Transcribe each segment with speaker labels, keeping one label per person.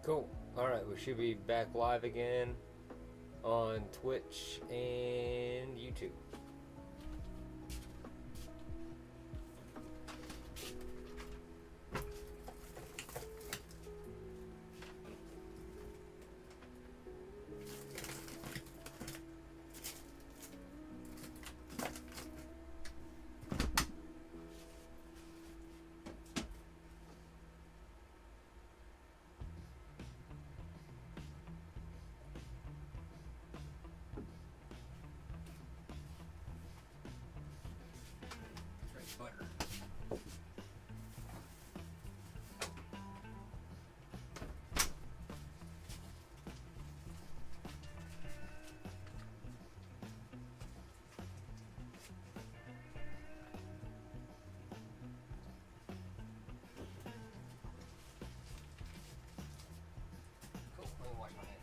Speaker 1: Cool. Alright, we should be back live again on Twitch and YouTube. Butter. Cool. Let me wash my hands.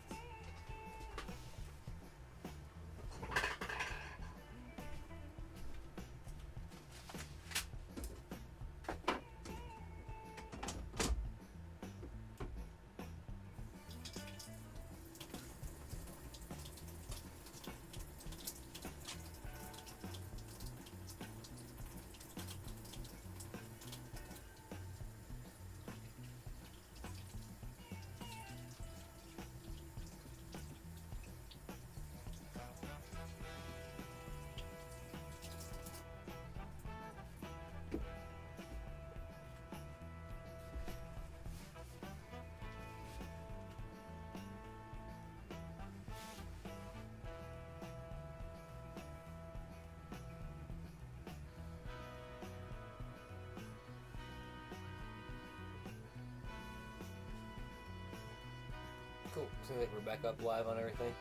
Speaker 1: Cool. Seems like we're back up live on everything.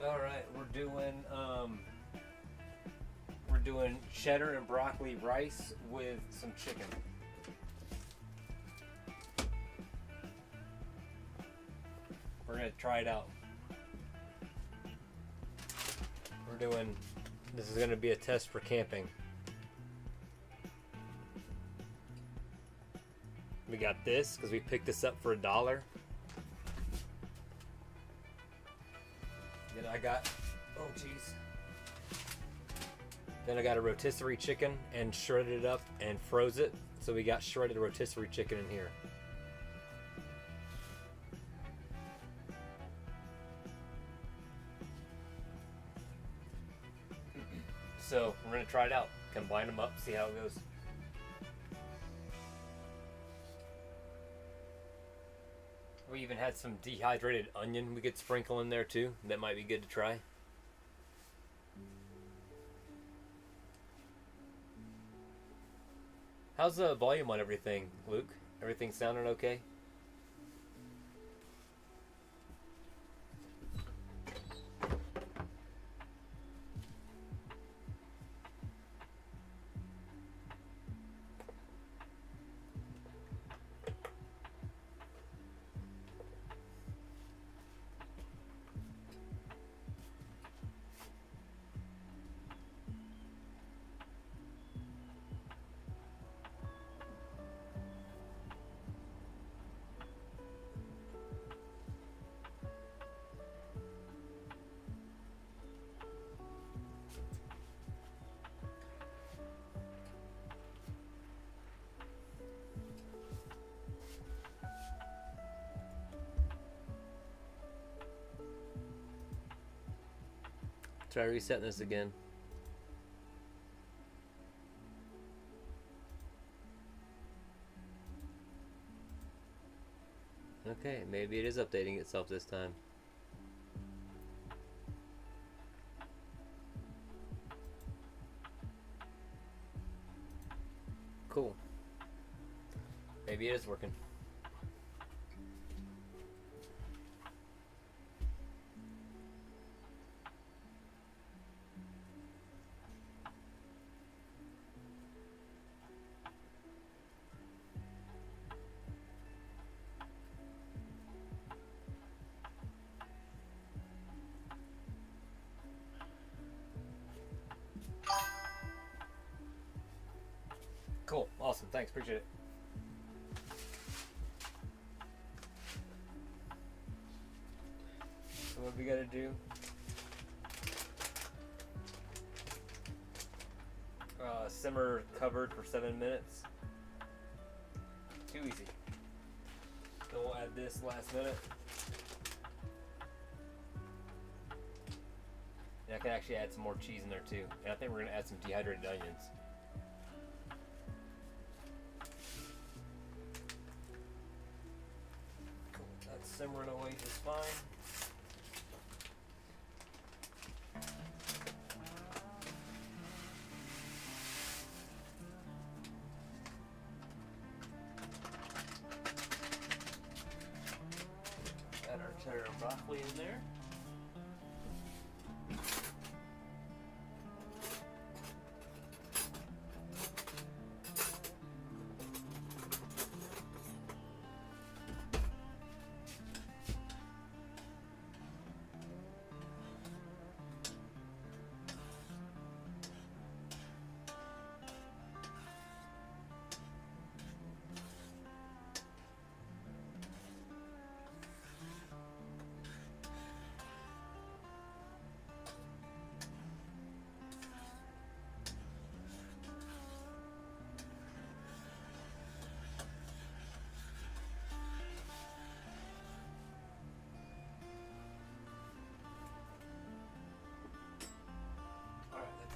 Speaker 1: Alright, we're doing cheddar and broccoli rice with some chicken. We're gonna try it out. This is gonna be a test for camping. We got this because we picked this up for $1. Then I got, oh geez. Then I got a rotisserie chicken and shredded it up and froze it. So we got shredded rotisserie chicken in here. So we're gonna try it out. Combine them up, see how it goes. We even had some dehydrated onion we could sprinkle in there too. That might be good to try. How's the volume on everything, Luke? Everything sounding okay? Try resetting this again. Okay, maybe it is updating itself this time. Cool. Maybe it is working. Cool. Awesome. Thanks. Appreciate it. So what we gotta do? Simmer covered for 7 minutes. Too easy. Then we'll add this last minute. And I can actually add some more cheese in there too. And I think we're gonna add some dehydrated onions. Cool. That's simmering away just fine. Add our cheddar broccoli in there.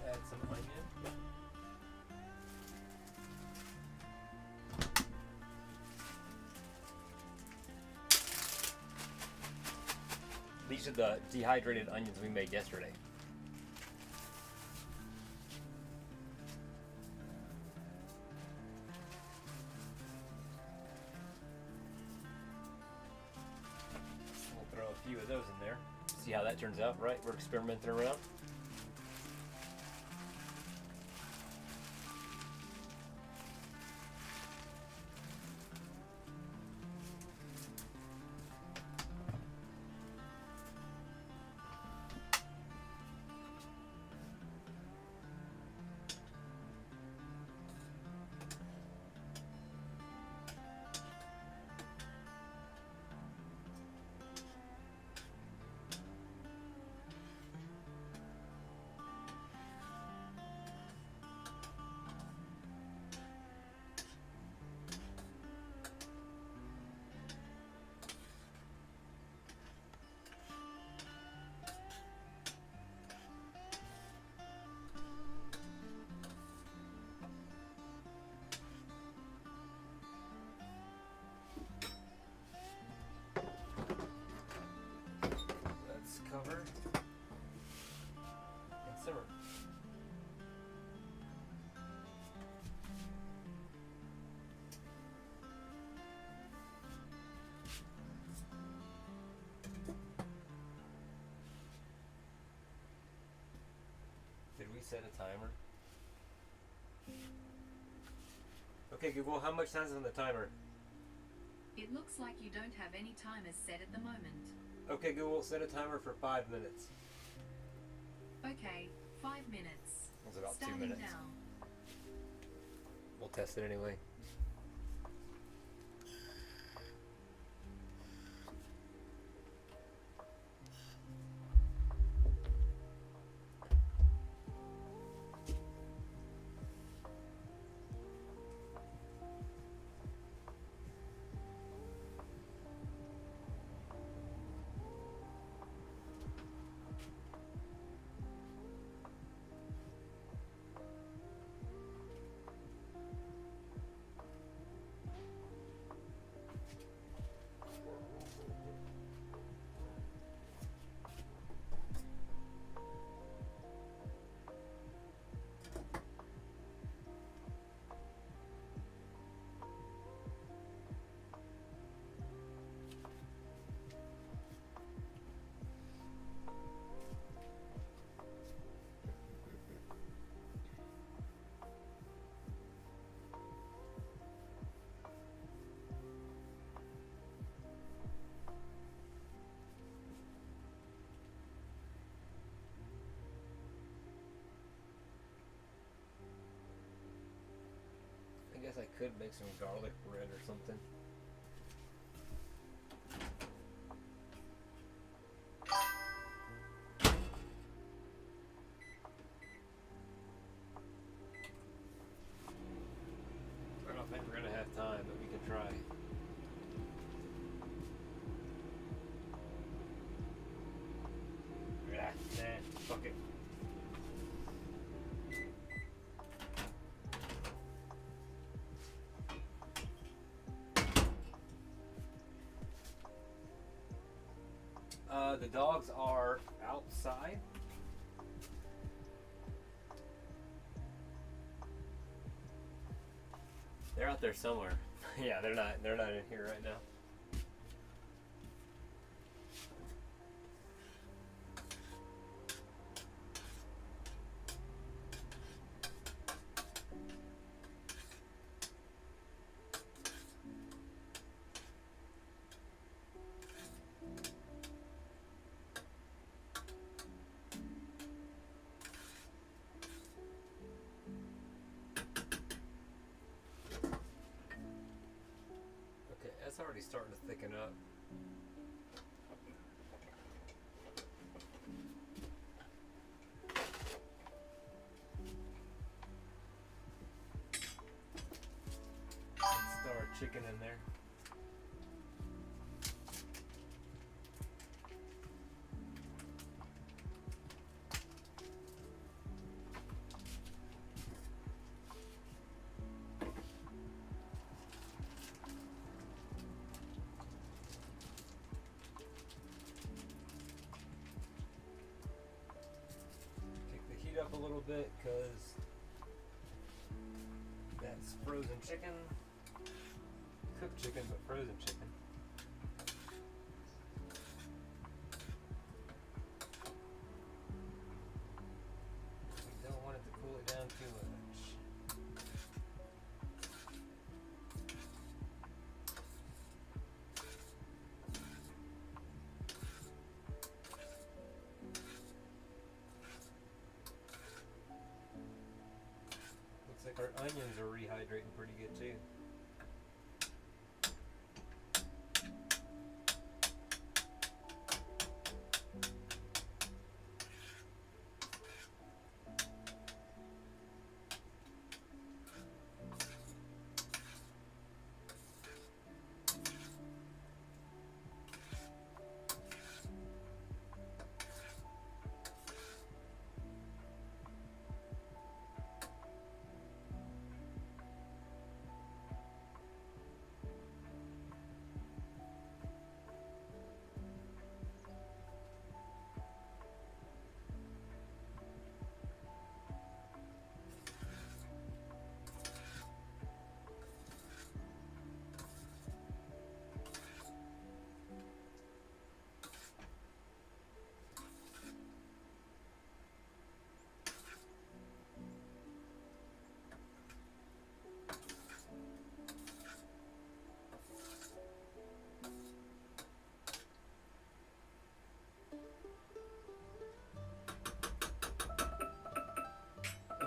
Speaker 1: Add some onion. These are the dehydrated onions we made yesterday. We'll throw a few of those in there. See how that turns out, right? We're experimenting around. Cover and simmer. Did we set a timer? Okay, Google, how much time's on the timer?
Speaker 2: It looks like you don't have any timers set at the moment.
Speaker 1: Okay, Google, set a timer for 5 minutes.
Speaker 2: Okay, 5 minutes.
Speaker 1: That's about
Speaker 2: Starting
Speaker 1: 2 minutes.
Speaker 2: now.
Speaker 1: We'll test it anyway. could make some garlic bread or something. I don't think we're gonna have time, but we can try. Nah, fuck it. The dogs are outside. They're out there somewhere. Yeah, they're not in here right now. It's already starting to thicken up. Let's throw our chicken in there. Up a little bit because that's frozen chicken, cooked chicken, but frozen chicken. We don't want it to cool it down too much. Looks like our onions are rehydrating pretty good too.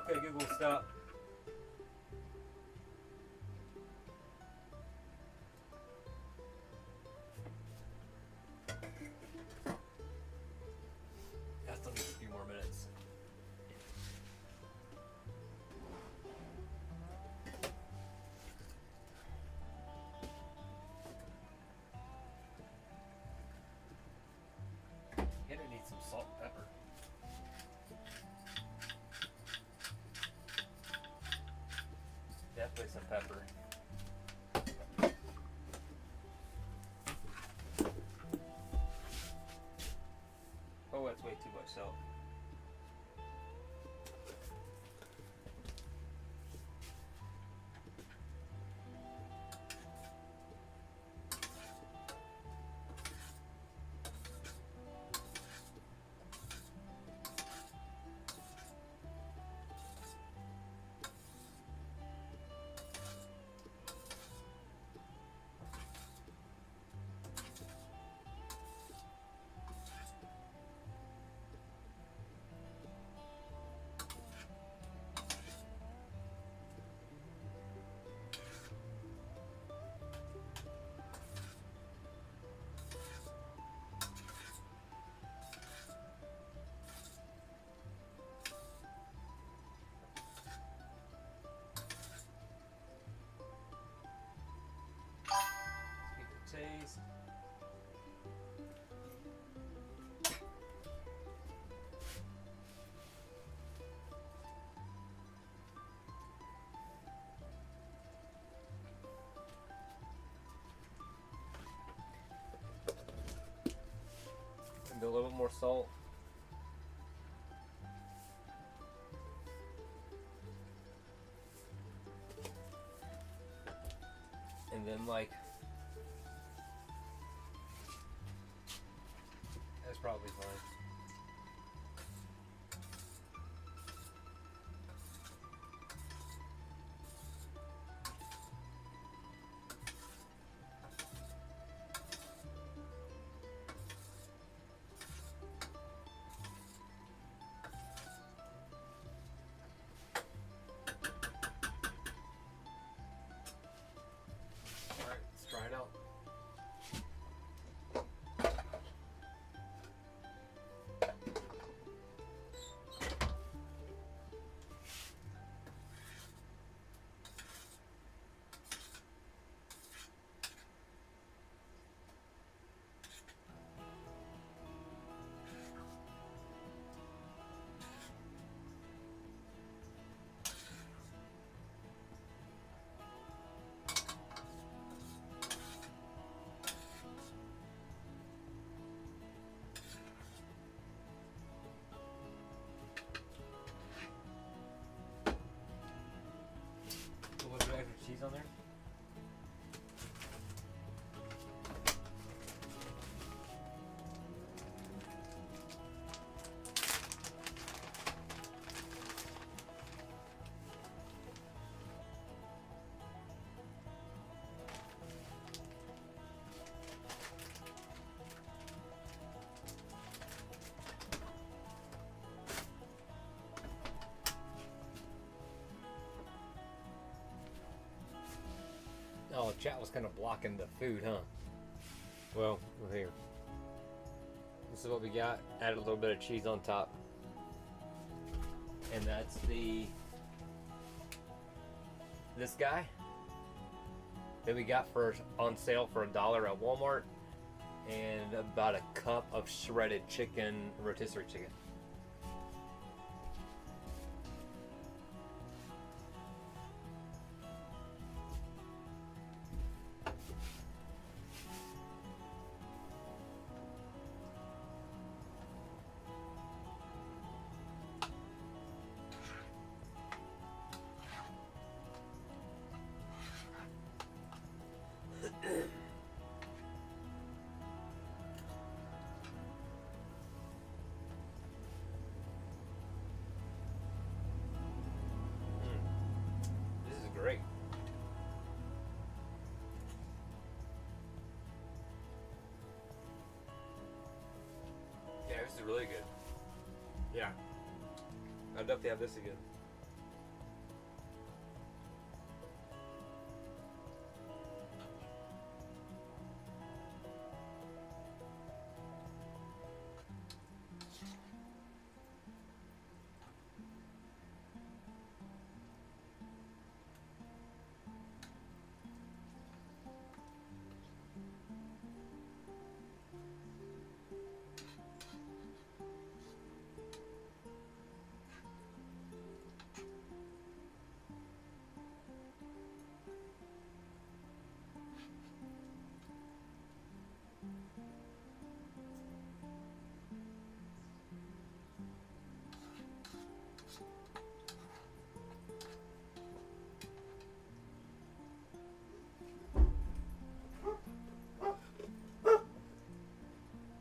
Speaker 1: Okay, Google, stop. I still need a few more minutes. Gonna need some salt and pepper. Definitely some pepper. Oh, that's way too much salt. Do a little bit more salt. And then like, that's probably fine. Alright, let's try it out. A little bit of extra cheese on there. Oh, chat was kind of blocking the food, huh? Well, here. This is what we got. Added a little bit of cheese on top. And that's this guy that we got on sale for $1 at Walmart, and about a cup of shredded chicken, rotisserie chicken. This is great. Yeah, this is really good. Yeah. I'd definitely have this again.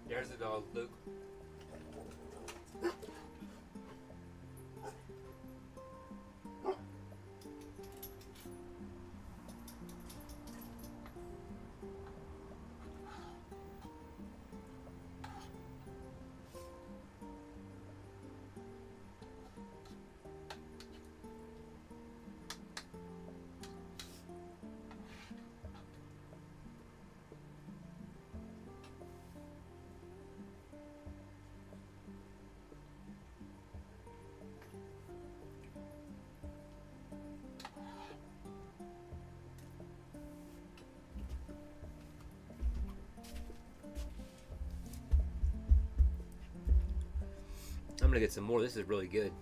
Speaker 1: There's the dog, Luke. I'm gonna get some more. This is really good.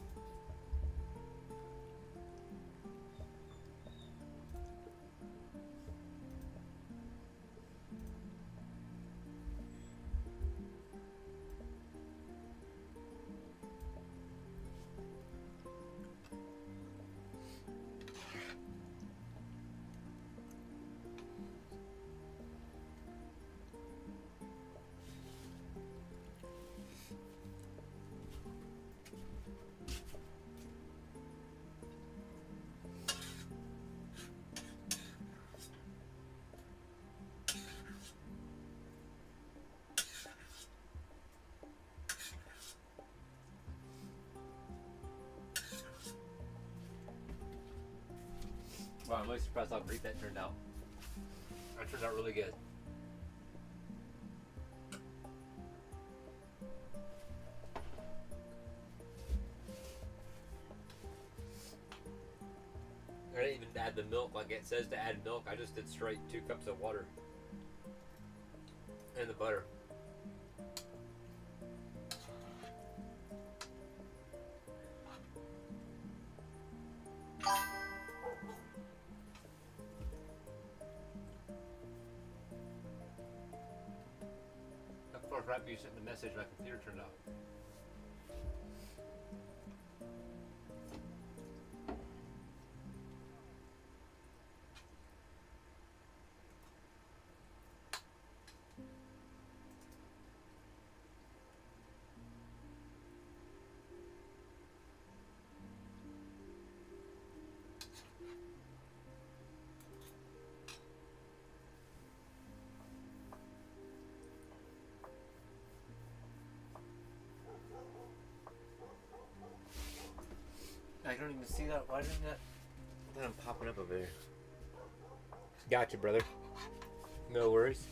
Speaker 1: really surprised how great that turned out. That turned out really good. I didn't even add the milk like it says to add milk. I just did straight 2 cups of water and the butter. Of course, right after you sent the message, my computer turned off. I don't even see that. Why isn't that? Then I'm popping up over there. Gotcha, brother. No worries.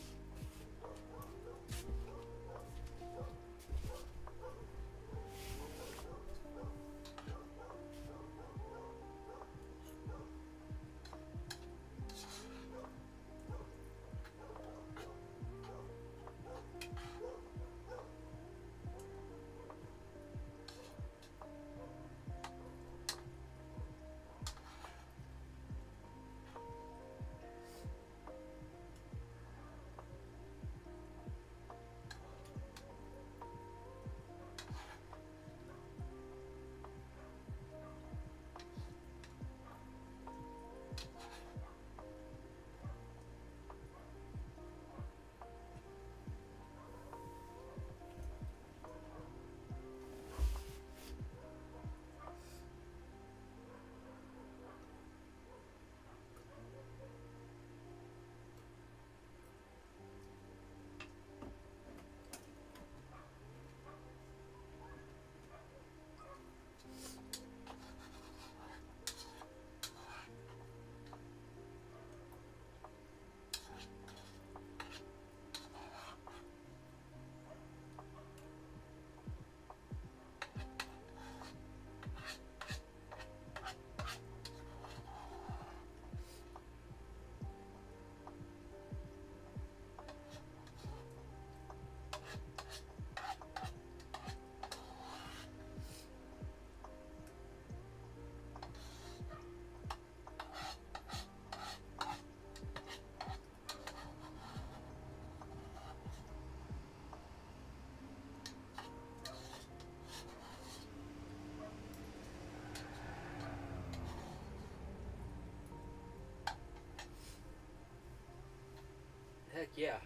Speaker 1: Heck yeah.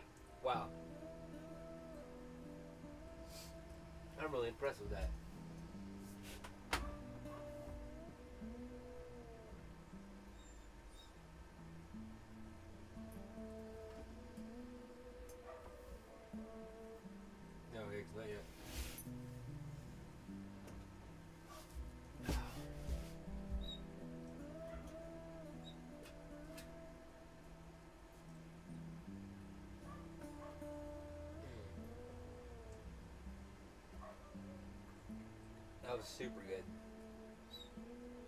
Speaker 1: Wow. I'm really impressed with that. No, Higgs, not yet. That was super good.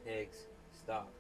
Speaker 1: Higgs, stop.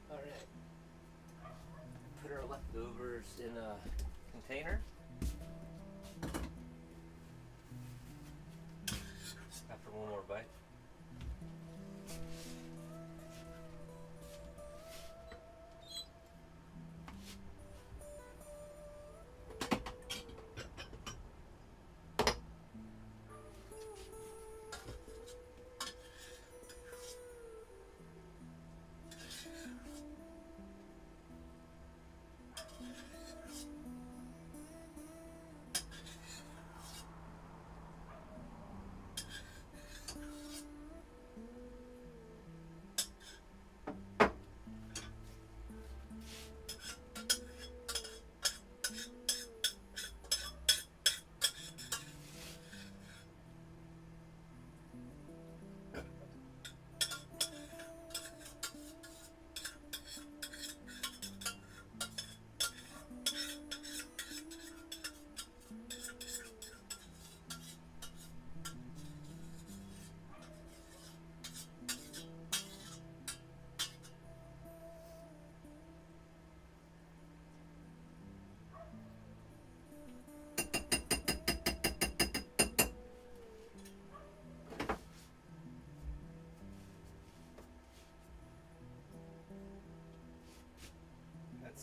Speaker 1: Alright. Put our leftovers in a container. After one more bite.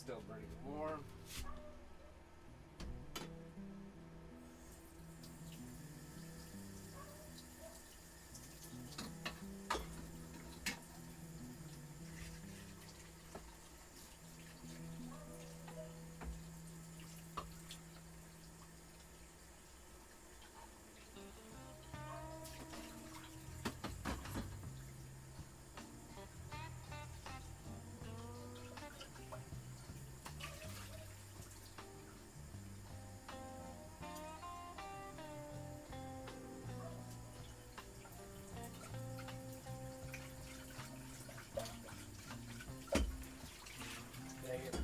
Speaker 1: still pretty warm. Dang it.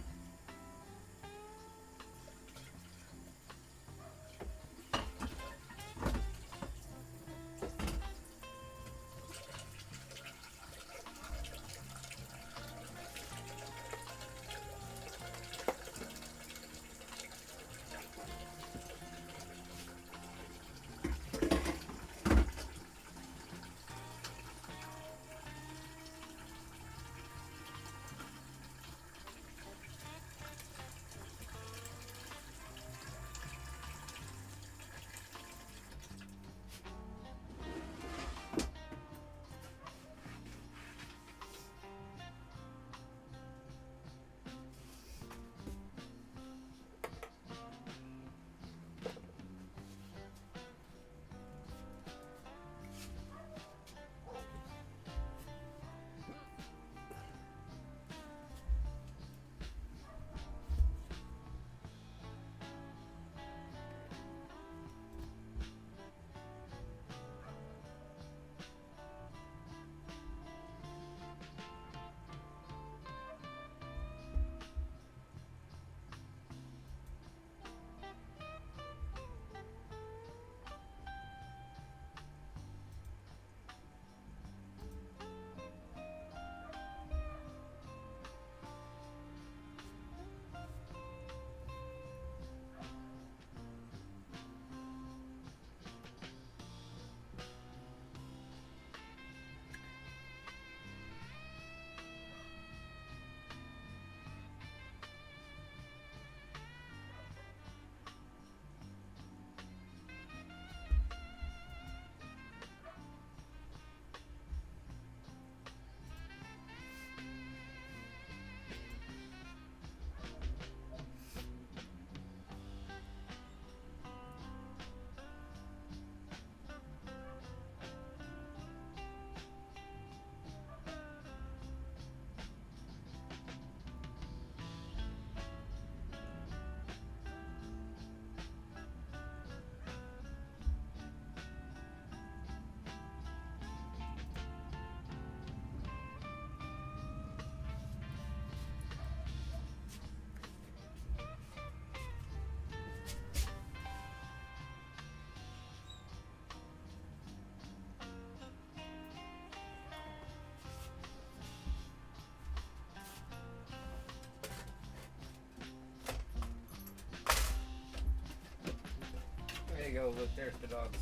Speaker 1: There you go, look, there's the dogs.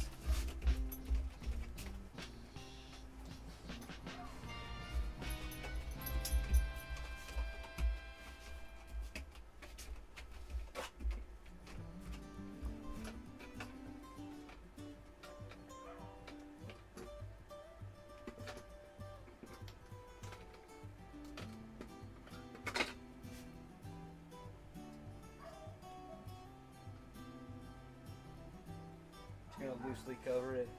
Speaker 1: Just gonna loosely cover it.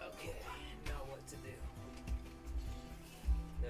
Speaker 1: Okay, now what to do? No.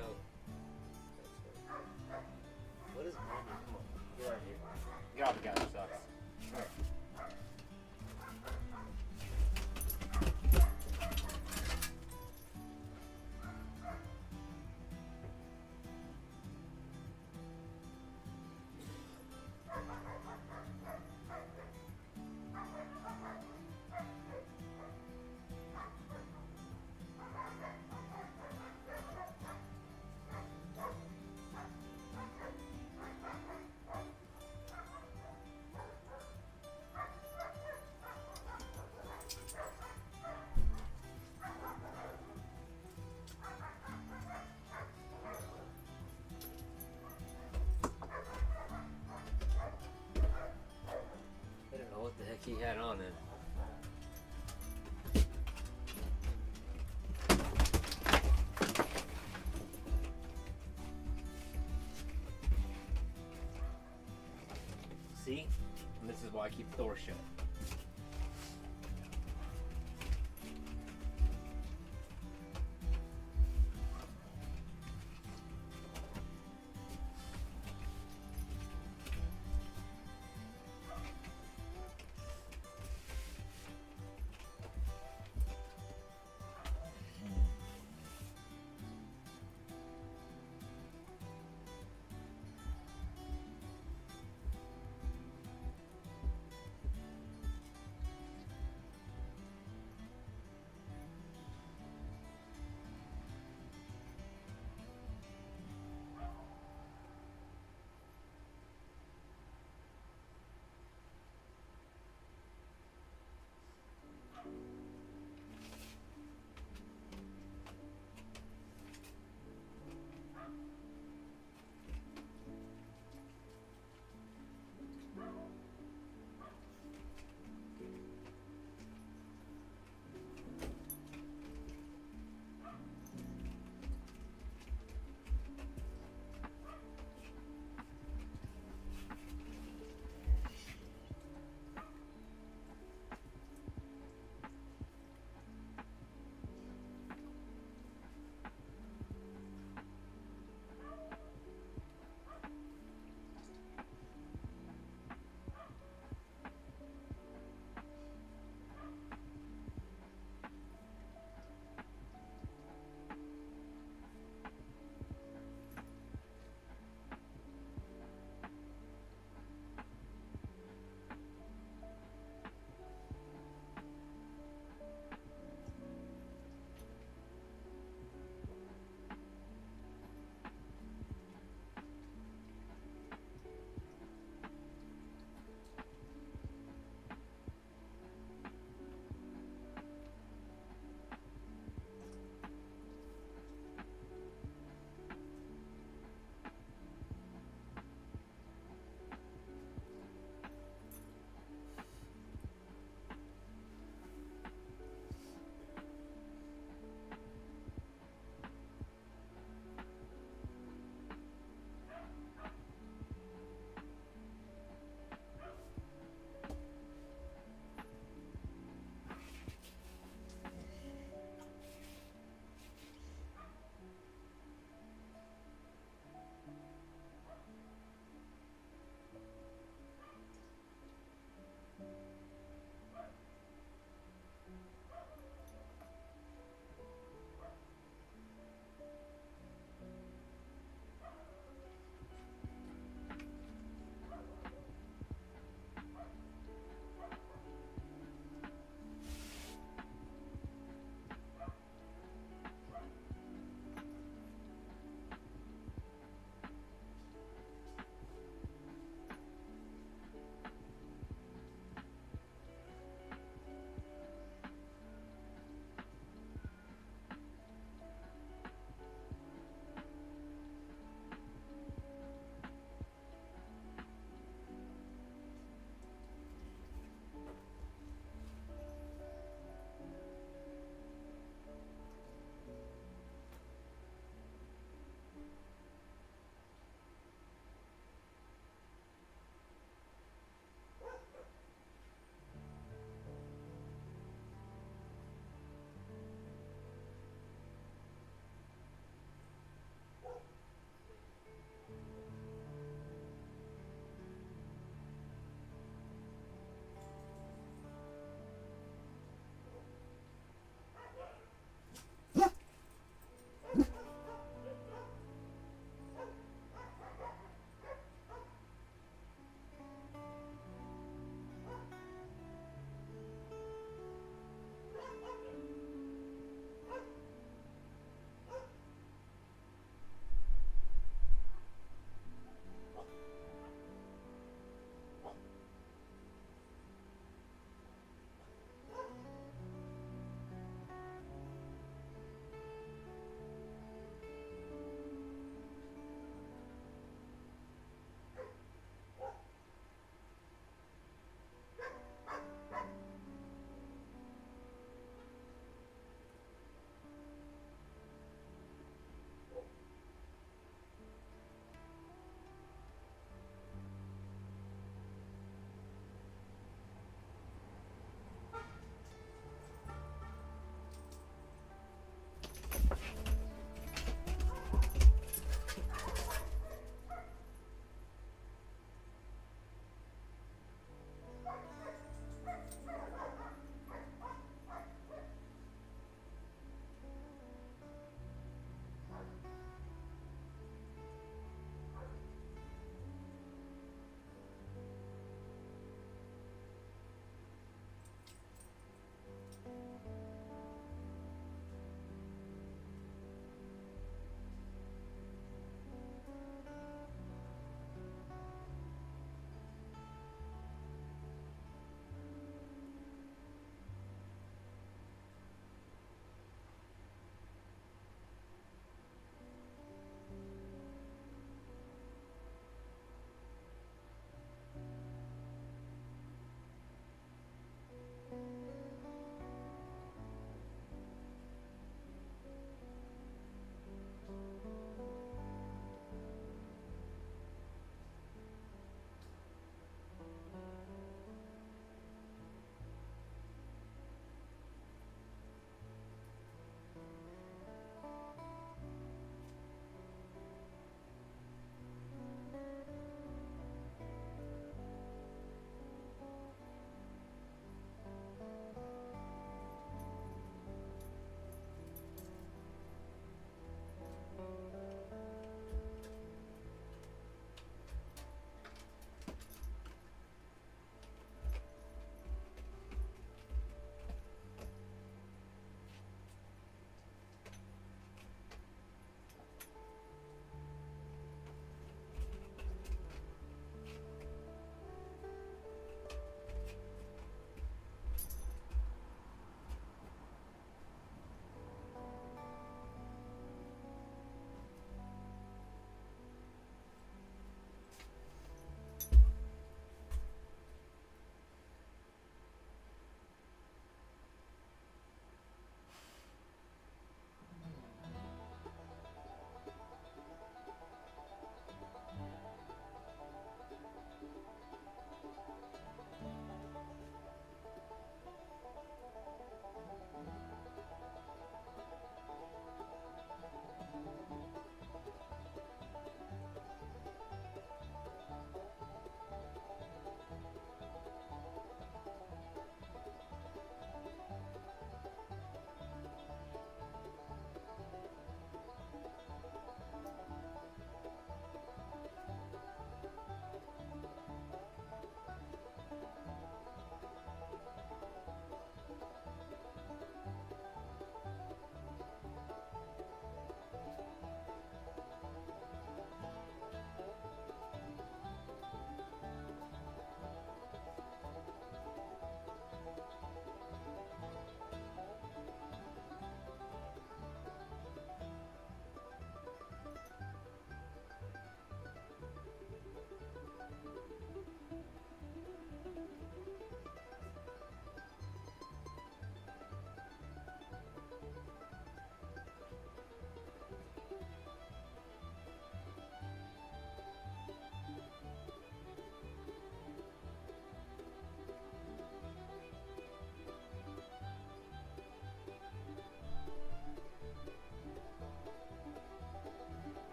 Speaker 1: that on then. See? And this is why I keep the door shut.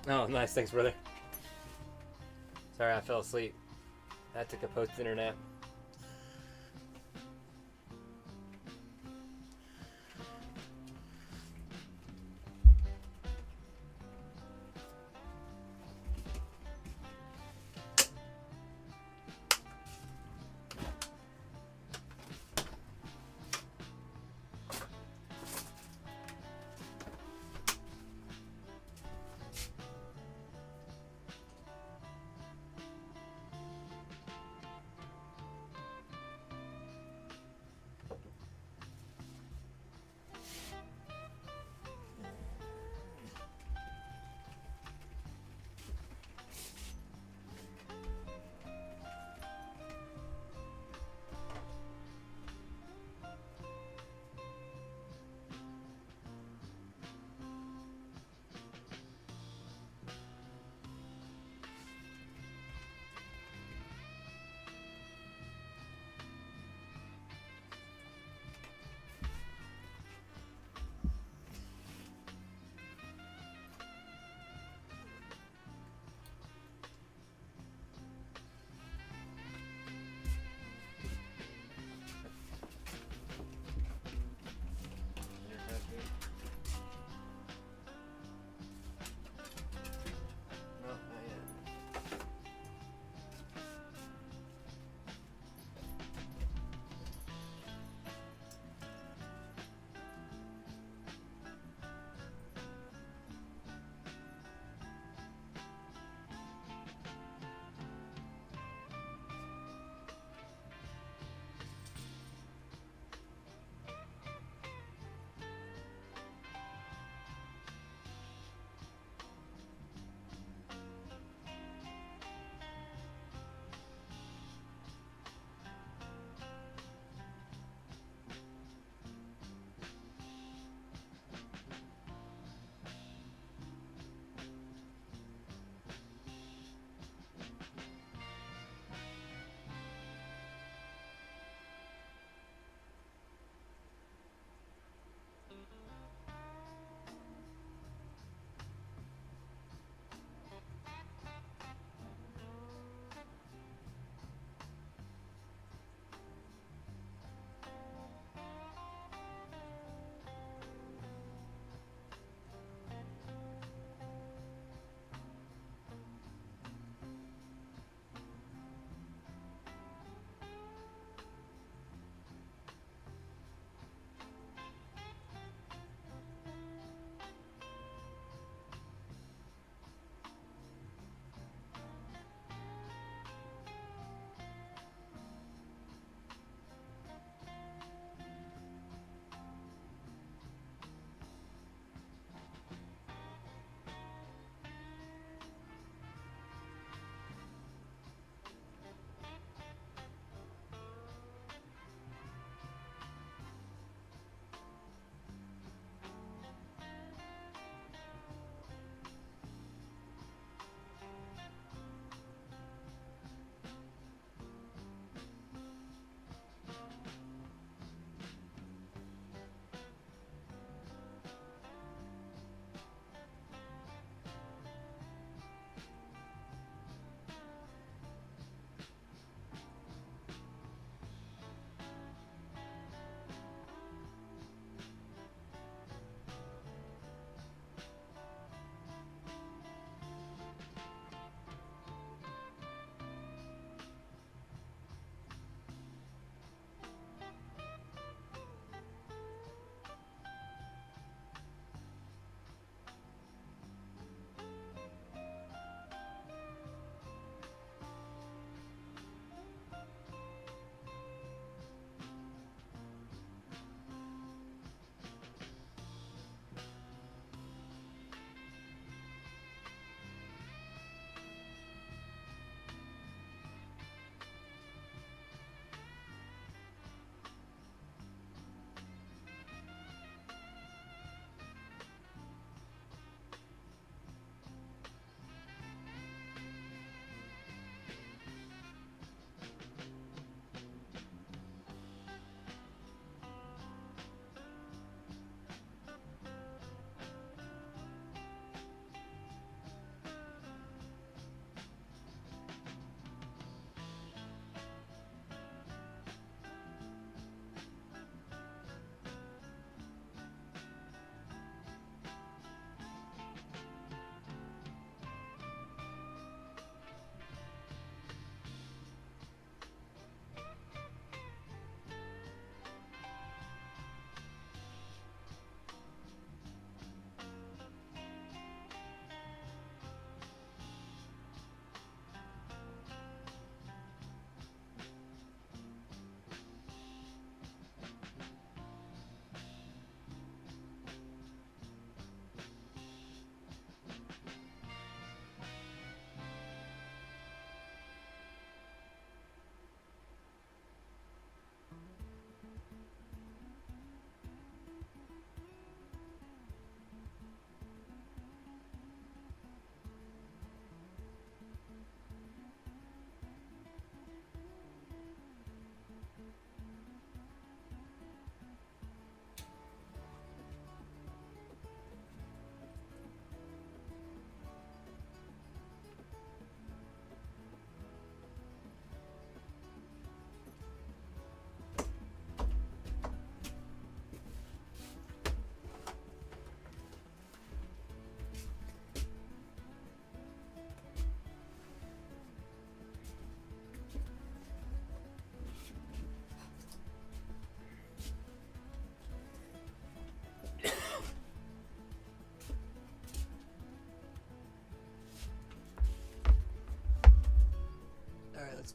Speaker 1: Oh, nice. Thanks, brother. Sorry, I fell asleep. I took a post-dinner nap.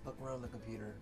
Speaker 3: poke around the computer.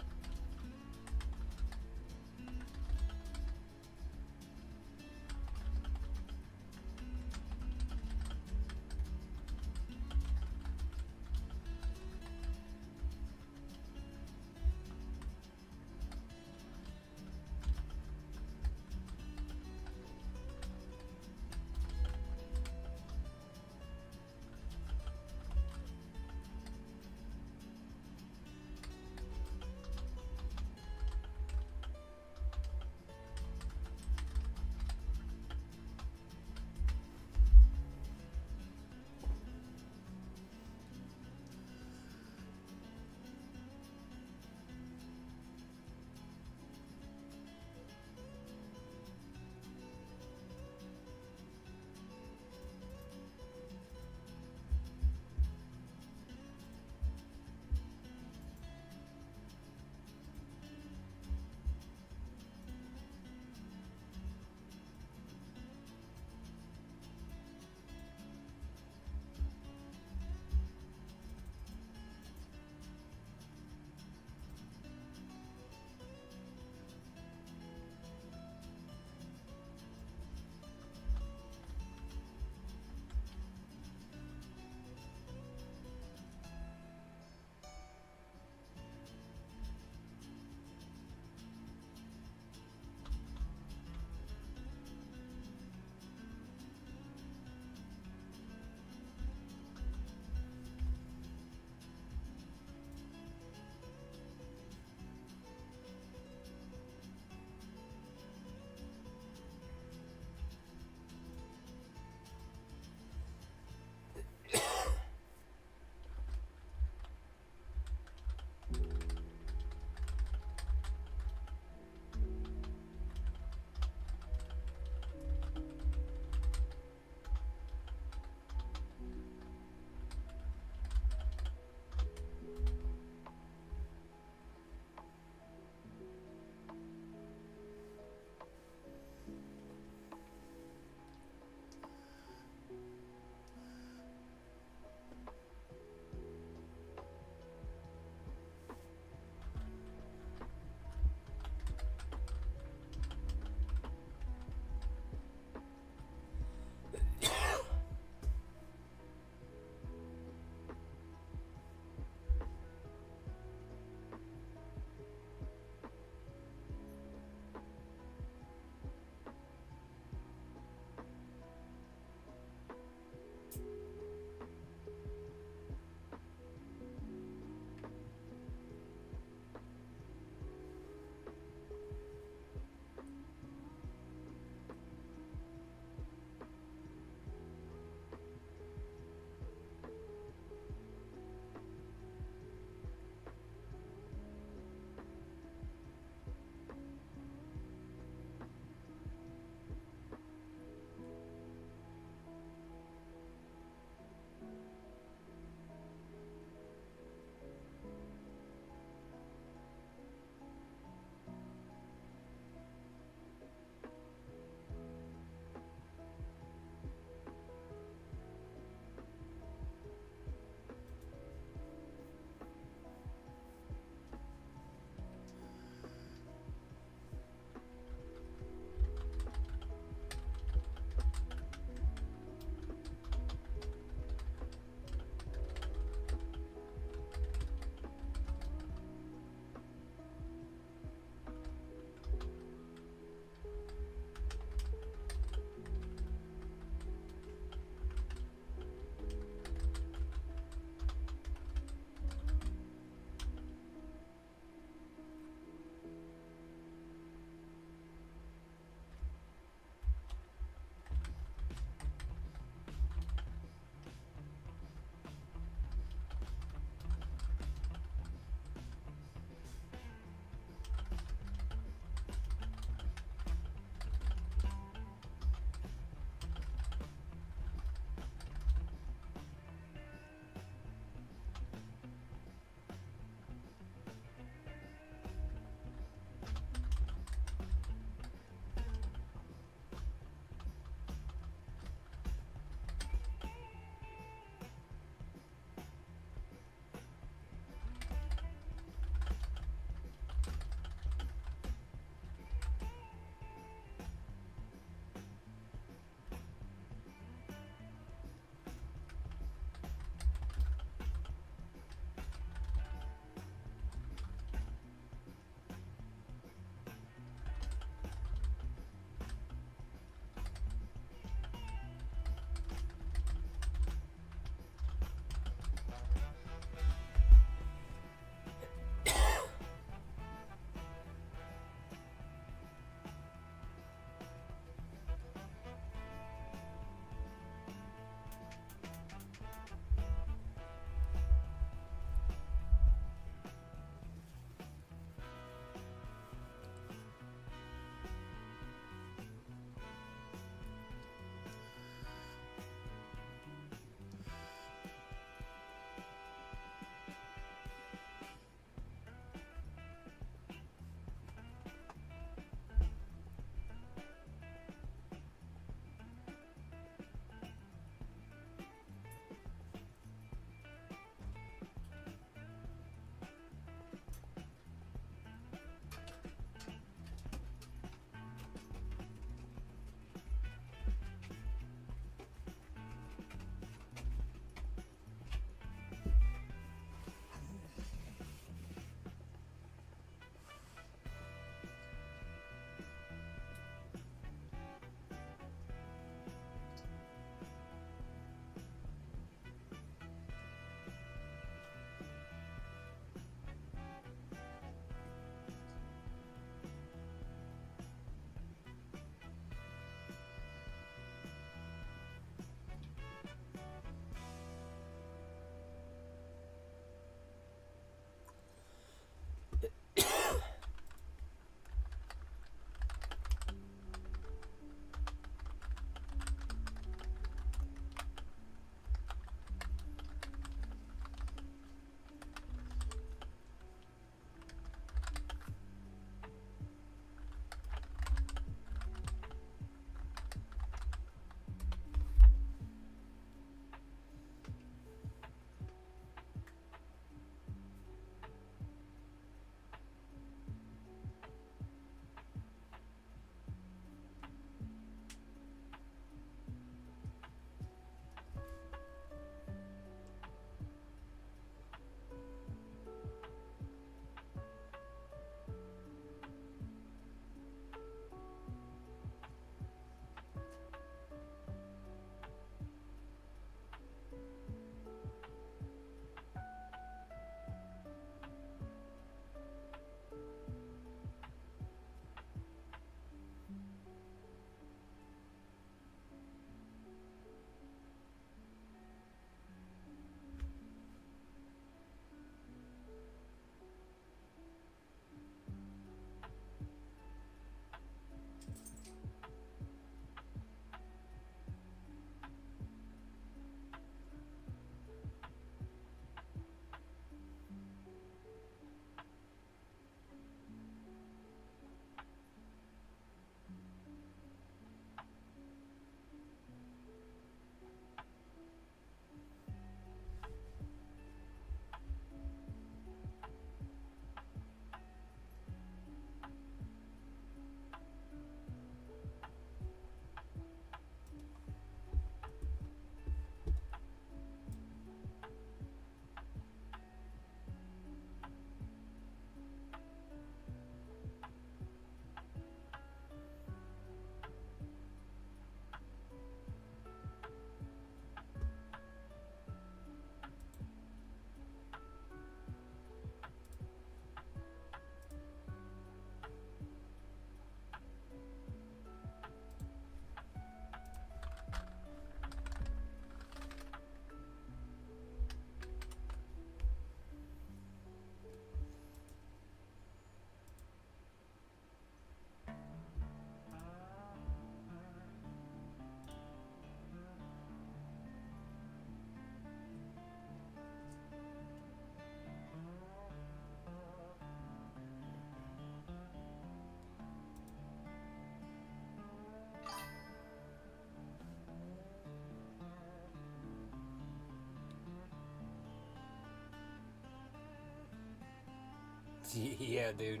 Speaker 1: Yeah, dude.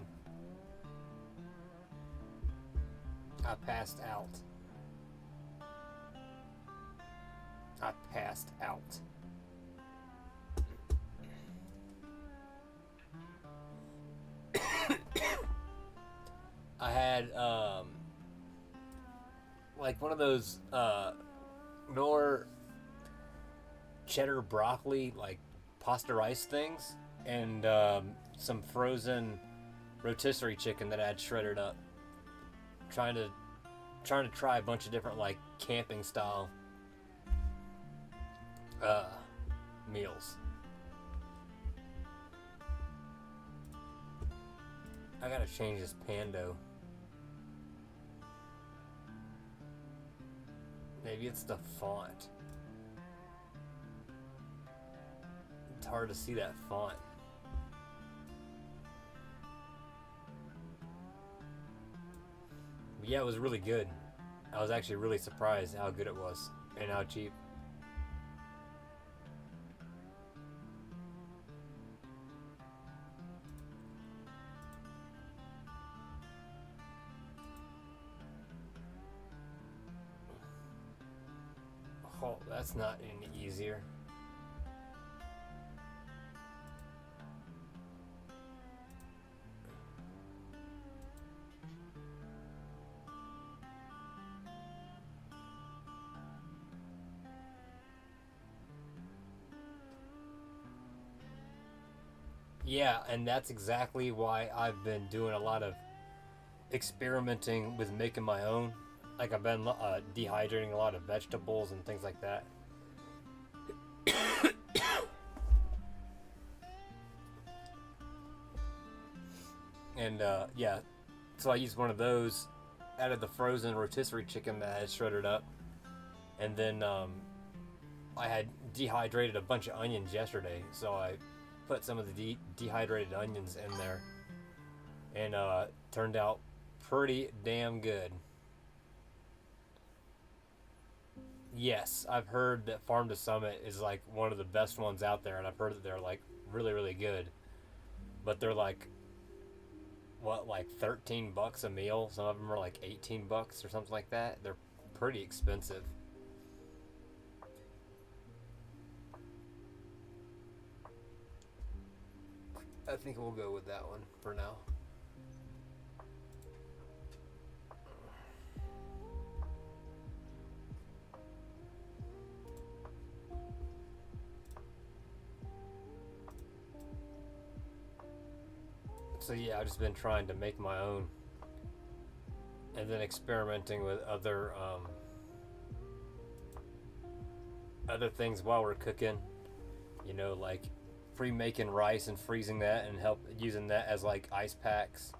Speaker 1: I passed out. I passed out. I had like one of those Knorr cheddar broccoli like pasta rice things, and some frozen rotisserie chicken that I had shredded up. Trying to try a bunch of different like camping style meals. I gotta change this Pando. Maybe it's the font. It's hard to see that font. But yeah, it was really good. I was actually really surprised how good it was and how cheap. Oh, that's not any easier. Yeah, and that's exactly why I've been doing a lot of experimenting with making my own. Like I've been dehydrating a lot of vegetables and things like that. And yeah, so I used one of those, added the frozen rotisserie chicken that I had shredded up, and then I had dehydrated a bunch of onions yesterday, so I put some of the dehydrated onions in there, and turned out pretty damn good. Yes, I've heard that Farm to Summit is like one of the best ones out there, and I've heard that they're like really, really good. But they're like, what, like $13 a meal? Some of them are like $18 or something like that. They're pretty expensive. I think we'll go with that one for now. So yeah, I've just been trying to make my own, and then experimenting with other things while we're cooking. You know, like pre-making rice and freezing that, and help using that as like ice packs.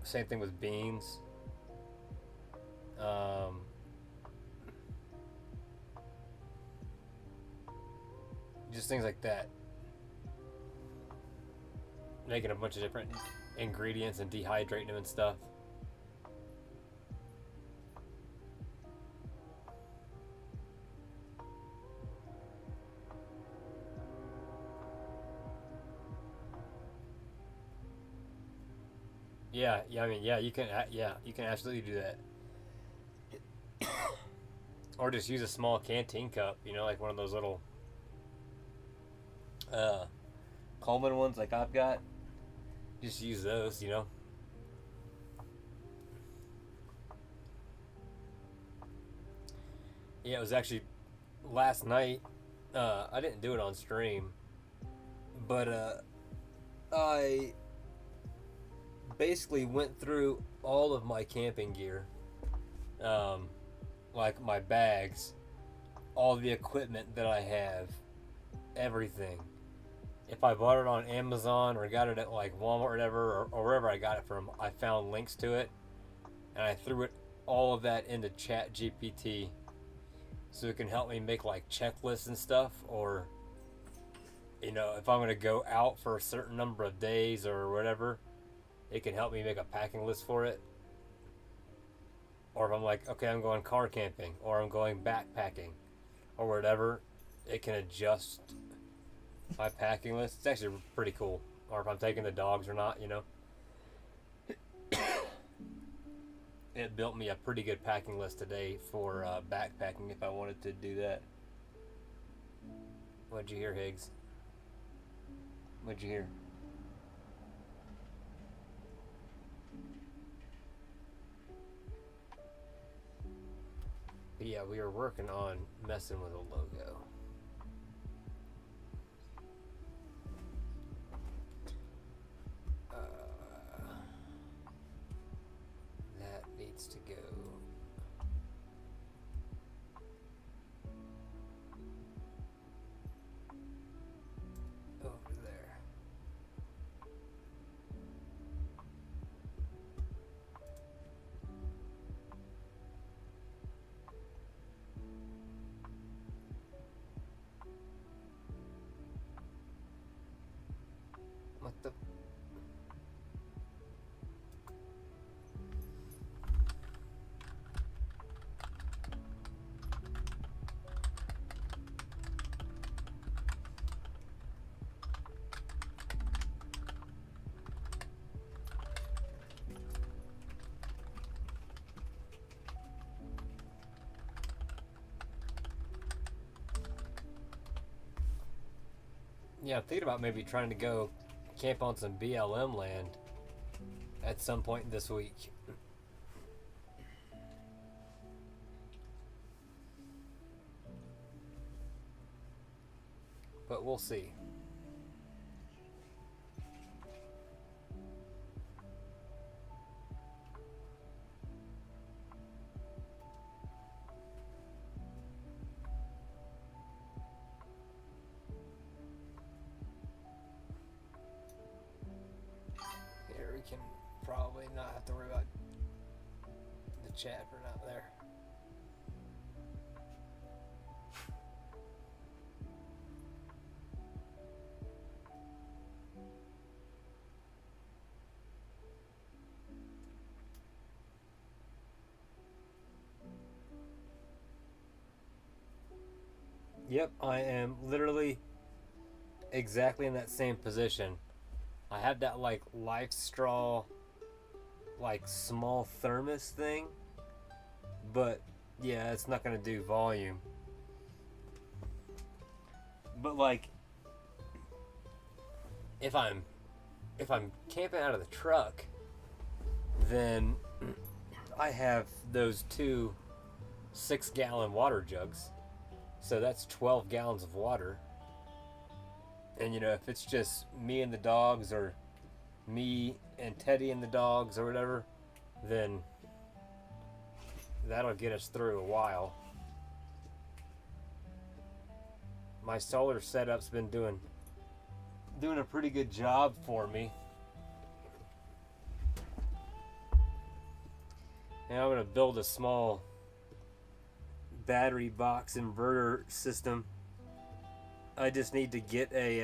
Speaker 1: Same thing with beans. Just things like that. Making a bunch of different ingredients and dehydrating them and stuff. Yeah. I mean, yeah, you can. Yeah, you can absolutely do that. Or just use a small canteen cup. You know, like one of those little Coleman ones, like I've got. Just use those. You know. Yeah, it was actually last night. I didn't do it on stream, but I basically went through all of my camping gear, like my bags, all the equipment that I have, everything. If I bought it on Amazon or got it at like Walmart or whatever, or wherever I got it from, I found links to it, and I threw it all of that into Chat GPT, so it can help me make like checklists and stuff, or you know, if I'm gonna go out for a certain number of days or whatever, it can help me make a packing list for it. Or if I'm like, okay, I'm going car camping, or I'm going backpacking, or whatever, it can adjust my packing list. It's actually pretty cool. or if I'm taking the dogs or not, It built me a pretty good packing list today for backpacking if I wanted to do that. What'd you hear, Higgs? What'd you hear? But yeah, we were working on messing with a logo. That needs to go over there. What the? Yeah, I'm thinking about maybe trying to go camp on some BLM land at some point this week. But we'll see. Here we can probably not have to worry about the chat for not there. Yep, I am literally exactly in that same position. I have that like life straw, like small thermos thing, but yeah, it's not gonna do volume. But like, if I'm camping out of the truck, then I have those two 6-gallon water jugs. So that's 12 gallons of water. And if it's just me and the dogs, or me and Teddy and the dogs, or whatever, then that'll get us through a while. My solar setup's been doing a pretty good job for me. And I'm gonna build a small battery box inverter system. I just need to get a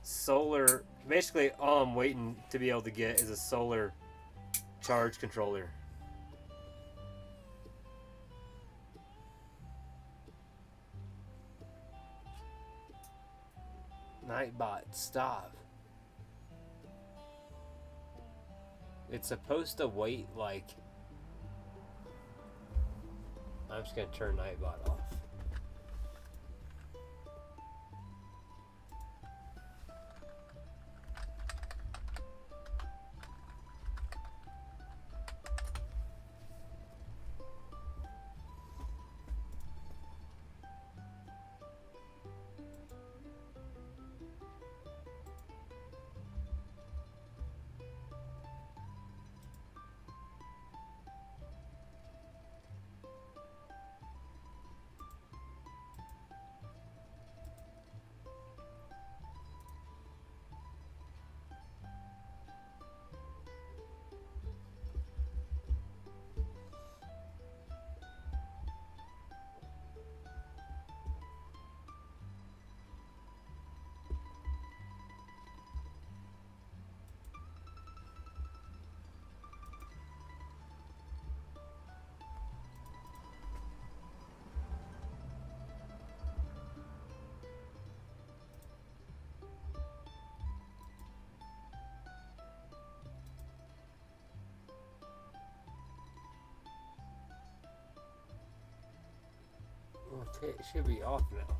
Speaker 1: solar. Basically, all I'm waiting to be able to get is a solar charge controller. Nightbot, stop. It's supposed to wait like... I'm just gonna turn Nightbot off. Okay, it should be off now.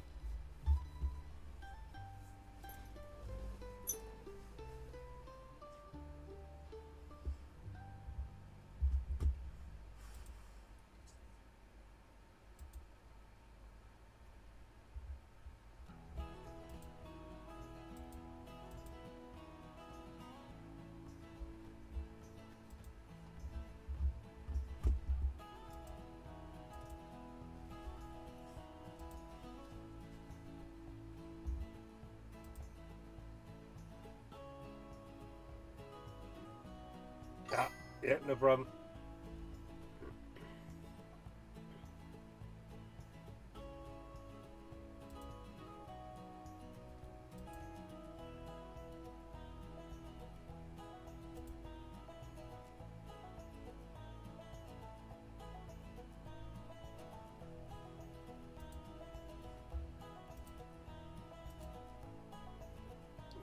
Speaker 1: Ah, yep, no problem.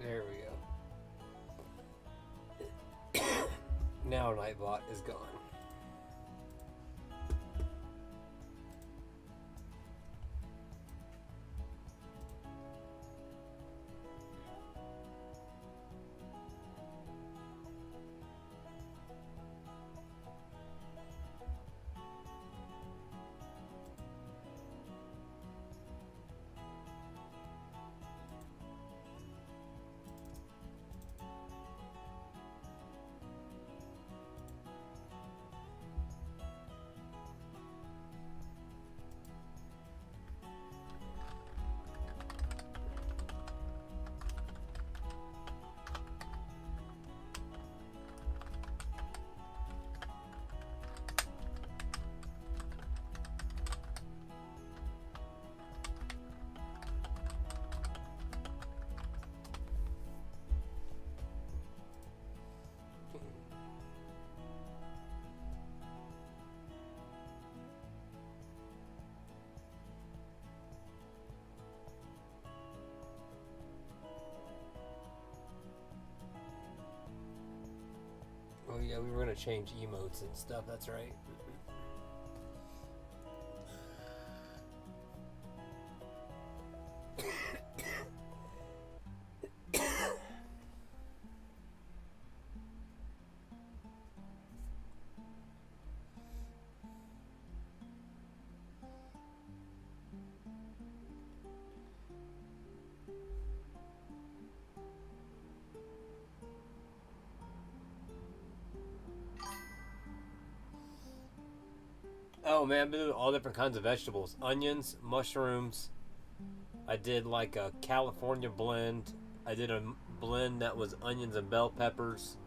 Speaker 1: There we go. Now Nightbot is gone. Oh yeah, we were gonna change emotes and stuff, that's right. Oh man, I've been doing all different kinds of vegetables. Onions, mushrooms. I did like a California blend. I did a blend that was onions and bell peppers.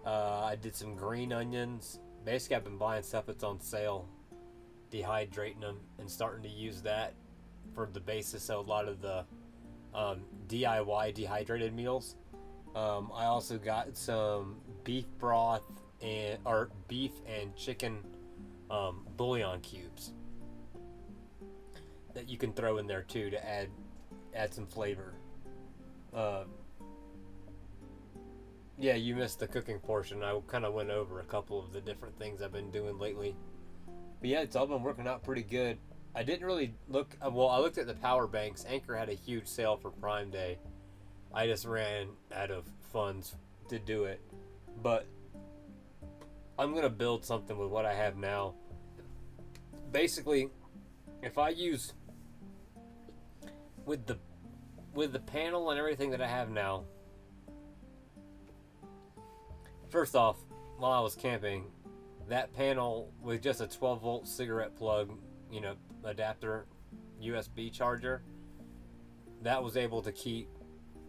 Speaker 1: I did some green onions. Basically, I've been buying stuff that's on sale, dehydrating them, and starting to use that for the basis of a lot of the DIY dehydrated meals. I also got some beef broth or beef and chicken bouillon cubes that you can throw in there too to add some flavor. Yeah, you missed the cooking portion. I kind of went over a couple of the different things I've been doing lately. But yeah, it's all been working out pretty good. I didn't really look. Well, I looked at the power banks. Anchor had a huge sale for Prime Day. I just ran out of funds to do it. But I'm going to build something with what I have now. Basically, if I use with the panel and everything that I have now. First off, while I was camping, that panel with just a 12-volt cigarette plug, adapter, USB charger, that was able to keep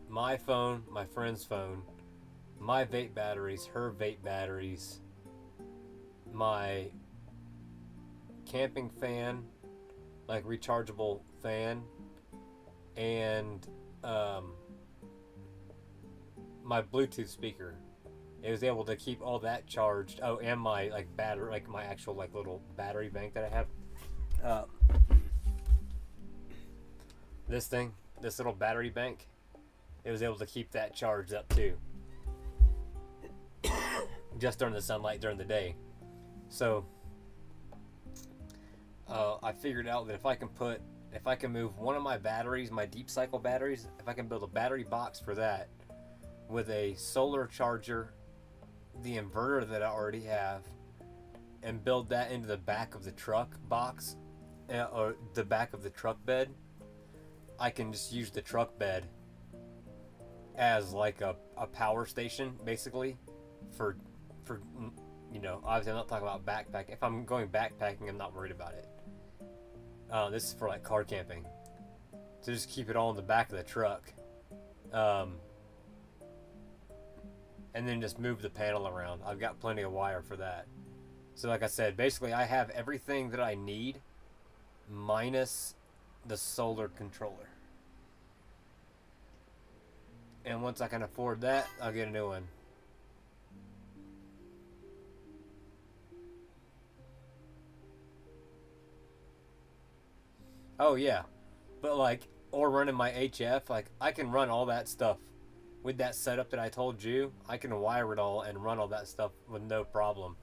Speaker 1: my phone, my friend's phone, my vape batteries, her vape batteries, my camping fan, like rechargeable fan, and my Bluetooth speaker. It was able to keep all that charged. Oh, and my battery, my actual little battery bank that I have. This little battery bank, it was able to keep that charged up too. Just during the sunlight during the day. So I figured out that if I can put if I can move one of my batteries, my deep cycle batteries, if I can build a battery box for that with a solar charger, the inverter that I already have, and build that into the back of the truck box, or the back of the truck bed, I can just use the truck bed as like a power station, basically, for obviously I'm not talking about backpacking. If I'm going backpacking, I'm not worried about it. This is for like car camping. So just keep it all in the back of the truck. And then just move the panel around. I've got plenty of wire for that. So like I said, basically I have everything that I need minus the solar controller. And once I can afford that, I'll get a new one. Oh yeah, but like, or running my HF, like I can run all that stuff with that setup that I told you. I can wire it all and run all that stuff with no problem.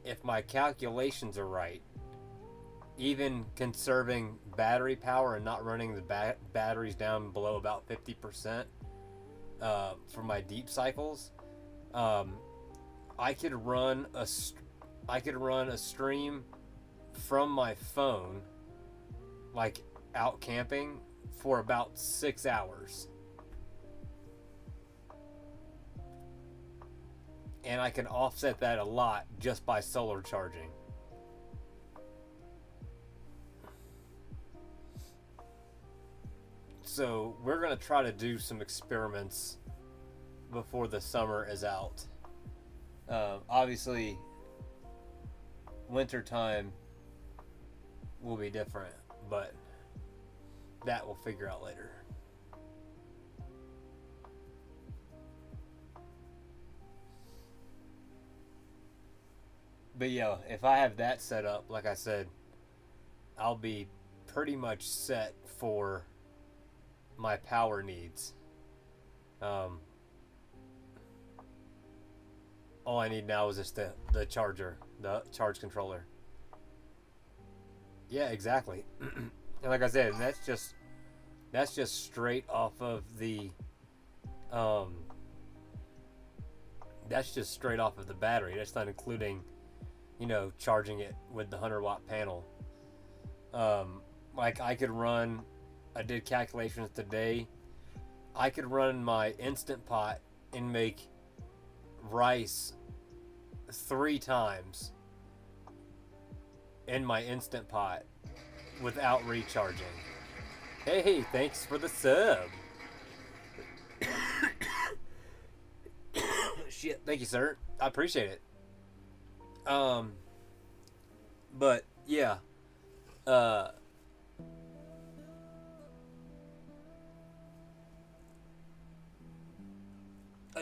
Speaker 1: If my calculations are right, even conserving battery power and not running the batteries down below about 50% for my deep cycles, I could run a stream from my phone, like out camping, for about 6 hours. And I can offset that a lot just by solar charging. So we're going to try to do some experiments before the summer is out. Obviously, wintertime will be different, but that we'll figure out later. But yeah, if I have that set up, like I said, I'll be pretty much set for my power needs. All I need now is just the charger, the charge controller. Yeah, exactly. And like I said, that's just straight off of the that's just straight off of the battery. That's not including, charging it with the 100-watt panel. Like I did calculations today. I could run my Instant Pot and make rice 3 times in my Instant Pot without recharging. Hey, thanks for the sub. Shit, thank you, sir. I appreciate it. But yeah, I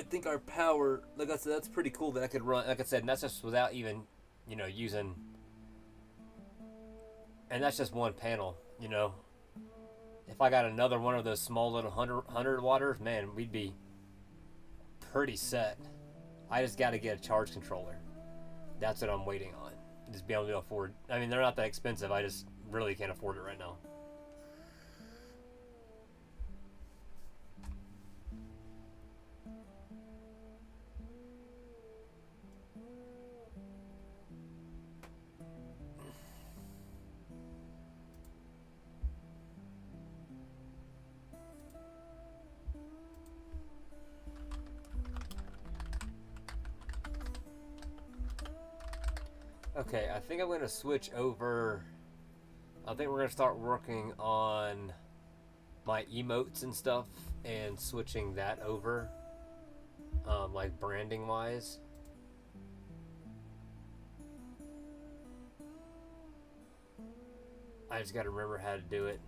Speaker 1: think our power, like I said, that's pretty cool that I could run. Like I said, and that's just without even, using. And that's just one panel, If I got another one of those small little 100 watters, man, we'd be pretty set. I just got to get a charge controller. That's what I'm waiting on. Just be able to afford. I mean, they're not that expensive. I just really can't afford it right now. Okay, I think I'm going to switch over. I think we're going to start working on my emotes and stuff and switching that over, like branding wise. I just got to remember how to do it.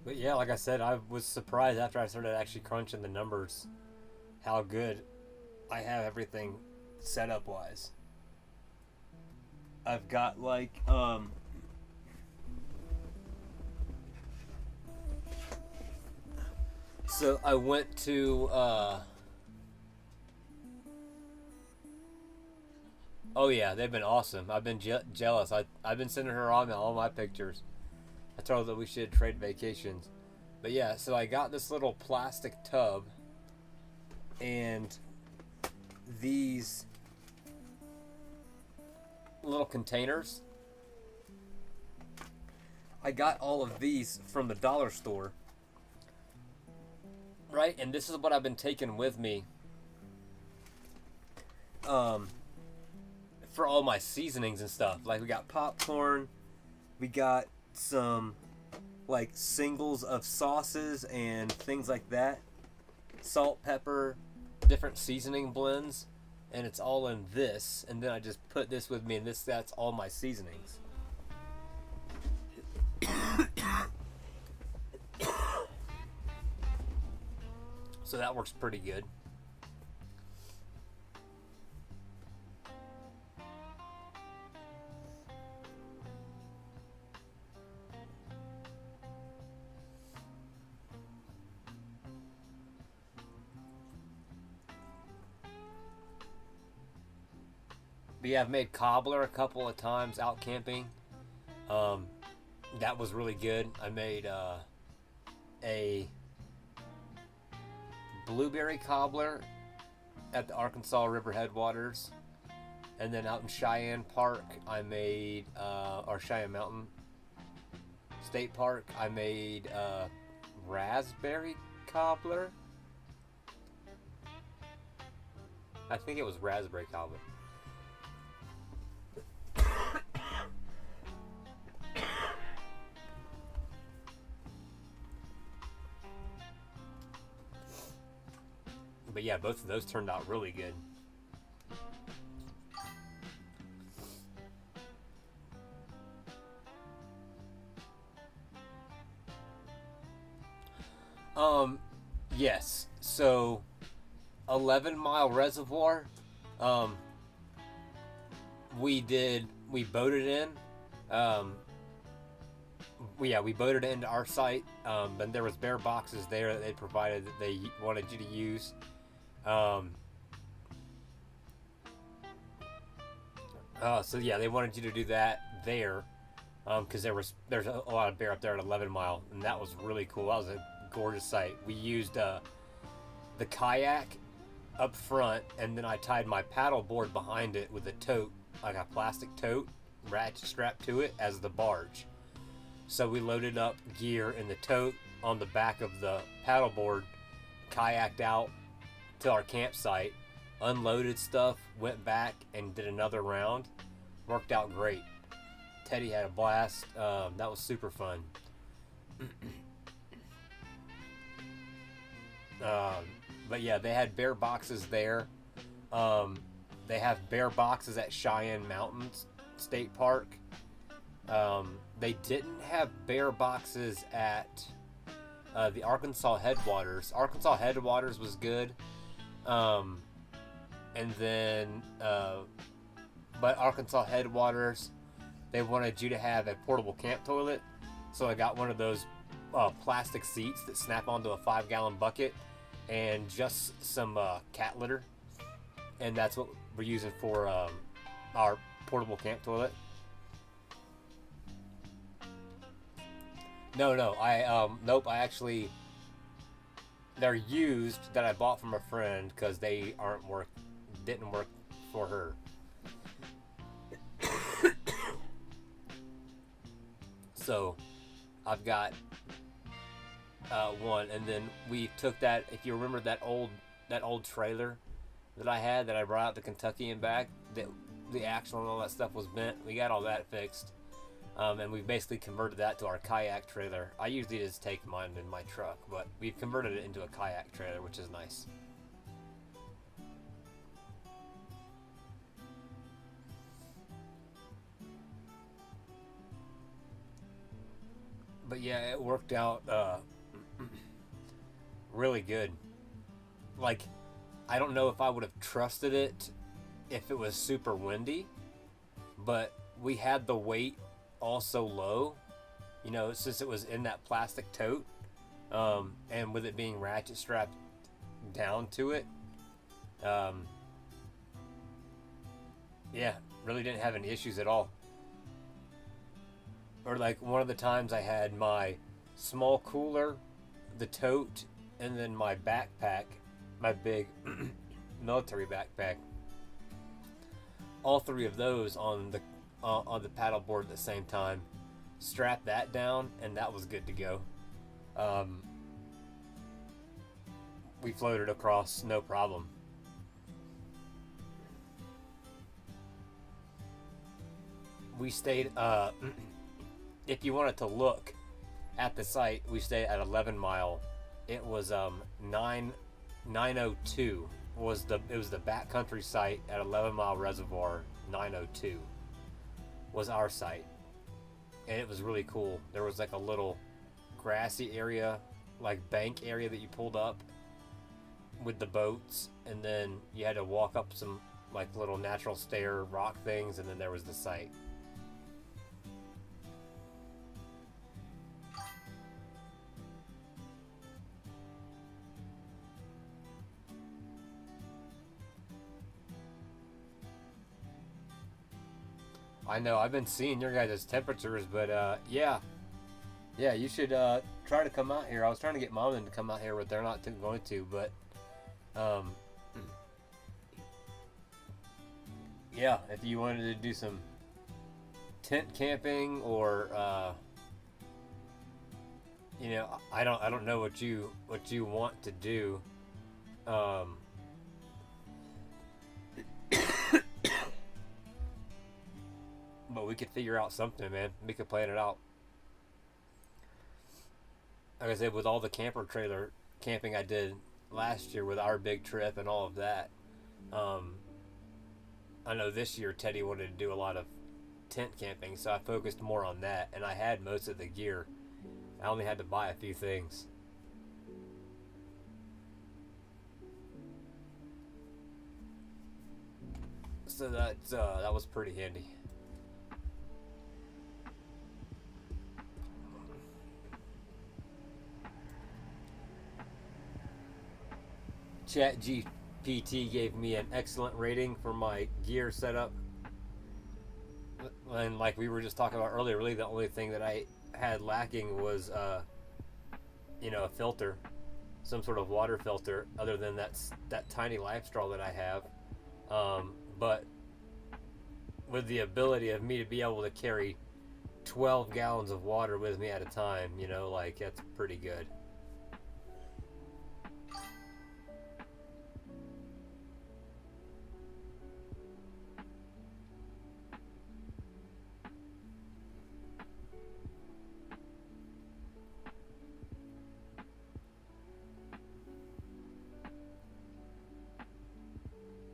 Speaker 1: But yeah, like I said, I was surprised after I started actually crunching the numbers how good I have everything set up wise. I've got like so I went to oh yeah, they've been awesome. I've been jealous. I've been sending her all my pictures. I told her that we should trade vacations. But yeah, so I got this little plastic tub and these little containers. I got all of these from the dollar store. Right? And this is what I've been taking with me for all my seasonings and stuff. Like we got popcorn, we got some like singles of sauces and things like that. Salt, pepper, different seasoning blends, and it's all in this, and then I just put this with me, and that's all my seasonings. So that works pretty good. But yeah, I've made cobbler a couple of times out camping. That was really good. I made a blueberry cobbler at the Arkansas River headwaters, and then out in Cheyenne Park, I made or Cheyenne Mountain State Park, I made raspberry cobbler. I think it was raspberry cobbler. But yeah, both of those turned out really good. Yes. So, 11 Mile Reservoir, we boated in. We boated into our site, and there was bear boxes there that they provided that they wanted you to use. So yeah, they wanted you to do that there, because there's a lot of bear up there at 11 Mile, and that was really cool. That was a gorgeous sight. We used the kayak up front, and then I tied my paddle board behind it with a tote, like a plastic tote, ratchet strapped to it as the barge. So we loaded up gear in the tote on the back of the paddleboard, kayaked out to our campsite, unloaded stuff, went back and did another round. Worked out great. Teddy had a blast. That was super fun. But yeah, they had bear boxes there. They have bear boxes at Cheyenne Mountains State Park. They didn't have bear boxes at the Arkansas Headwaters. Arkansas Headwaters was good. And then, but Arkansas Headwaters, they wanted you to have a portable camp toilet. So I got one of those plastic seats that snap onto a 5-gallon bucket and just some cat litter. And that's what we're using for our portable camp toilet. No, nope. I actually, they're used that I bought from a friend because they didn't work for her. So, I've got one, and then we took that. If you remember that old trailer that I had that I brought out to Kentucky and back, that the axle and all that stuff was bent. We got all that fixed. And we've basically converted that to our kayak trailer. I usually just take mine in my truck, but we've converted it into a kayak trailer, which is nice. But yeah, it worked out really good. Like, I don't know if I would have trusted it if it was super windy, but we had the weight also low, you know, since it was in that plastic tote, and with it being ratchet strapped down to it, um, yeah, really didn't have any issues at all. Or like one of the times I had my small cooler, the tote, and then my backpack, my big military backpack. All three of those on the paddle board at the same time. Strap that down, and that was good to go. Um, we floated across no problem. We stayed. If you wanted to look at the site, we stayed at 11 Mile. It was 902 was it was the backcountry site at 11 Mile Reservoir. 902 was our site, and it was really cool. There was like a little grassy area, like bank area that you pulled up with the boats, and then you had to walk up some like little natural stair rock things, and then there was the site. I know I've been seeing your guys' temperatures, but yeah, you should try to come out here. I was trying to get Mom to come out here, but they're not going to. But um, yeah, if you wanted to do some tent camping, or you know, I don't know what you want to do. Um, but we could figure out something, man. We could plan it out. Like I said, with all the camper trailer camping I did last year with our big trip and all of that, um, I know this year Teddy wanted to do a lot of tent camping, so I focused more on that, and I had most of the gear. I only had to buy a few things. So that was pretty handy. ChatGPT gave me an excellent rating for my gear setup. And like we were just talking about earlier, really the only thing that I had lacking was, you know, a filter, some sort of water filter, other than that tiny life straw that I have. But with the ability of me to be able to carry 12 gallons of water with me at a time, you know, like that's pretty good.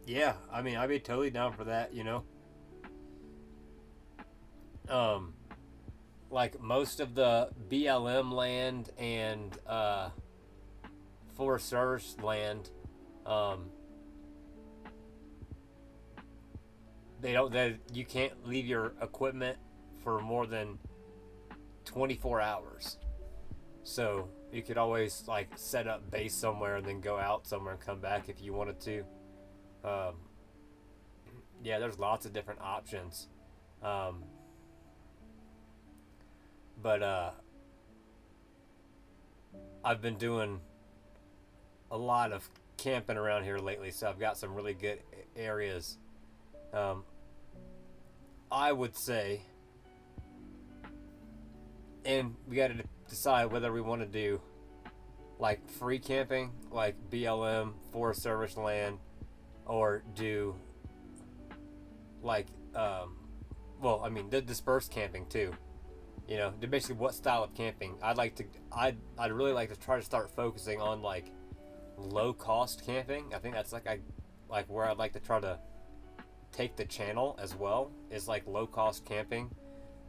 Speaker 1: Yeah, I mean, I'd be totally down for that, you know. Um, like most of the BLM land and Forest Service land, um, they you can't leave your equipment for more than 24 hours. So you could always like set up base somewhere and then go out somewhere and come back if you wanted to. Um, yeah, there's lots of different options. Um, but I've been doing a lot of camping around here lately, so I've got some really good areas. Um, I would say, and we got to decide whether we want to do like free camping, like BLM, Forest Service land, or do like, well, I mean, the dispersed camping too. You know, basically what style of camping I'd really like to try to start focusing on like low cost camping. I think that's like where I'd like to try to take the channel as well, is like low cost camping,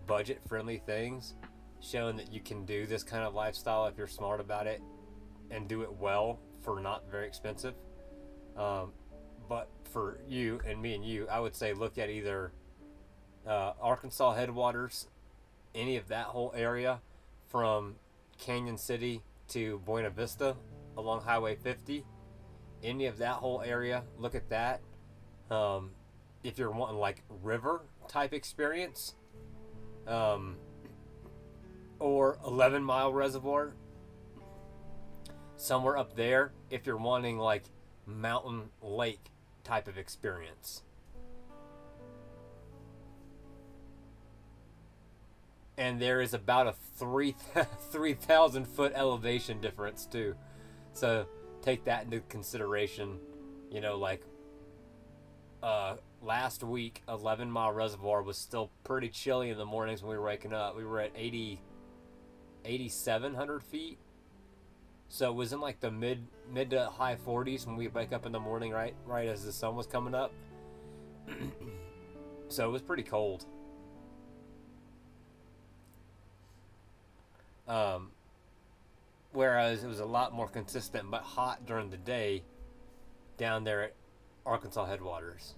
Speaker 1: budget friendly things. showing that you can do this kind of lifestyle if you're smart about it and do it well for not very expensive. Um, but for you and me and you, I would say look at either Arkansas headwaters, any of that whole area from Canyon City to Buena Vista along Highway 50, any of that whole area, look at that. Um, if you're wanting like river type experience, um, or 11 Mile Reservoir, somewhere up there, if you're wanting like mountain lake type of experience. And there is about a 3,000 foot elevation difference too. So take that into consideration. You know, like last week, 11 Mile Reservoir was still pretty chilly in the mornings when we were waking up. We were at 8,700 feet. So it was in like the mid to high 40s when we wake up in the morning, right as the sun was coming up. So it was pretty cold. Whereas it was a lot more consistent but hot during the day down there at Arkansas headwaters.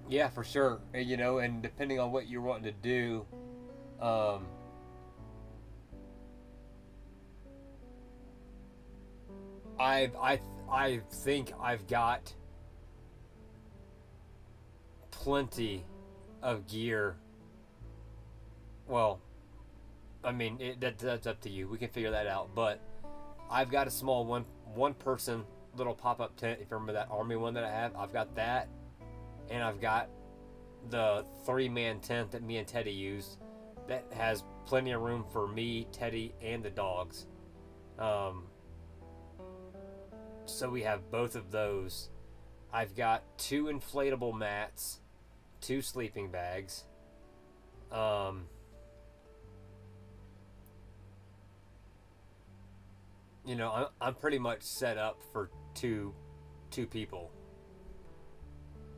Speaker 1: Yeah, for sure. And, you know, and depending on what you're wanting to do, um, I think I've got plenty of gear. Well, I mean that's up to you. We can figure that out. But I've got a small one person little pop up tent. If you remember that army one that I have, I've got that, and I've got the 3-man tent that me and Teddy used. That has plenty of room for me, Teddy, and the dogs. Um, so we have both of those. I've got 2 inflatable mats, 2 sleeping bags. Um, you know, I'm pretty much set up for two people.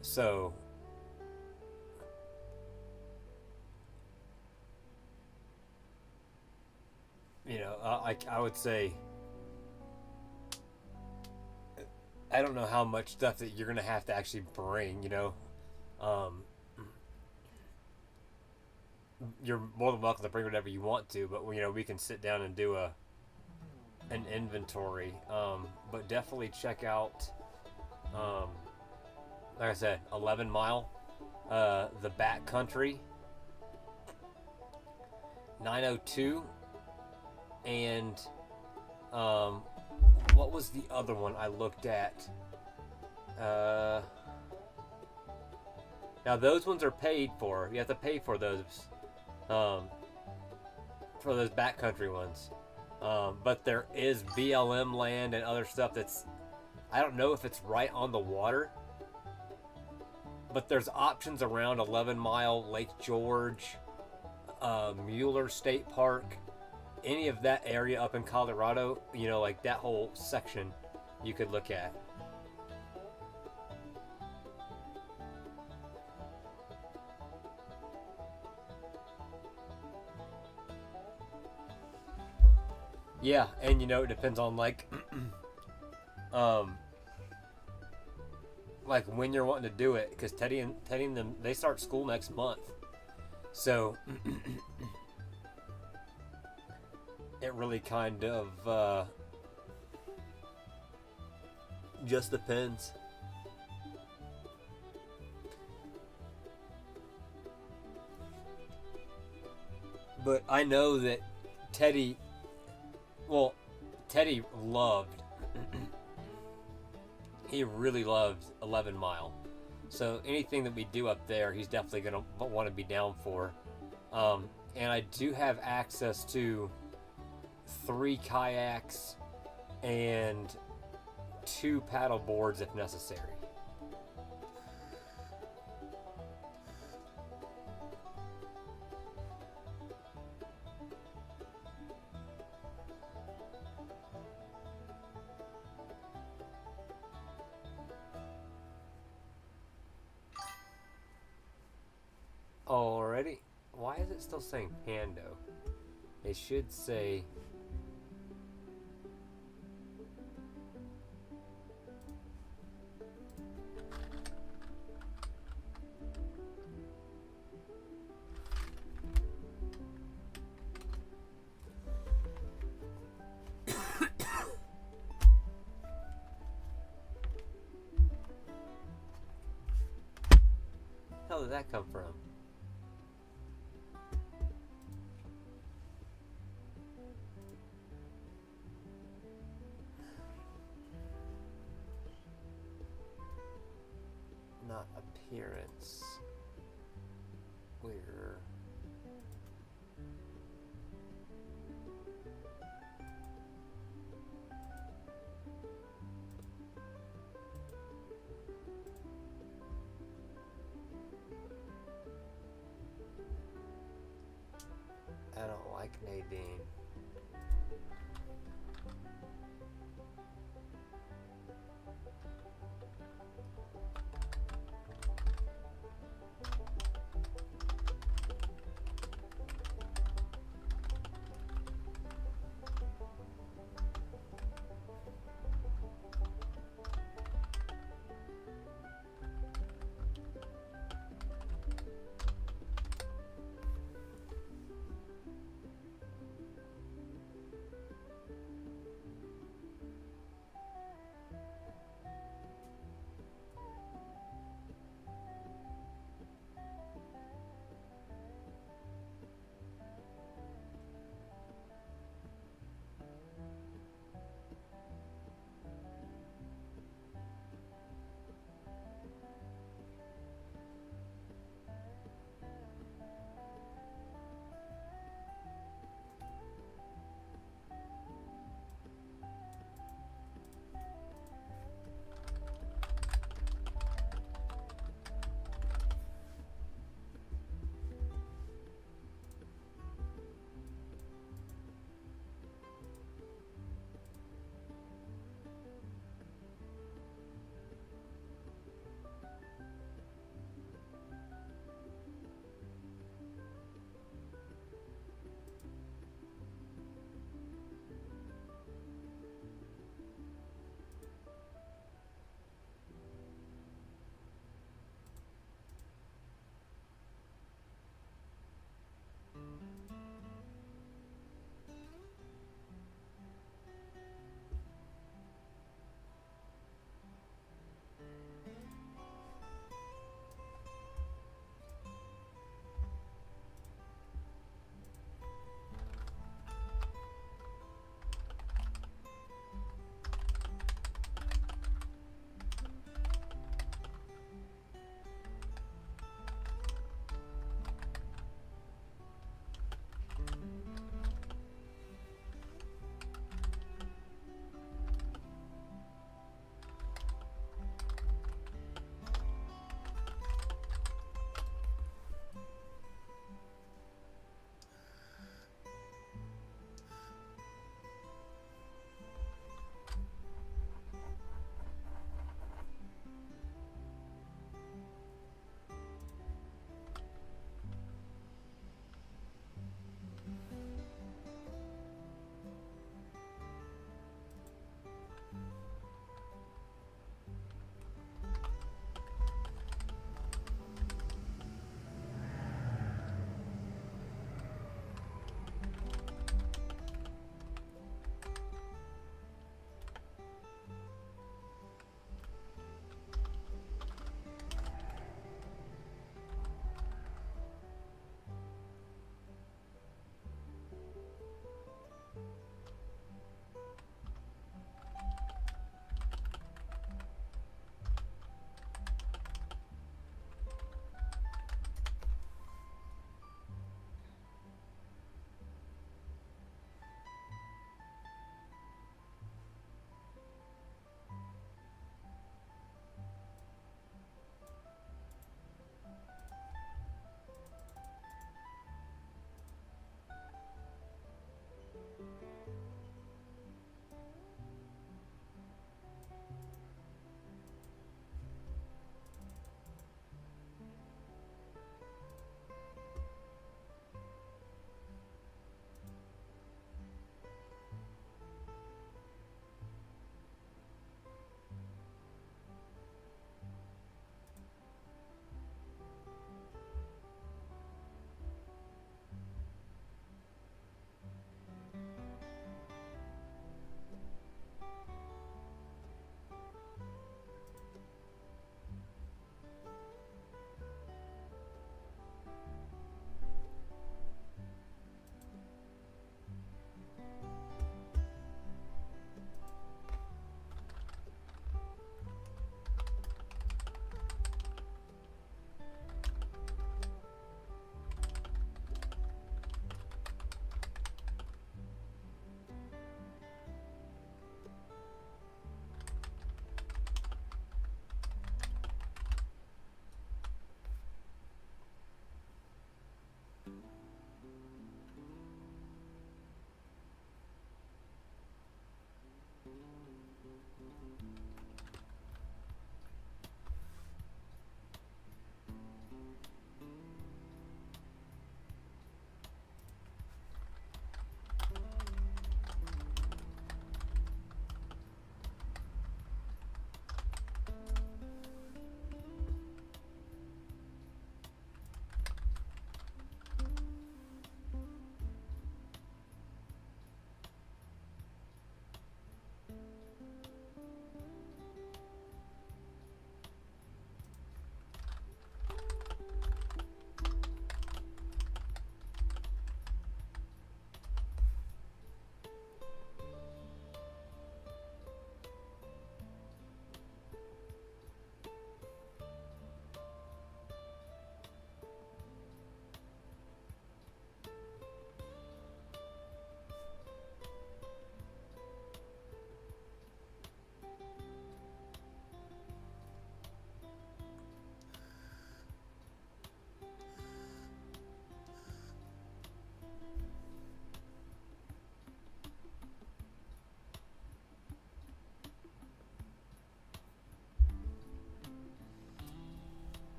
Speaker 1: So you know, I would say I don't know how much stuff that you're gonna have to actually bring. You know, um, you're more than welcome to bring whatever you want to, but you know we can sit down and do an inventory. But definitely check out, um, like I said, 11 Mile, the Back Country, 902, and what was the other one I looked at? Now those ones are paid for. You have to pay um, for those backcountry ones. But there is BLM land and other stuff that's, I don't know if it's right on the water, but there's options around 11 Mile, Lake George, Mueller State Park, any of that area up in Colorado, you know, like that whole section you could look at. Yeah, and you know, it depends on like, um, like when you're wanting to do it, because Teddy and them, they start school next month, so it really kind of just depends. But I know that Teddy, well, Teddy loved, he really loved 11 Mile. So anything that we do up there, he's definitely going to want to be down for. And I do have access to 3 kayaks and 2 paddle boards if necessary. Alrighty. Why is it still saying Pando? It should say... How did that come from? Not appearance. Where? I don't like Nadine.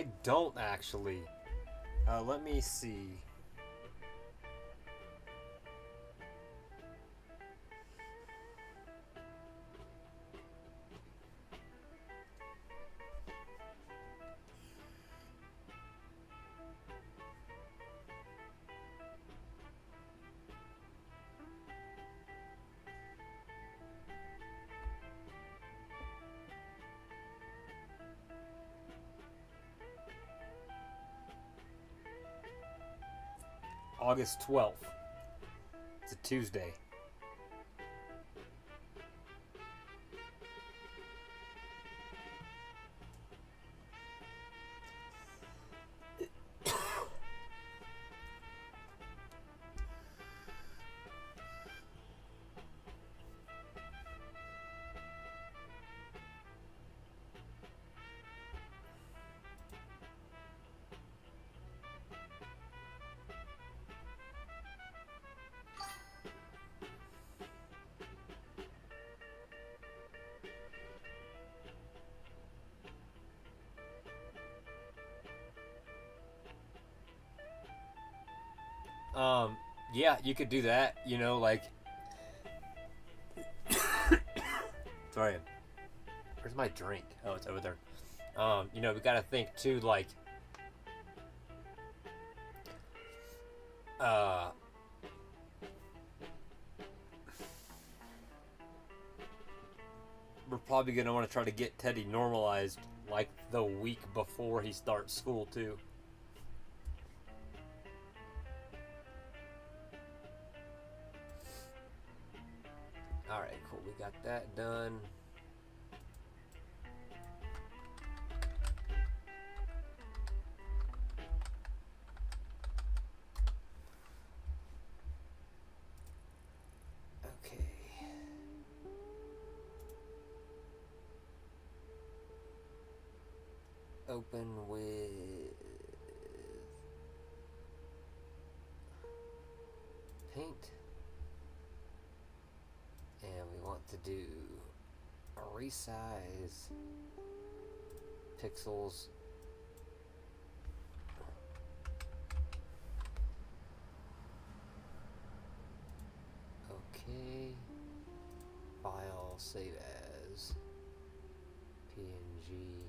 Speaker 1: I don't actually. Let me see. August 12th. It's a Tuesday. Yeah, you could do that. You know, like, sorry, where's my drink? Oh, it's over there. You know, we gotta think too, like, uh, we're probably gonna want to try to get Teddy normalized like the week before he starts school too. All right, cool. We got that done. Okay. Open with paint. And we want to do a resize pixels. Okay. File, save as PNG.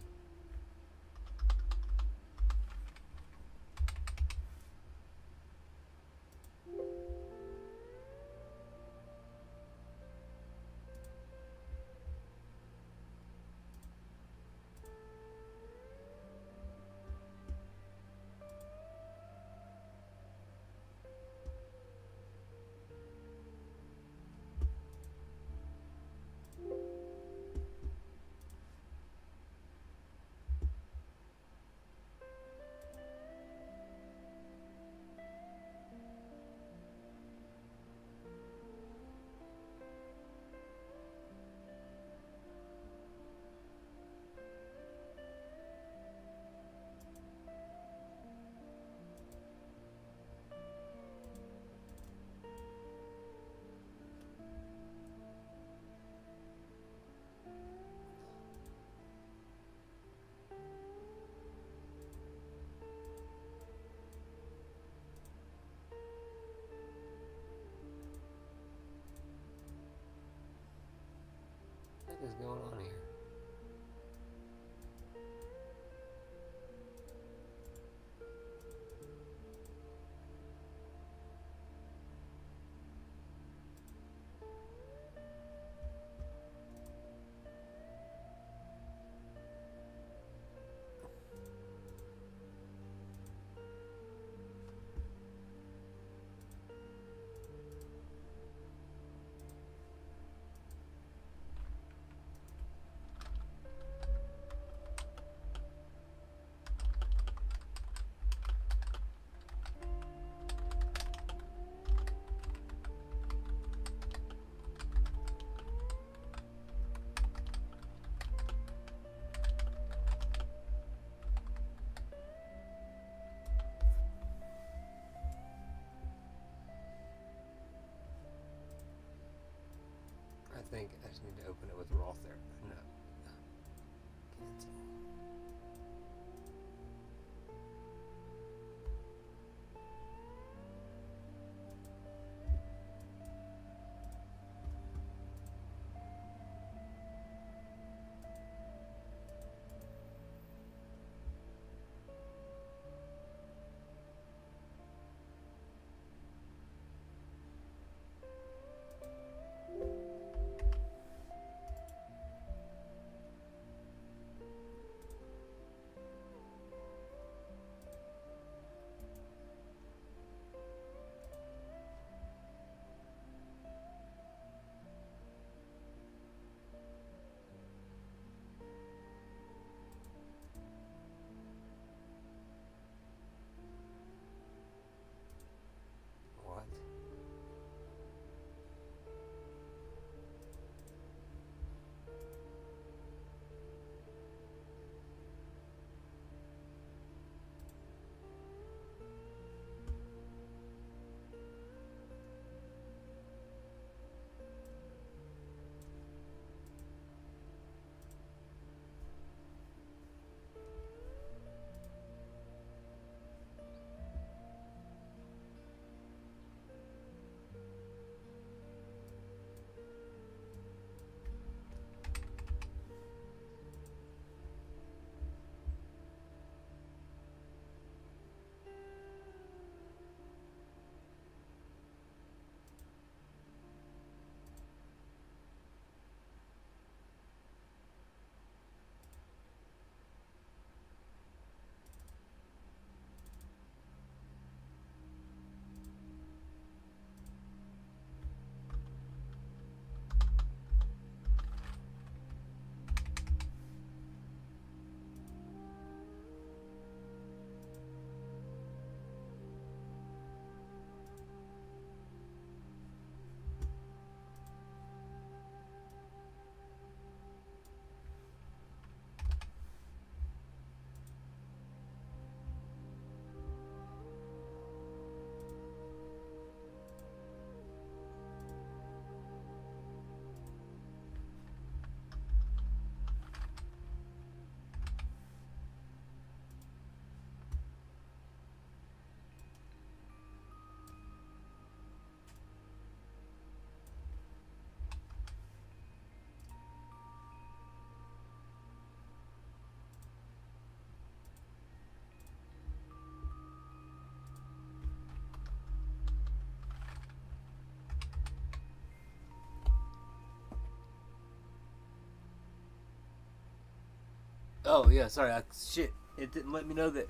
Speaker 1: Oh yeah, sorry. Shit, it didn't let me know that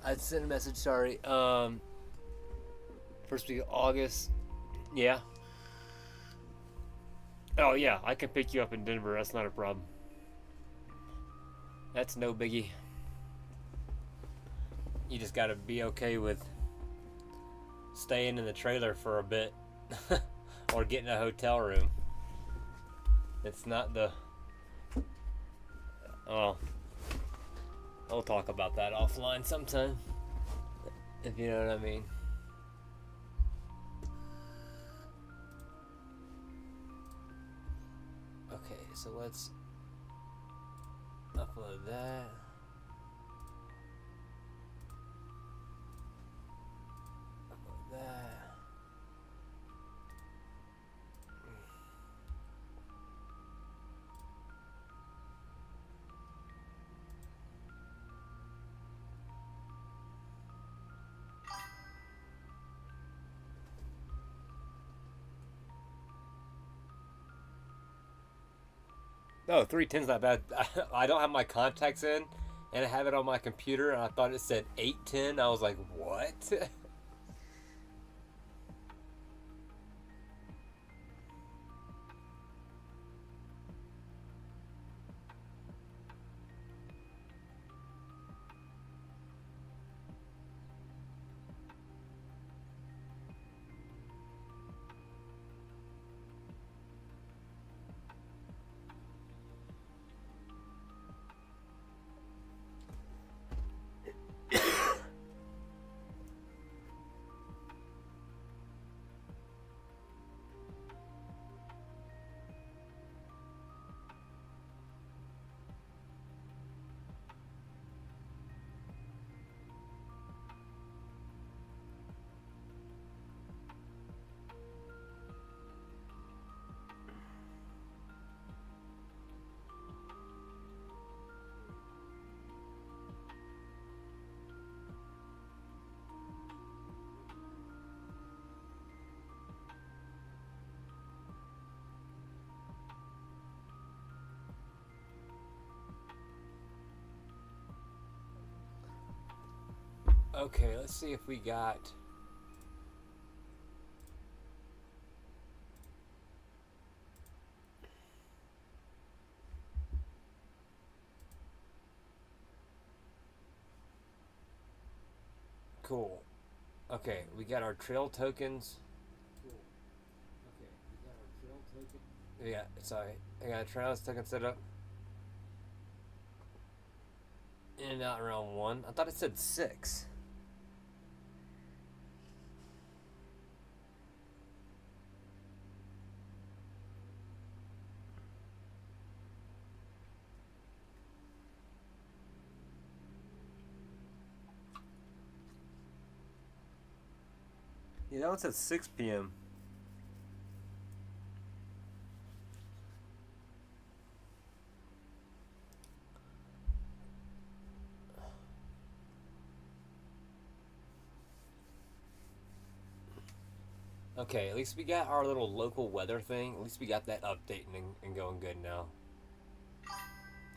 Speaker 1: I'd sent a message. Sorry. First week of August. Yeah. Oh yeah, I can pick you up in Denver. That's not a problem. That's no biggie. You just gotta be okay with staying in the trailer for a bit, or getting a hotel room. It's not the. Oh, I'll talk about that offline sometime. If you know what I mean. Okay, so let's upload that. Upload that. Oh, 310's not bad. I don't have my contacts in, and I have it on my computer, and I thought it said 810. I was like, what? Okay, let's see if we got. Cool. Okay, we got our trail tokens. Cool. Okay, we got our trail token. Yeah, sorry. I got a trail token set up. In and out around 1. I thought it said 6. Yeah, that one said 6 p.m. Okay, at least we got our little local weather thing. At least we got that updating and going good now.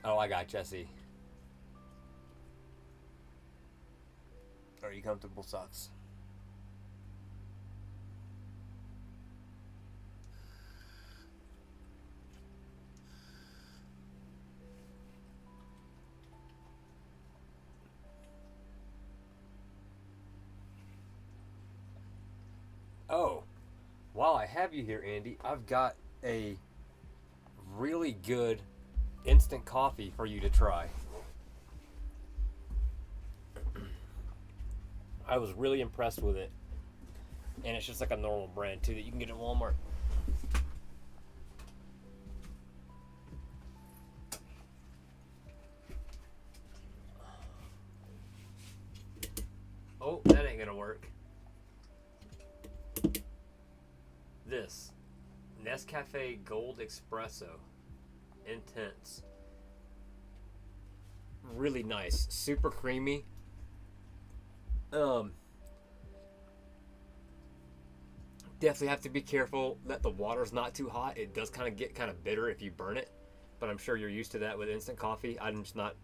Speaker 1: Oh, I got Jesse. Are you comfortable, socks? Oh, while I have you here, Andy, I've got a really good instant coffee for you to try. I was really impressed with it. And it's just like a normal brand, too, that you can get at Walmart. Oh, that ain't gonna work. This Nescafe Gold Espresso. Intense. Really nice. Super creamy. Definitely have to be careful that the water's not too hot. It does kind of get kind of bitter if you burn it, but I'm sure you're used to that with instant coffee. I'm just not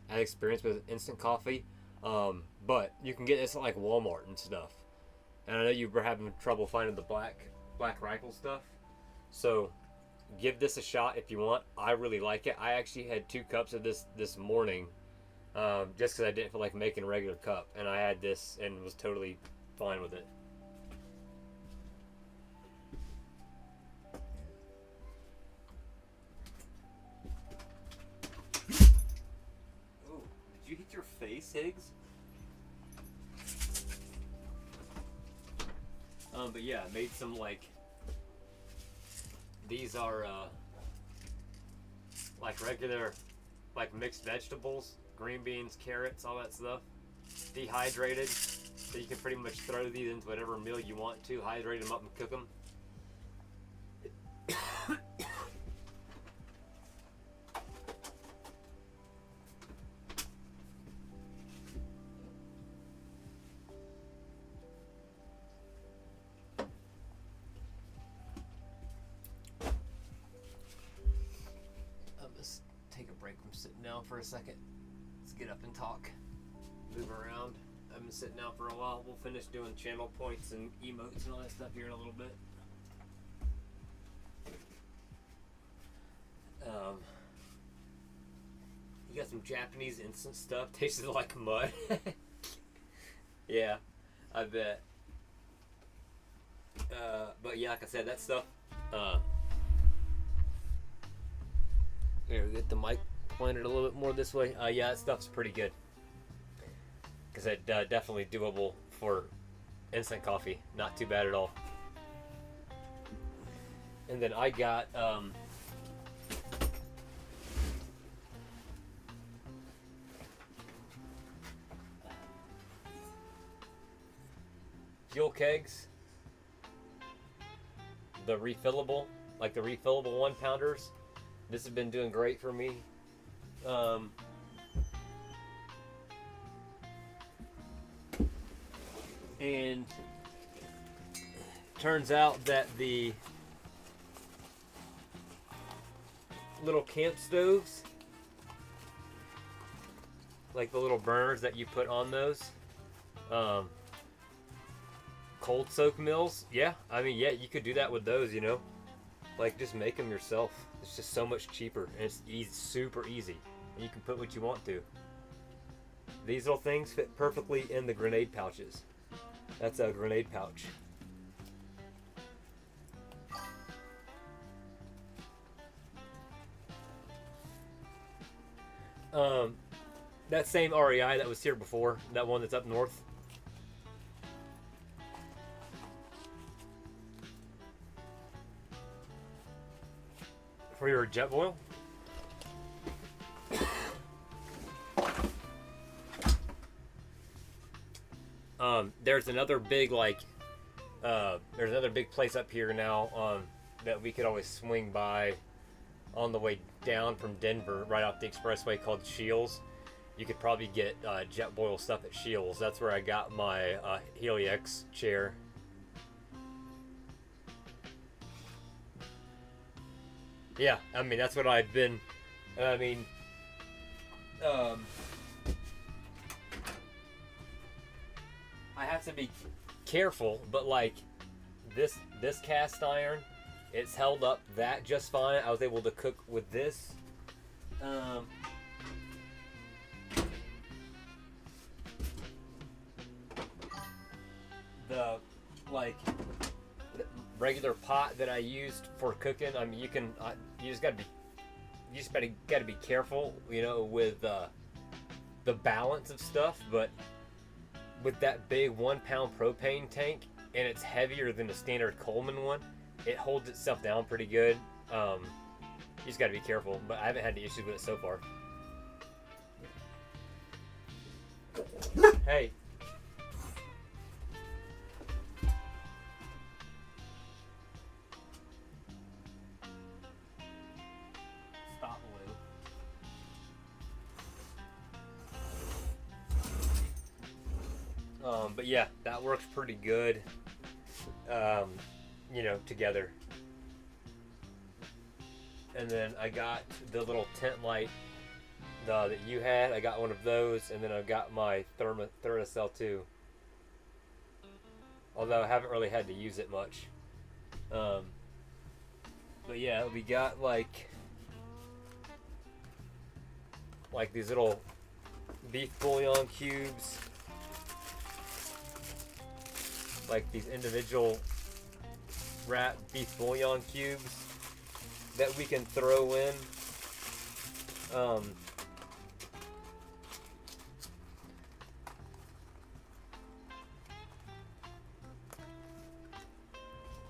Speaker 1: had experience with instant coffee, but you can get this at like Walmart and stuff. And I know you were having trouble finding the Black Rifle stuff, so give this a shot if you want. I really like it. I actually had 2 cups of this morning, just because I didn't feel like making a regular cup, and I had this and was totally fine with it. Oh, did you hit your face, Higgs? But yeah, I made some these are like regular, like mixed vegetables, green beans, carrots, all that stuff, dehydrated. So you can pretty much throw these into whatever meal you want to, hydrate them up and cook them. Down for a second. Let's get up and talk. Move around. I've been sitting down for a while. We'll finish doing channel points and emotes and all that stuff here in a little bit. You got some Japanese instant stuff. Tastes like mud. Yeah, I bet. But yeah, like I said, that stuff. Here, we get the mic pointed a little bit more this way. Yeah, that stuff's pretty good. Because it's definitely doable for instant coffee. Not too bad at all. And then I got fuel kegs. The refillable, like the refillable 1-pounders. This has been doing great for me. And turns out that the little camp stoves, like the little burners that you put on those, cold soak mills, yeah, I mean, yeah, you could do that with those, you know, like just make them yourself. It's just so much cheaper, and it's easy, super easy. And you can put what you want to. These little things fit perfectly in the grenade pouches. That's a grenade pouch. That same REI that was here before, that one that's up north. For your Jetboil. There's another big there's another big place up here now that we could always swing by on the way down from Denver, right off the expressway, called Shields. You could probably get Jetboil stuff at Shields. That's where I got my Helix chair. Yeah, I mean, that's what I've been, I mean, I have to be careful, but like this cast iron, it's held up that just fine. I was able to cook with this. The regular pot that I used for cooking, I mean, you just gotta be careful, you know, with the balance of stuff. But with that big 1-pound propane tank, and it's heavier than the standard Coleman one, it holds itself down pretty good. You just gotta be careful, but I haven't had any issues with it so far. Hey. Stop, Lou. But yeah, that works pretty good, you know, together. And then I got the little tent light that you had. I got one of those, and then I got my Thermacell too. Although I haven't really had to use it much. Um, but yeah, we got like these little beef bouillon cubes, like these individual wrapped beef bouillon cubes that we can throw in.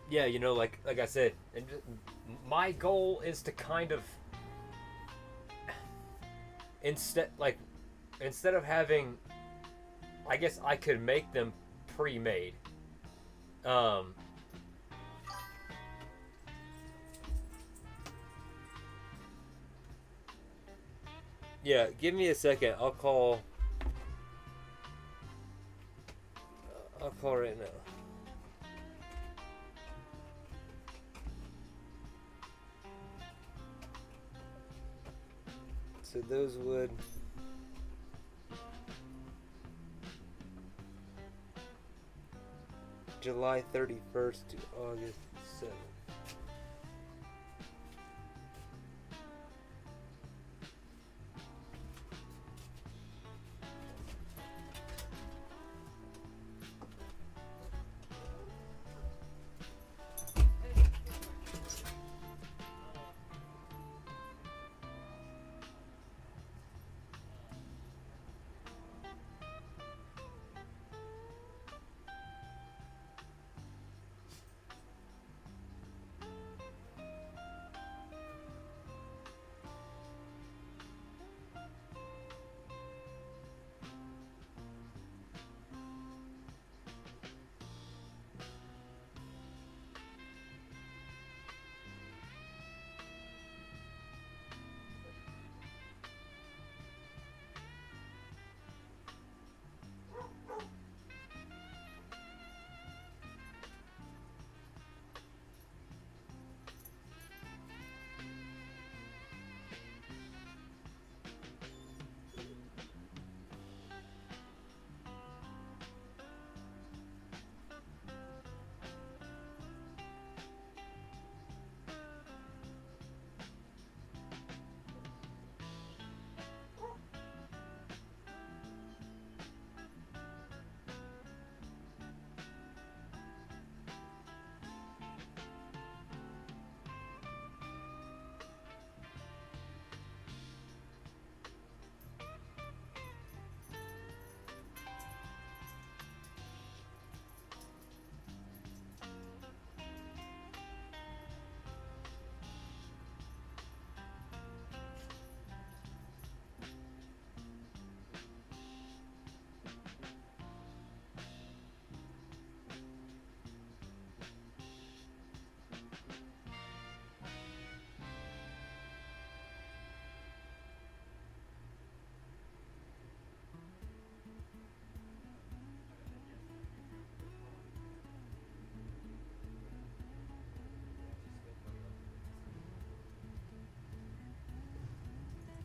Speaker 1: Yeah, you know, like I said, and my goal is to kind of instead of having, I guess I could make them pre-made. Um, yeah, give me a second. I'll call right now. So those would July 31st to August 7th.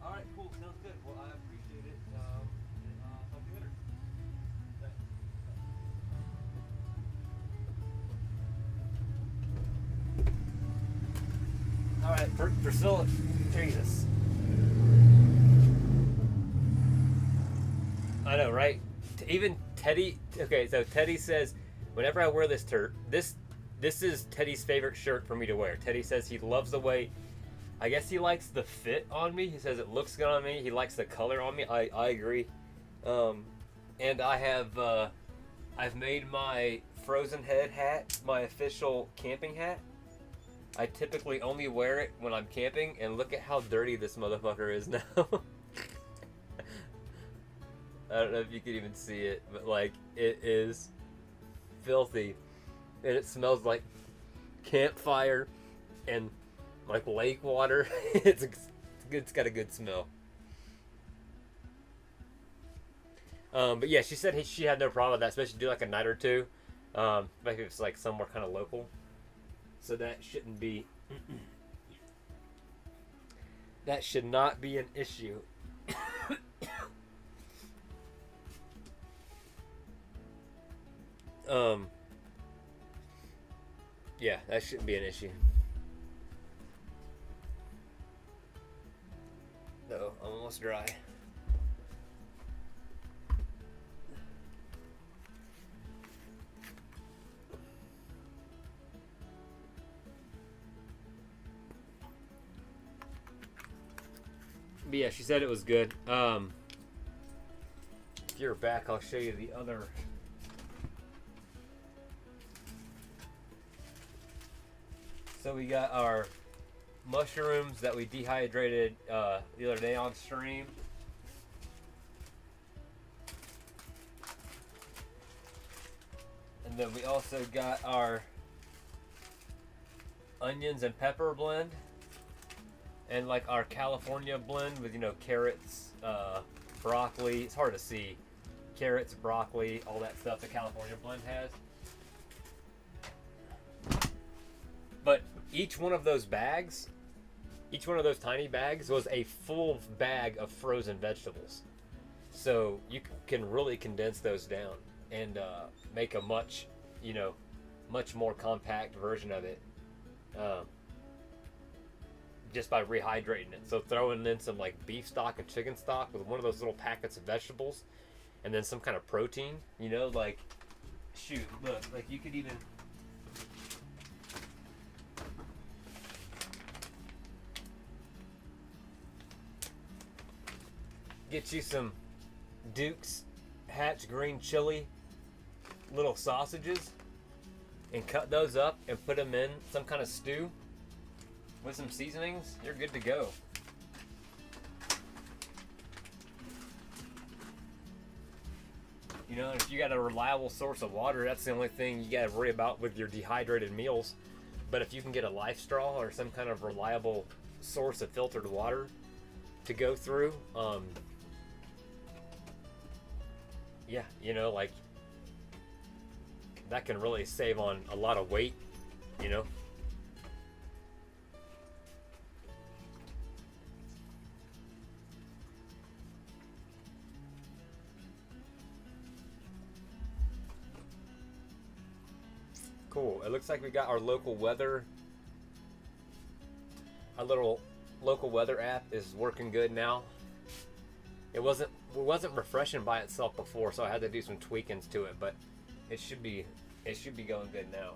Speaker 1: All right, cool. Sounds good. Well, I appreciate it. Talk to you later. All right, Priscilla, Jesus. I know, right? Even Teddy. Okay, so Teddy says, whenever I wear this this is Teddy's favorite shirt for me to wear. Teddy says he loves the way. I guess he likes the fit on me. He says it looks good on me. He likes the color on me. I agree. And I have I've made my Frozen Head hat my official camping hat. I typically only wear it when I'm camping, and look at how dirty this motherfucker is now. I don't know if you can even see it, but like it is filthy, and it smells like campfire and like lake water. It's got a good smell. But yeah, she said she had no problem with that, especially do like a night or two. Maybe it's like somewhere kind of local, so that shouldn't be. That should not be an issue. Um, yeah, that shouldn't be an issue. No, I'm almost dry. But yeah, she said it was good. If you're back, I'll show you the other. So we got our mushrooms that we dehydrated the other day on stream. And then we also got our onions and pepper blend. And like our California blend with, carrots, broccoli. It's hard to see. Carrots, broccoli, all that stuff the California blend has. But each one of those bags, each one of those tiny bags was a full bag of frozen vegetables. So you can really condense those down and make a much more compact version of it. Just by rehydrating it. So throwing in some like beef stock and chicken stock with one of those little packets of vegetables and then some kind of protein, like shoot, look, like you could even get you some Duke's Hatch green chili little sausages and cut those up and put them in some kind of stew with some seasonings. You're good to go. If you got a reliable source of water, that's the only thing you got to worry about with your dehydrated meals. But if you can get a Life Straw or some kind of reliable source of filtered water to go through, yeah, like that can really save on a lot of weight, Cool. It looks like we got our local weather. Our little local weather app is working good now. It wasn't refreshing by itself before, so I had to do some tweakings to it, but it should be going good now.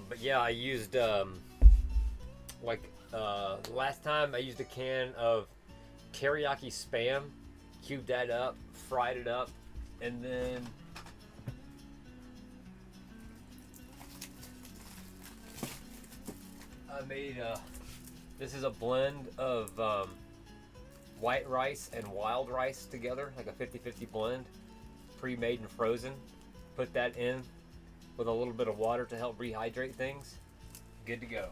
Speaker 1: But yeah, I used last time I used a can of teriyaki Spam, cubed that up, fried it up, and then I made this is a blend of white rice and wild rice together, like a 50-50 blend, pre-made and frozen. Put that in with a little bit of water to help rehydrate things. Good to go.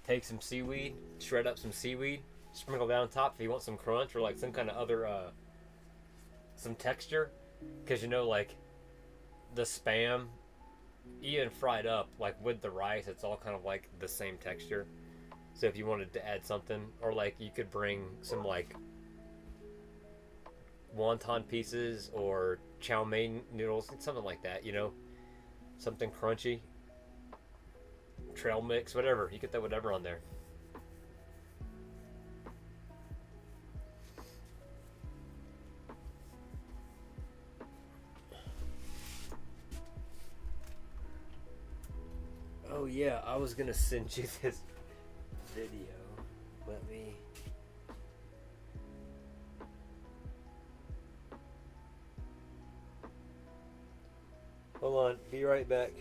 Speaker 1: Take some seaweed, shred up some seaweed, sprinkle down on top if you want some crunch or like some kind of other some texture, because like the Spam, even fried up like with the rice, it's all kind of like the same texture. So if you wanted to add something, or like you could bring some like wonton pieces or chow mein noodles, something like that, something crunchy, trail mix, whatever. You get that whatever on there. Oh yeah, I was gonna send you this video. Let me. Hold on, be right back.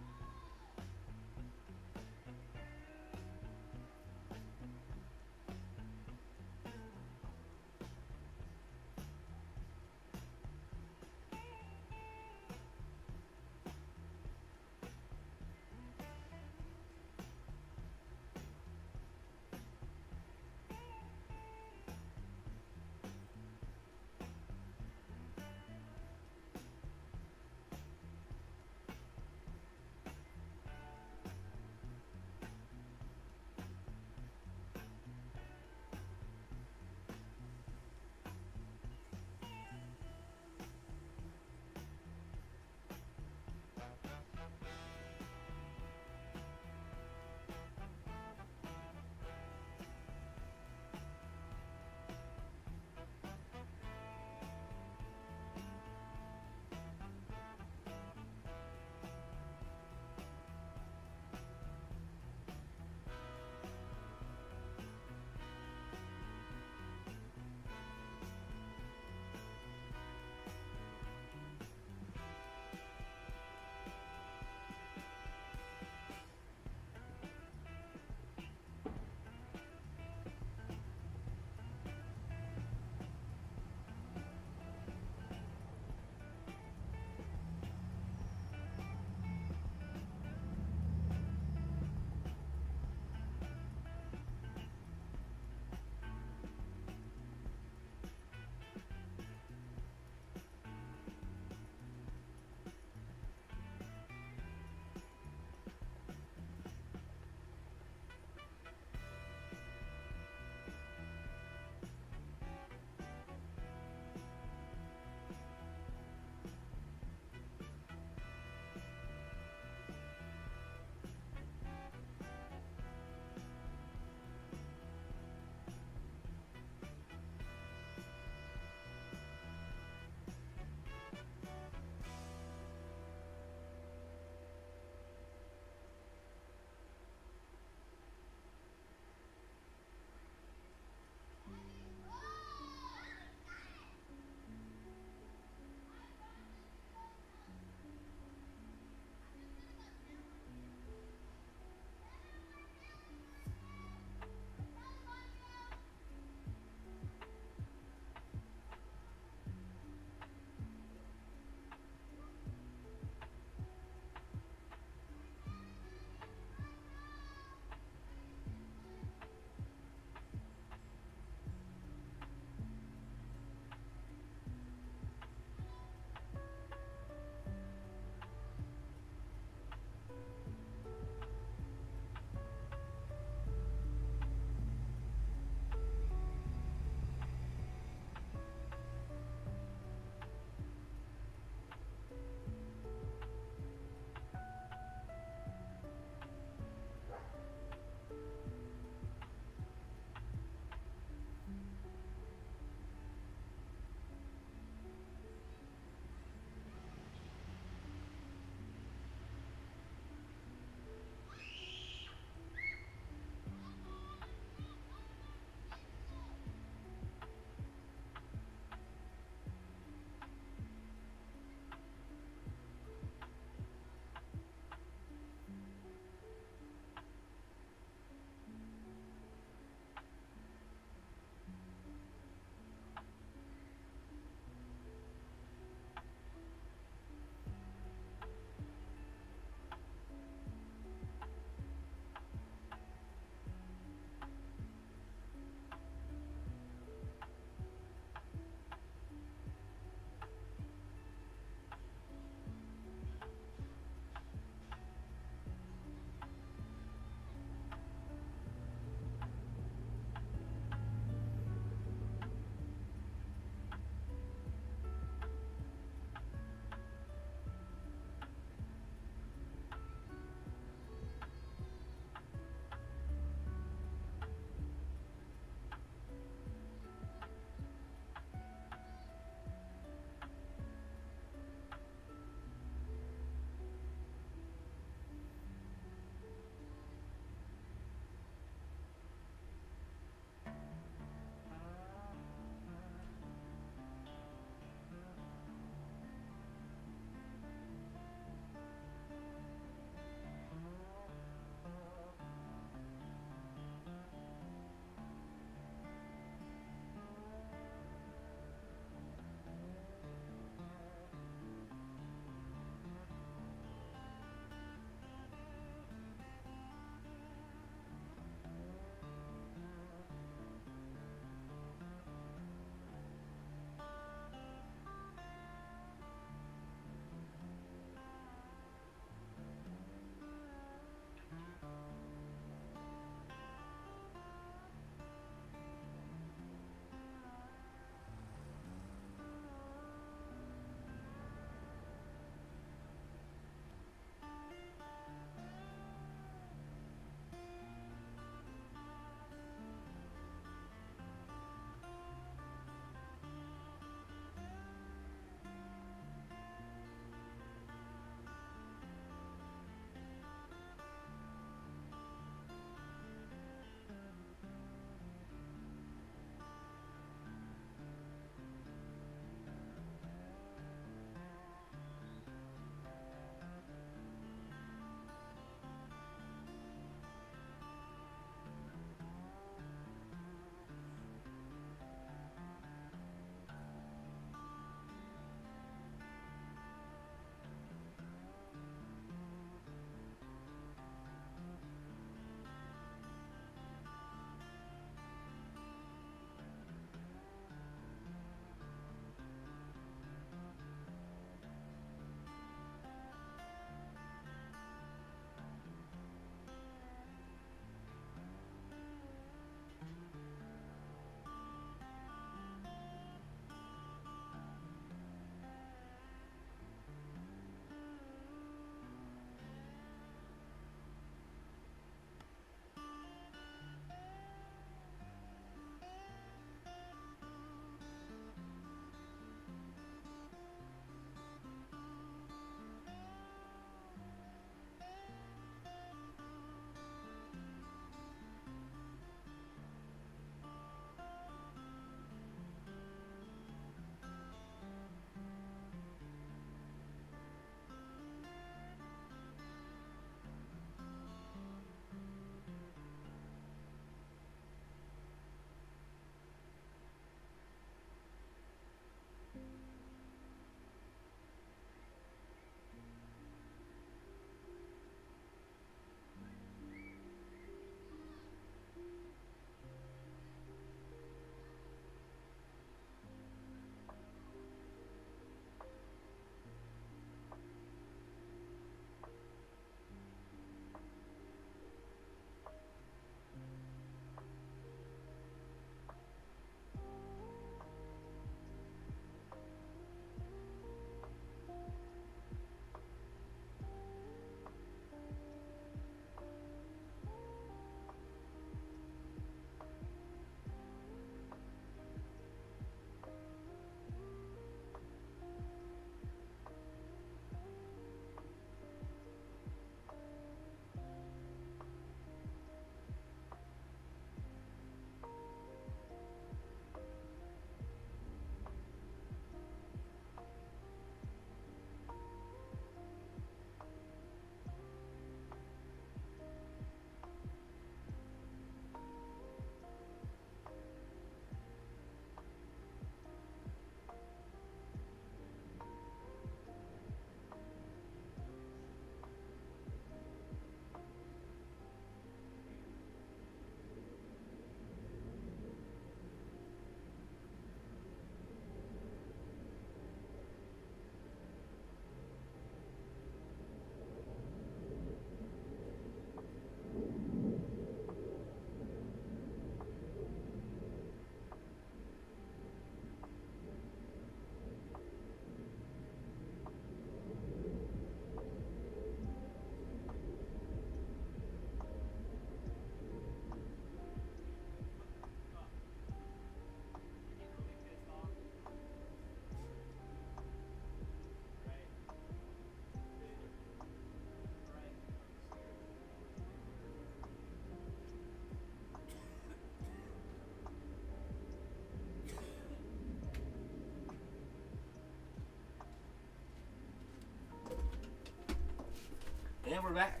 Speaker 1: And we're back.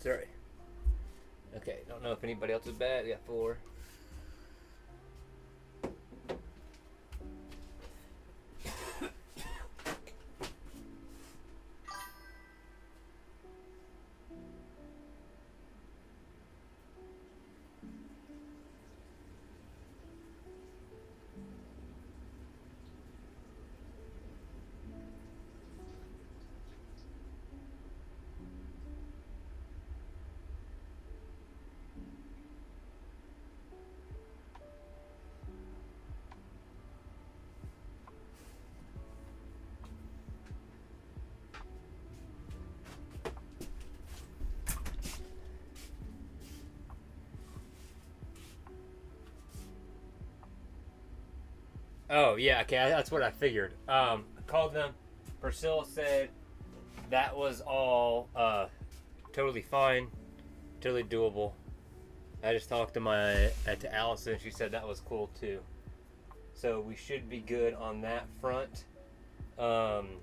Speaker 1: Sorry. Okay, don't know if anybody else is bad. We got 4. Oh yeah, okay, that's what I figured. I called them. Priscilla said that was all totally fine, totally doable. I just talked to to Allison. She said that was cool too. So we should be good on that front. I'm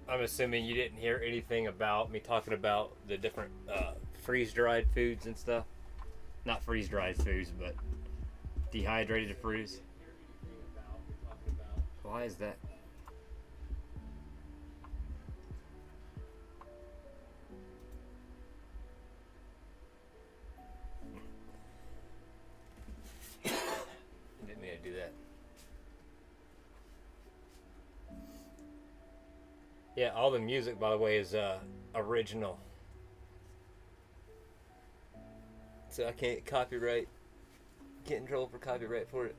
Speaker 1: assuming you didn't hear anything about me talking about the different freeze-dried foods and stuff. Not freeze-dried foods, but dehydrated foods. Why is that? Didn't mean to do that. Yeah, all the music, by the way, is original. So I can't get in trouble for copyright for it.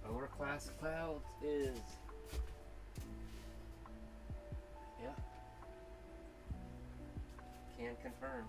Speaker 1: Overcast clouds is, yeah, can confirm.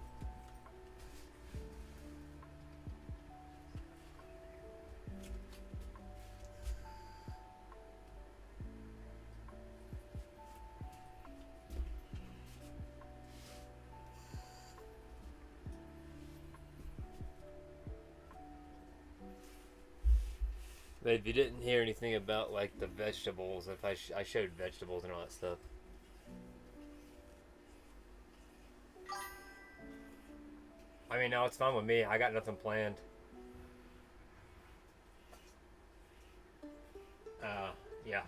Speaker 1: But if you didn't hear anything about like the vegetables, if I showed vegetables and all that stuff. I mean, no, it's fine with me. I got nothing planned. Yeah,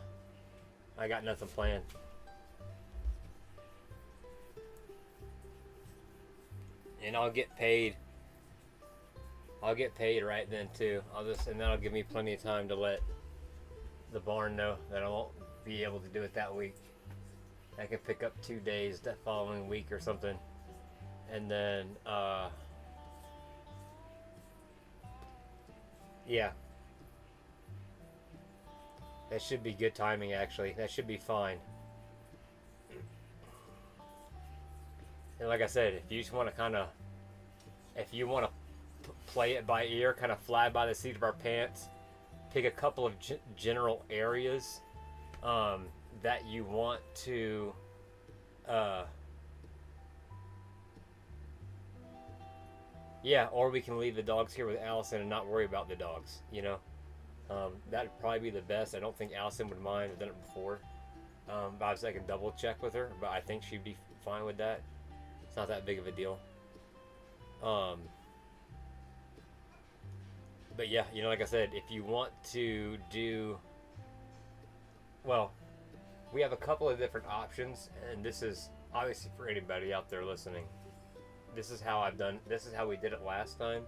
Speaker 1: I got nothing planned. And I'll get paid. I'll get paid right then too. And that'll give me plenty of time to let the barn know that I won't be able to do it that week. I can pick up 2 days that following week or something, and then yeah, that should be good timing. Actually, that should be fine. And like I said, if you just want to play it by ear, kind of fly by the seat of our pants, pick a couple of general areas that you want to yeah, or we can leave the dogs here with Allison and not worry about the dogs, you know. That'd probably be the best. I don't think Allison would mind. I've done it before. But I can double check with her, but I think she'd be fine with that. It's not that big of a deal. But yeah, you know, like I said, if you want to do, well, we have a couple of different options, and this is obviously for anybody out there listening. This is how we did it last time.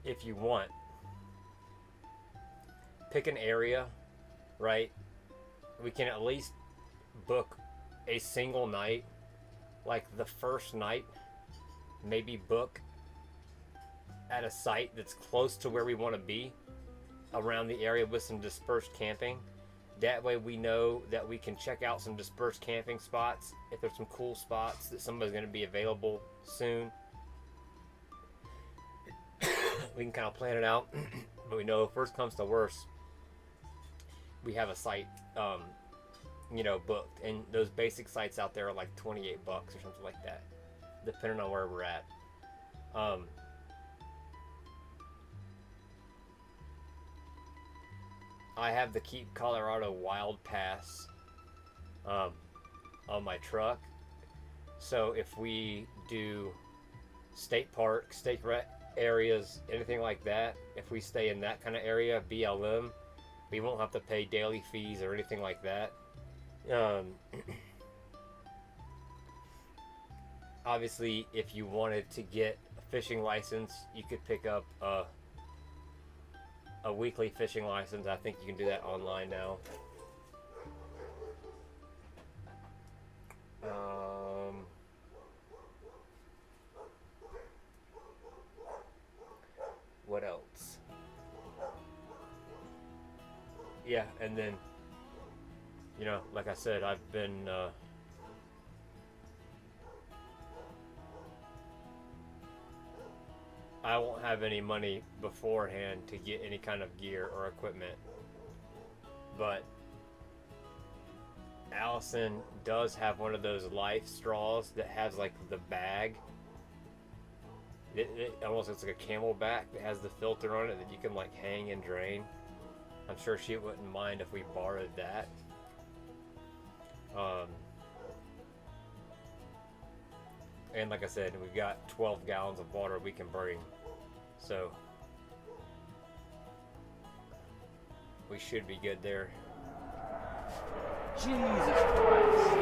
Speaker 1: If you want, pick an area, right? We can at least book a single night, like the first night, maybe book at a site that's close to where we want to be around the area with some dispersed camping. That way we know that we can check out some dispersed camping spots. If there's some cool spots that somebody's going to be available soon, we can kind of plan it out. But we know if worst comes to worst, we have a site booked, and those basic sites out there are like $28 or something like that, depending on where we're at. I have the Keep Colorado Wild Pass on my truck. So if we do state parks, state areas, anything like that, if we stay in that kind of area, BLM, we won't have to pay daily fees or anything like that. Obviously, if you wanted to get a fishing license, you could pick up a weekly fishing license. I think you can do that online now. What else? Yeah, and then, you know, like I said, I've been I won't have any money beforehand to get any kind of gear or equipment, but Allison does have one of those life straws that has like the bag. It almost looks like a Camelback that has the filter on it that you can like hang and drain. I'm sure she wouldn't mind if we borrowed that. And like I said, we've got 12 gallons of water we can bring, so we should be good there. Jesus Christ.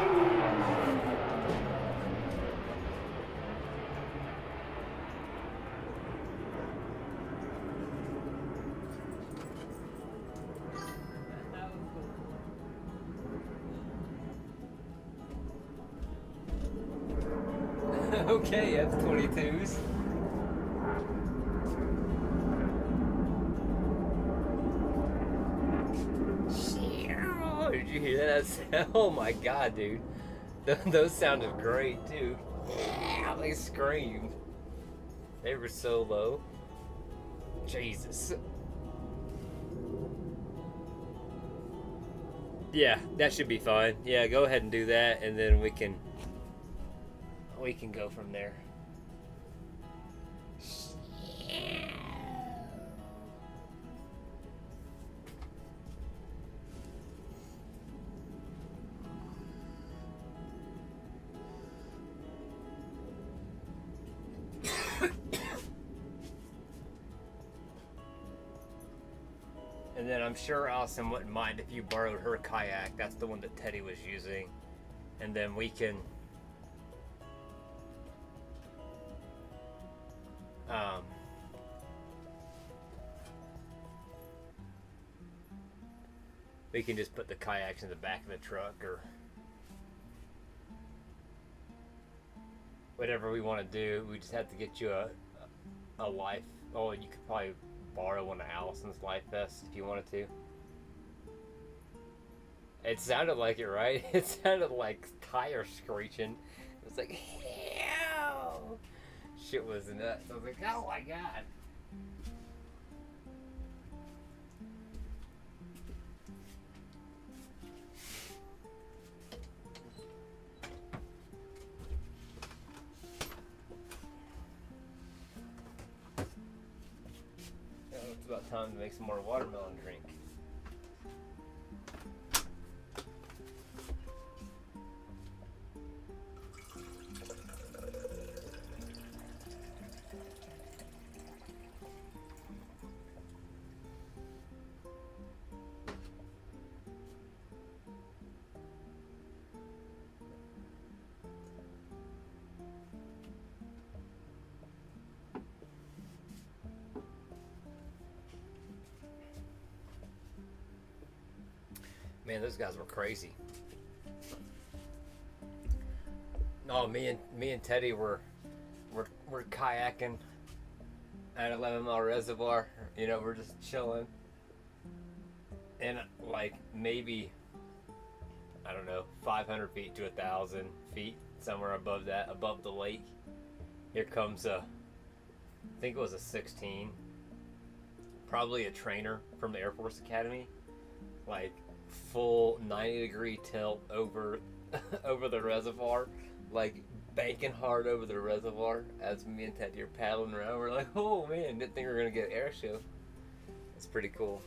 Speaker 1: Okay, F-22s. Did you hear that? Oh my god, dude. Those sounded great, too. They screamed. They were so low. Jesus. Yeah, that should be fine. Yeah, go ahead and do that, and then we can go from there. And then I'm sure Allison wouldn't mind if you borrowed her kayak. That's the one that Teddy was using. And then we can just put the kayaks in the back of the truck or whatever we want to do. We just have to get you a life. Oh, you could probably borrow one of Allison's life vests if you wanted to. It sounded like it, right? It sounded like tires screeching. It was like, hell! Shit was nuts. I was like, oh my god. It's about time to make some more watermelon drink. Man, those guys were crazy. No, me and Teddy were kayaking at 11 Mile Reservoir. You know, we're just chilling, and like maybe, I don't know, 500 feet to 1,000 feet, somewhere above that, above the lake. Here comes I think it was a 16, probably a trainer from the Air Force Academy, like full 90-degree tilt over over the reservoir, like banking hard over the reservoir as me and Teddy are paddling around. We're like, oh man, didn't think we were gonna get an air show. It's pretty cool.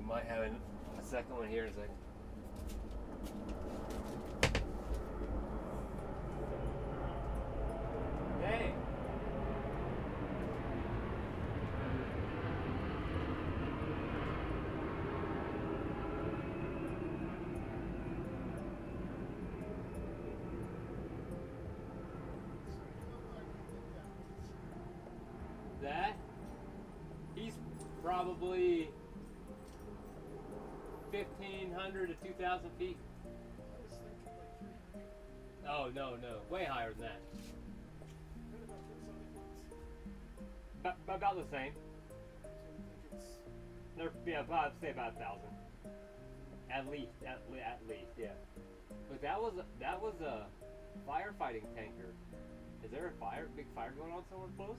Speaker 1: Might have a second one here in a second. Hey! That? He's probably 1,500 to 2,000 feet. Oh, no, way higher than that. About the same. Yeah, I'd say about 1,000. At least, yeah. But that was a firefighting tanker. Is there a big fire going on somewhere close?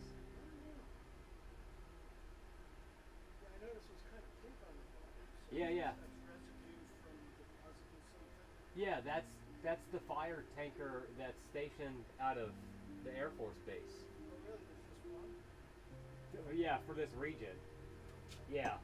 Speaker 3: I noticed it was kind of pink on the bottom. So
Speaker 1: Yeah.
Speaker 3: that's residue from depositing something.
Speaker 1: Yeah, that's the fire tanker that's stationed out of the Air Force Base.
Speaker 3: Oh, really? There's just one?
Speaker 1: Yeah, for this region. Yeah.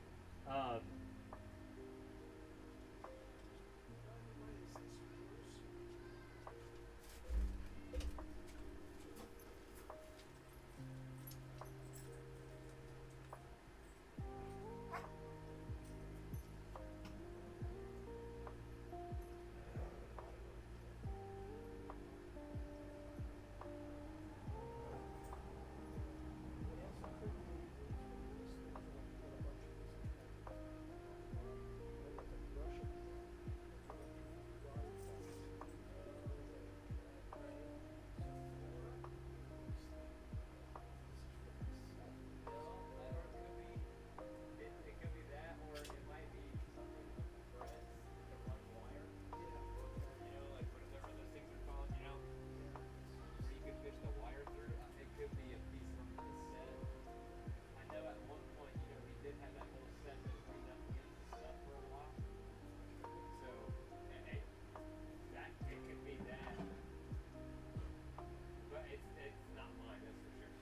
Speaker 3: Why is this spruce?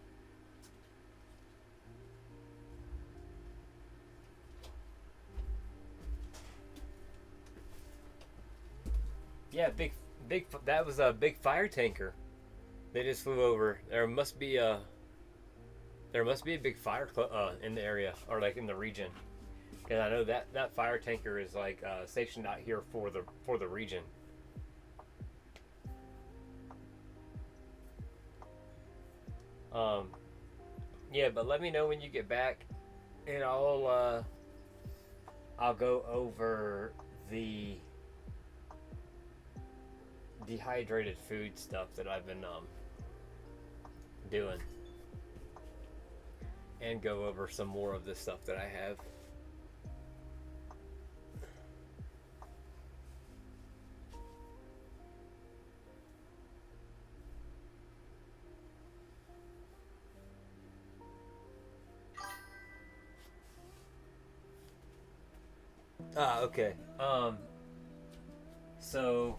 Speaker 1: Yeah, big. That was a big fire tanker. They just flew over. There must be a big fire in the area or like in the region. Because I know that fire tanker is like stationed out here for the region. Yeah, but let me know when you get back, and I'll go over the dehydrated food stuff that I've been doing, and go over some more of the stuff that I have. Okay. So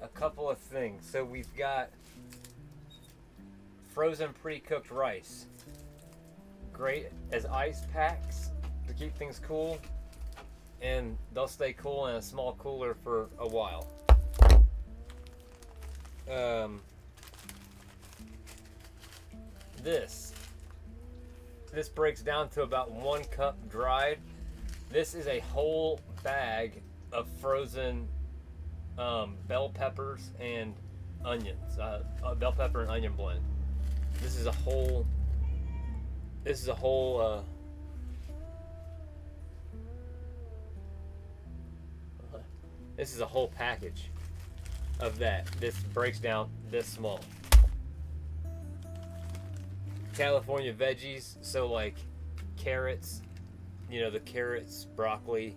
Speaker 1: a couple of things. So we've got frozen pre-cooked rice. Great as ice packs to keep things cool, and they'll stay cool in a small cooler for a while. This breaks down to about 1 cup dried. This is a whole bag of frozen bell peppers and onions, bell pepper and onion blend. This is a whole package of that. This breaks down this small. California veggies, so like carrots, the carrots, broccoli,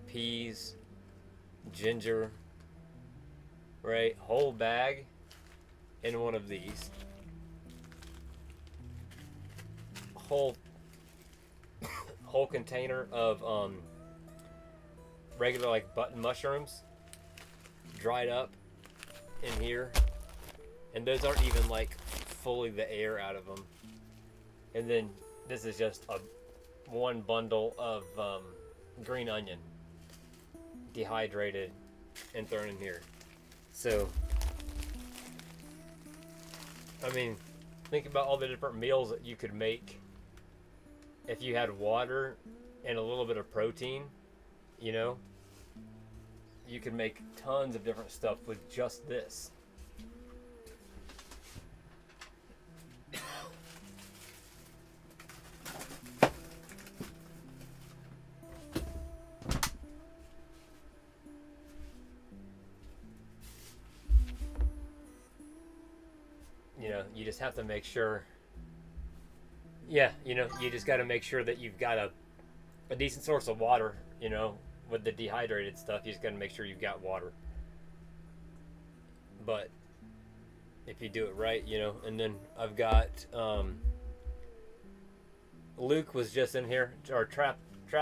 Speaker 1: peas, ginger, right? Whole bag in one of these. Whole container of regular like button mushrooms dried up in here, and those aren't even like fully the air out of them. And then this is just a one bundle of green onion, dehydrated and thrown in here. So, I mean, think about all the different meals that you could make if you had water and a little bit of protein, you know? You could make tons of different stuff with just this. You know, you just have to make sure. Yeah, you know, you just got to make sure that you've got a decent source of water, you know, with the dehydrated stuff. You just got to make sure you've got water. But if you do it right, you know, and then I've got Luke was just in here, or Trap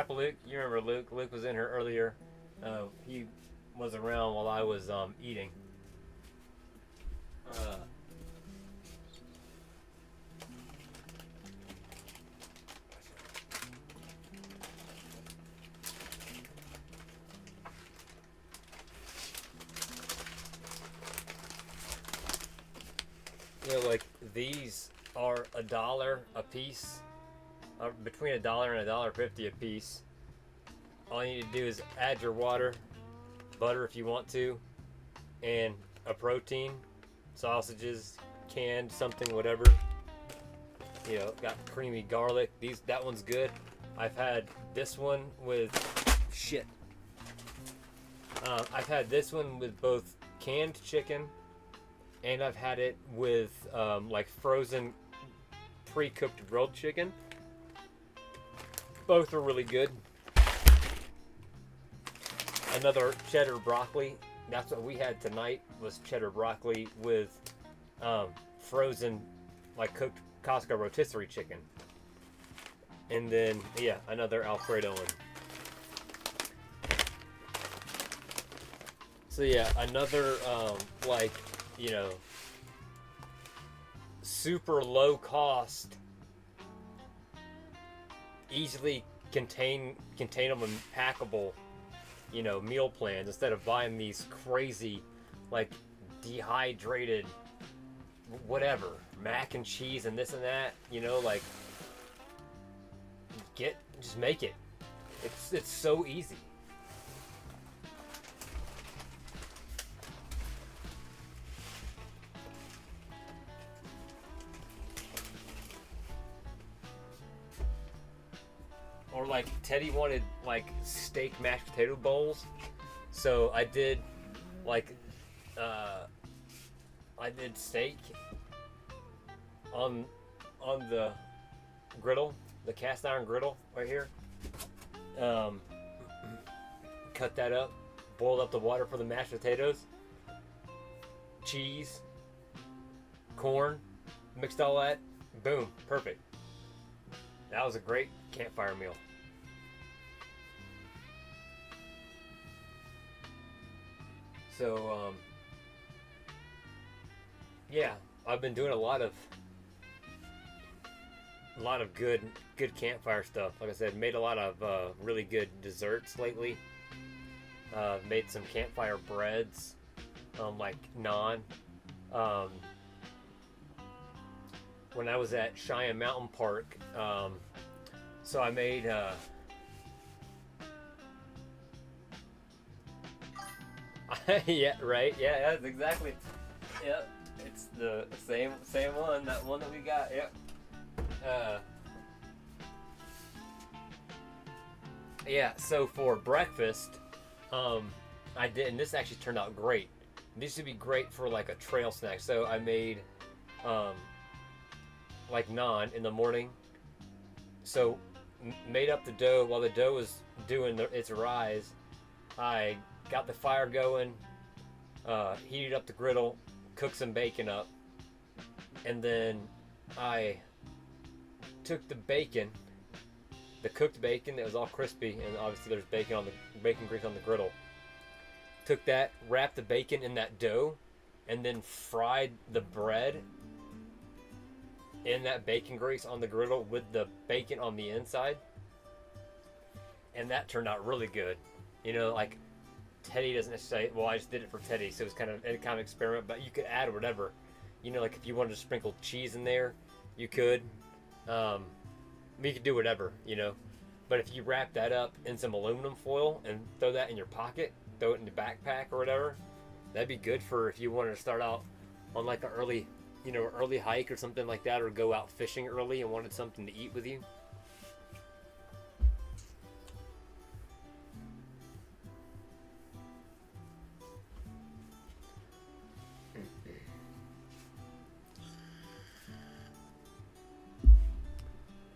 Speaker 1: Luke. You remember Luke? Luke was in here earlier. He was around while I was eating. You know, like these are $1 a piece, between $1 and $1.50 a piece. All you need to do is add your water, butter if you want to, and a protein, sausages, canned, something, whatever. You know, got creamy garlic. That one's good. I've had this one with I've had this one with both canned chicken, and I've had it with like frozen, pre-cooked grilled chicken. Both are really good. Another cheddar broccoli. That's what we had tonight, was cheddar broccoli with frozen, like cooked Costco rotisserie chicken. And then, yeah, another Alfredo one. So yeah, another like, you know, super low cost, easily containable and packable, you know, meal plans, instead of buying these crazy, like, dehydrated, whatever, mac and cheese and this and that, you know, like, just make it. It's so easy. Or like Teddy wanted like steak mashed potato bowls, so I did like I did steak on the griddle, the cast iron griddle right here. Cut that up, boiled up the water for the mashed potatoes, cheese, corn, mixed all that, boom, perfect. That was a great campfire meal. So, yeah, I've been doing a lot of good campfire stuff. Like I said, made a lot of really good desserts lately. Made some campfire breads, like naan. When I was at Cheyenne Mountain Park, so I made yeah, right, yeah, that's exactly, yep, it's the same one, that one that we got, yep. Yeah, so for breakfast, I did, and this actually turned out great. This would be great for like a trail snack. So I made like naan in the morning. So made up the dough while the dough was doing its rise. I got the fire going, heated up the griddle, cooked some bacon up, and then I took the bacon the cooked bacon that was all crispy, and obviously there's bacon grease on the griddle. Took that, wrapped the bacon in that dough, and then fried the bread in that bacon grease on the griddle with the bacon on the inside. And that turned out really good. You know, like Teddy doesn't necessarily, well, I just did it for Teddy, so it was kind of experiment, but you could add whatever. You know, like if you wanted to sprinkle cheese in there, you could. You could do whatever, you know. But if you wrap that up in some aluminum foil and throw that in your pocket, throw it in your backpack or whatever, that'd be good for if you wanted to start out on like an early hike or something like that, or go out fishing early and wanted something to eat with you.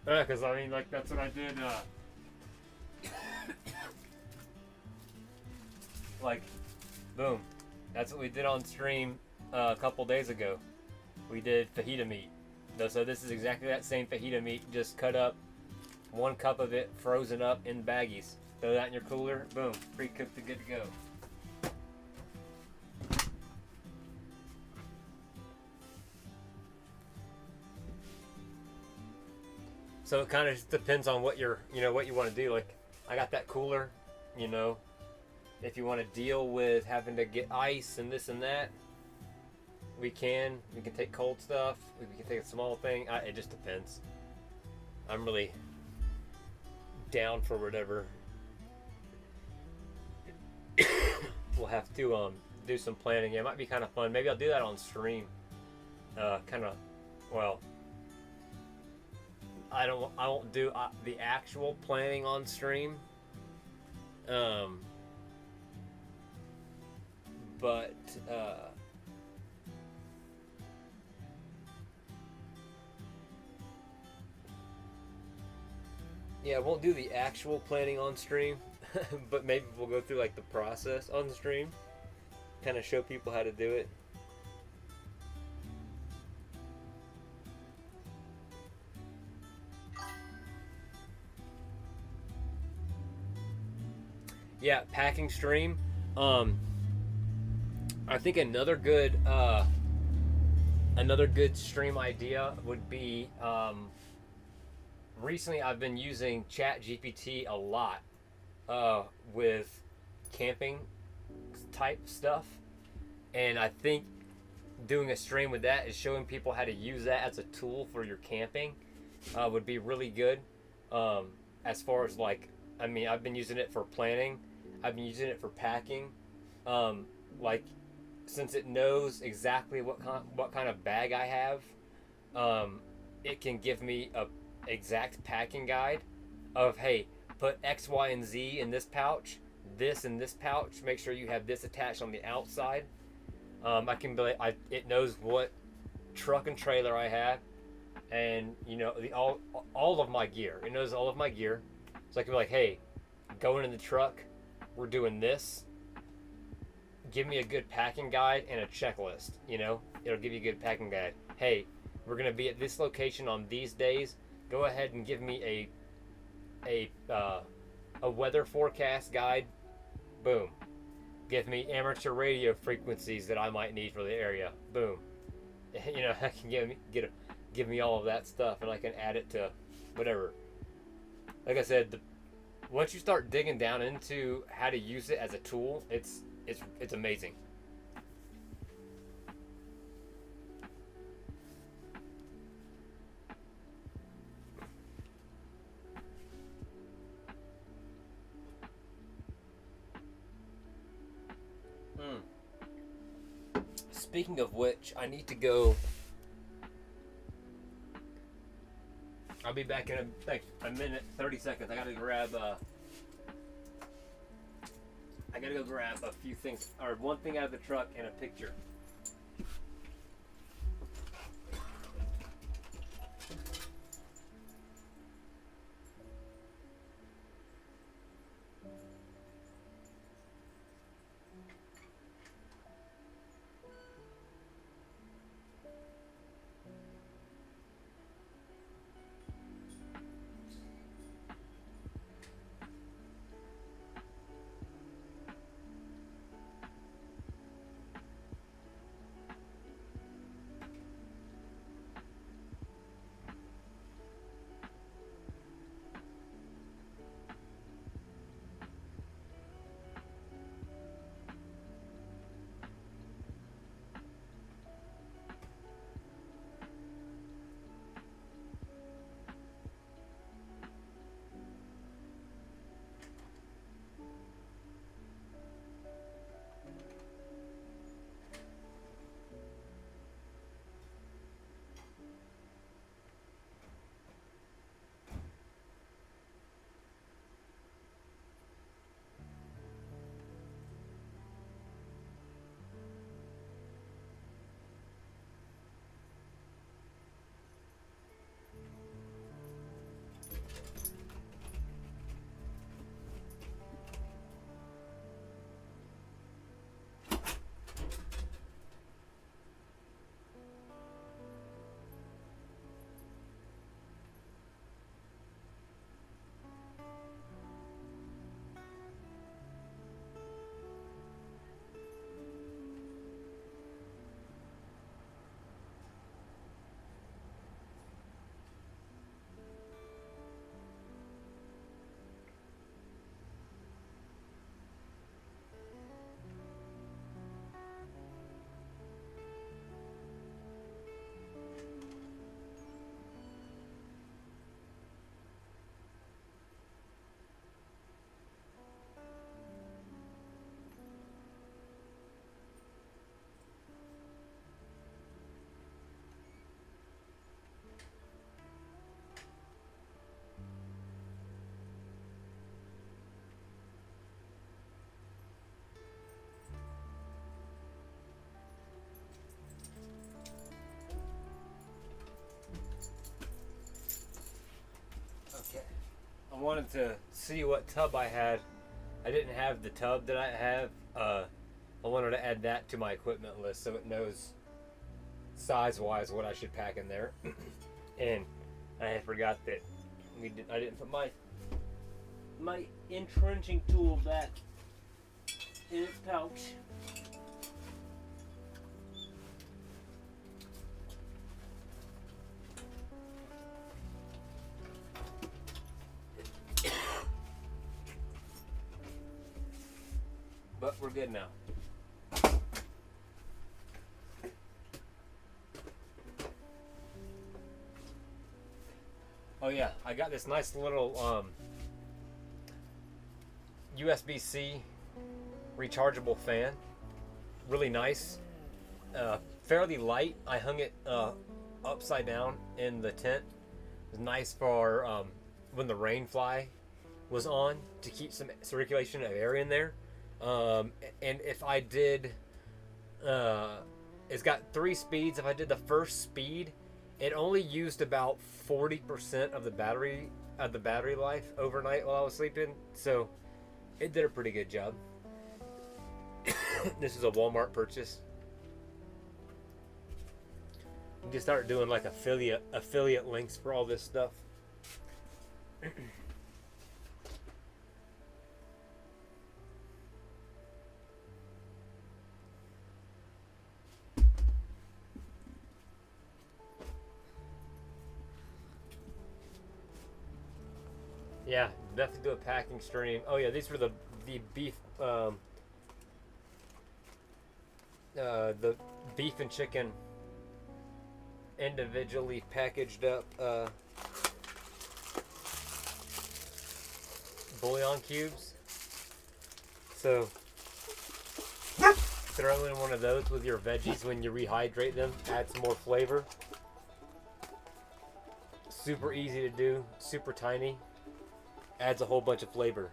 Speaker 1: Yeah, because I mean, like, that's what I did. Like, boom. That's what we did on stream a couple days ago. We did fajita meat. So this is exactly that same fajita meat, just cut up, 1 cup of it, frozen up in baggies. Throw that in your cooler, boom, pre-cooked and good to go. So it kind of just depends on what what you want to do. Like, I got that cooler, you know. If you want to deal with having to get ice and this and that, we can take cold stuff. We can take a small thing. It just depends. I'm really down for whatever. We'll have to do some planning. It might be kind of fun. Maybe I'll do that on stream. I won't do the actual planning on stream. But yeah, I won't do the actual planning on stream, but maybe we'll go through like the process on the stream, kind of show people how to do it. Yeah, packing stream. I think another good stream idea would be, recently I've been using ChatGPT a lot with camping type stuff, and I think doing a stream with that is showing people how to use that as a tool for your camping would be really good. As far as like, I mean, I've been using it for planning, I've been using it for packing, like, since it knows exactly what kind of bag I have, it can give me a exact packing guide of, hey, put X, Y, and Z in this pouch, this in this pouch, make sure you have this attached on the outside. I can be like, it knows what truck and trailer I have, and you know, all of my gear. It knows all of my gear, so I can be like, hey, going in the truck, we're doing this. Give me a good packing guide and a checklist. You know, it'll give you a good packing guide. Hey, we're gonna be at this location on these days. Go ahead and give me a weather forecast guide. Boom. Give me amateur radio frequencies that I might need for the area. Boom. You know, I can give me all of that stuff, and I can add it to whatever. Like I said, once you start digging down into how to use it as a tool, it's amazing. Speaking of which, I need to go. I'll be back in a minute, 30 seconds. I gotta grab a few things, or one thing out of the truck and a picture. I wanted to see what tub I had. I didn't have the tub that I have. I wanted to add that to my equipment list so it knows size-wise what I should pack in there. And I had forgot that I didn't put my entrenching tool back in its pouch. But we're good now. Oh yeah, I got this nice little USB-C rechargeable fan. Really nice. Fairly light. I hung it upside down in the tent. It was nice for when the rain fly was on to keep some circulation of air in there. And if I did, it's got 3 speeds. If I did the first speed, it only used about 40% of the battery life overnight while I was sleeping. So it did a pretty good job. This is a Walmart purchase. You can start doing like affiliate links for all this stuff. Yeah, definitely do a packing stream. Oh yeah, these were the beef the beef and chicken individually packaged up bouillon cubes. So throw in one of those with your veggies when you rehydrate them. Add some more flavor. Super easy to do. Super tiny. Adds a whole bunch of flavor.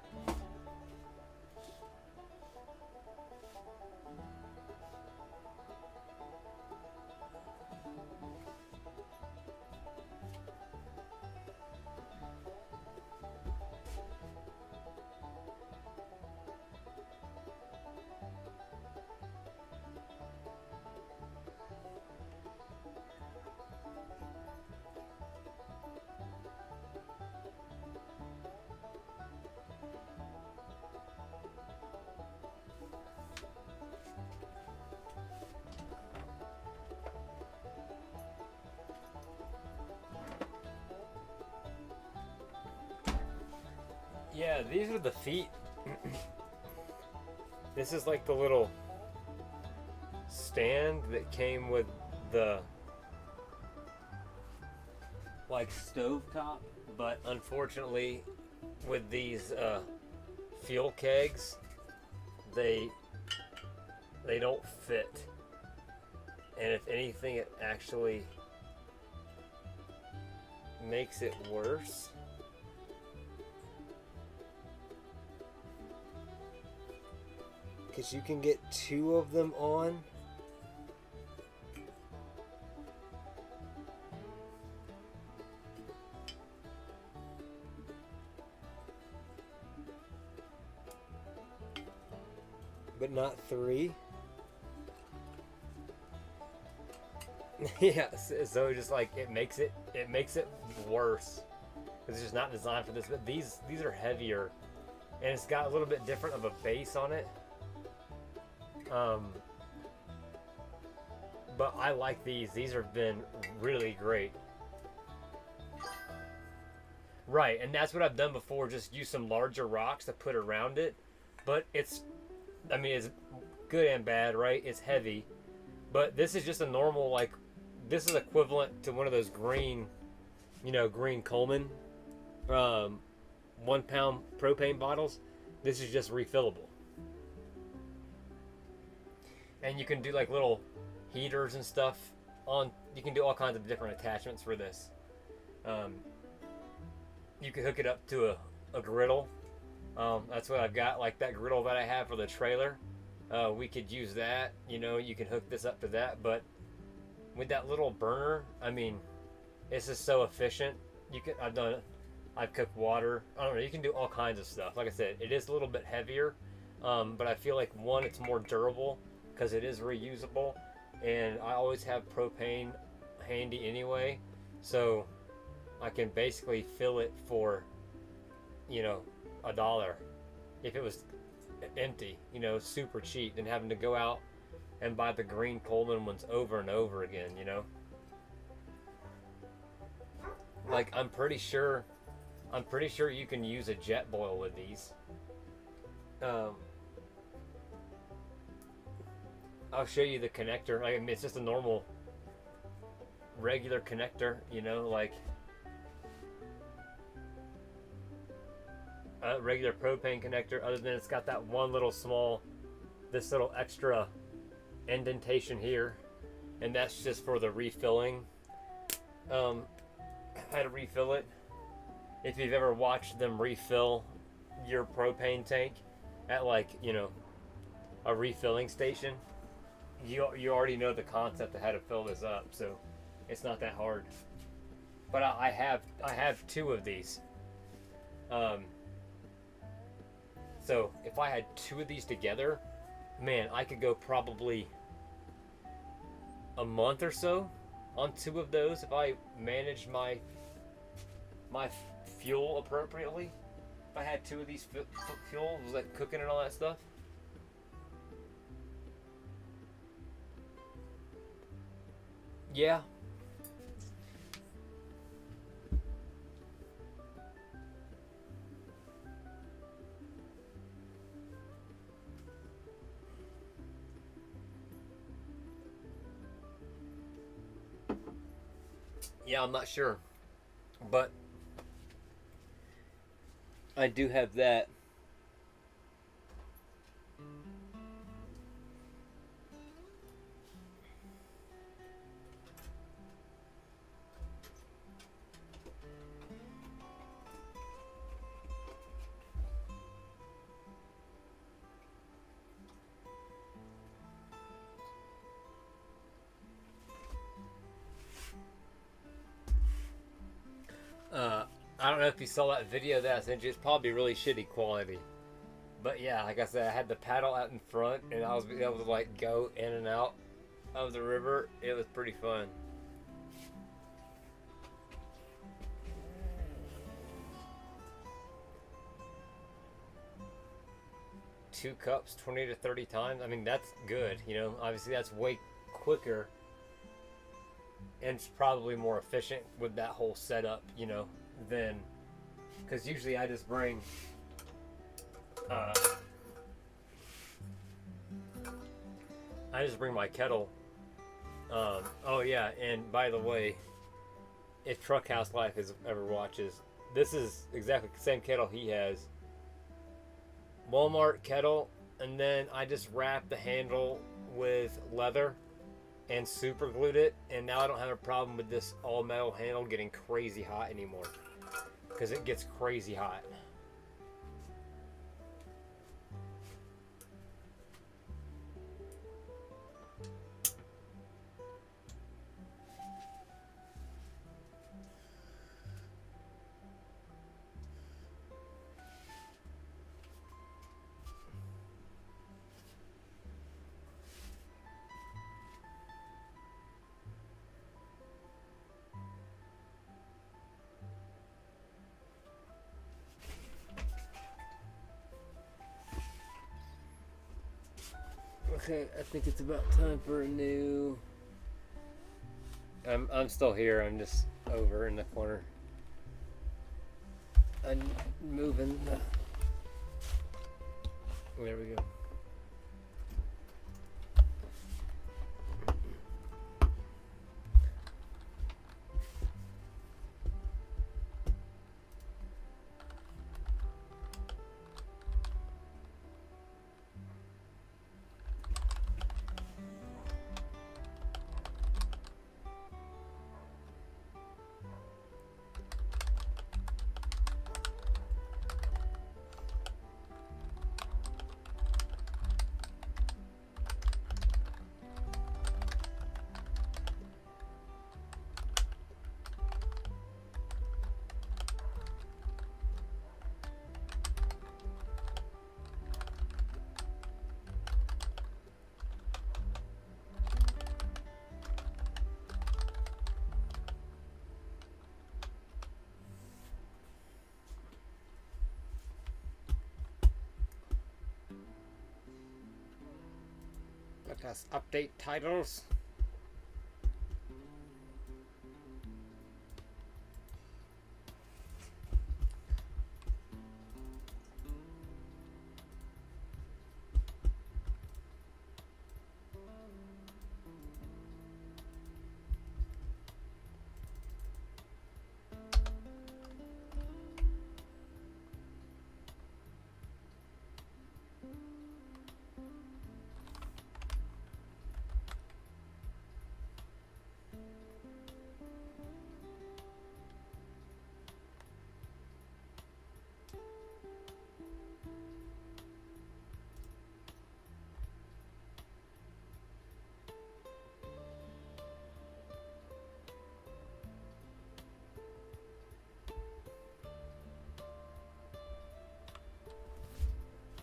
Speaker 1: Yeah, these are the feet. This is like the little stand that came with the like stovetop, but unfortunately with these fuel kegs, they don't fit. And if anything, it actually makes it worse. Because you can get 2 of them on. But not 3. Yeah, so just like it makes it worse. It's just not designed for this. But these are heavier, and it's got a little bit different of a base on it. But I like these. These have been really great. Right, and that's what I've done before. Just use some larger rocks to put around it. But it's good and bad, right? It's heavy. But this is just a normal, like, this is equivalent to one of those green Coleman 1 pound propane bottles. This is just refillable. And you can do like little heaters and stuff on. You can do all kinds of different attachments for this. You can hook it up to a griddle. That's what I've got, like that griddle that I have for the trailer. We could use that. You can hook this up to that. But with that little burner, I mean, it's just so efficient. I've done I've cooked water. I don't know. You can do all kinds of stuff. Like I said, it is a little bit heavier, but I feel like one, it's more durable because it is reusable, and I always have propane handy anyway, so I can basically fill it for, you know, $1 if it was empty. You know, super cheap than having to go out and buy the green Coleman ones over and over again. You know, like I'm pretty sure you can use a jet boil with these. I'll show you the connector. Like, I mean, it's just a normal, regular connector, you know, like a regular propane connector. Other than it's got that one little small, this little extra indentation here, and that's just for the refilling. How to refill it. If you've ever watched them refill your propane tank at, like, you know, a refilling station, you already know the concept of how to fill this up, so it's not that hard. But I have 2 of these. So if I had 2 of these together, man, I could go probably a month or so on 2 of those if I managed my fuel appropriately. If I had 2 of these fuels, like cooking and all that stuff. Yeah. Yeah, I'm not sure, but I do have that. I don't know if you saw that video that I sent you. It's probably really shitty quality. But yeah, like I said, I had the paddle out in front, and I was able to like go in and out of the river. It was pretty fun. Two cups, 20 to 30 times. I mean, that's good. You know, obviously that's way quicker, and it's probably more efficient with that whole setup. You know, than, because usually I just bring. I just bring my kettle. Oh yeah, and by the way, if Truckhouse Life ever watches, this is exactly the same kettle he has. Walmart kettle, and then I just wrapped the handle with leather and super glued it, and now I don't have a problem with this all metal handle getting crazy hot anymore, because it gets crazy hot. Okay, I think it's about time for a new. I'm still here. I'm just over in the corner. I'm moving. There we go. Let us update titles.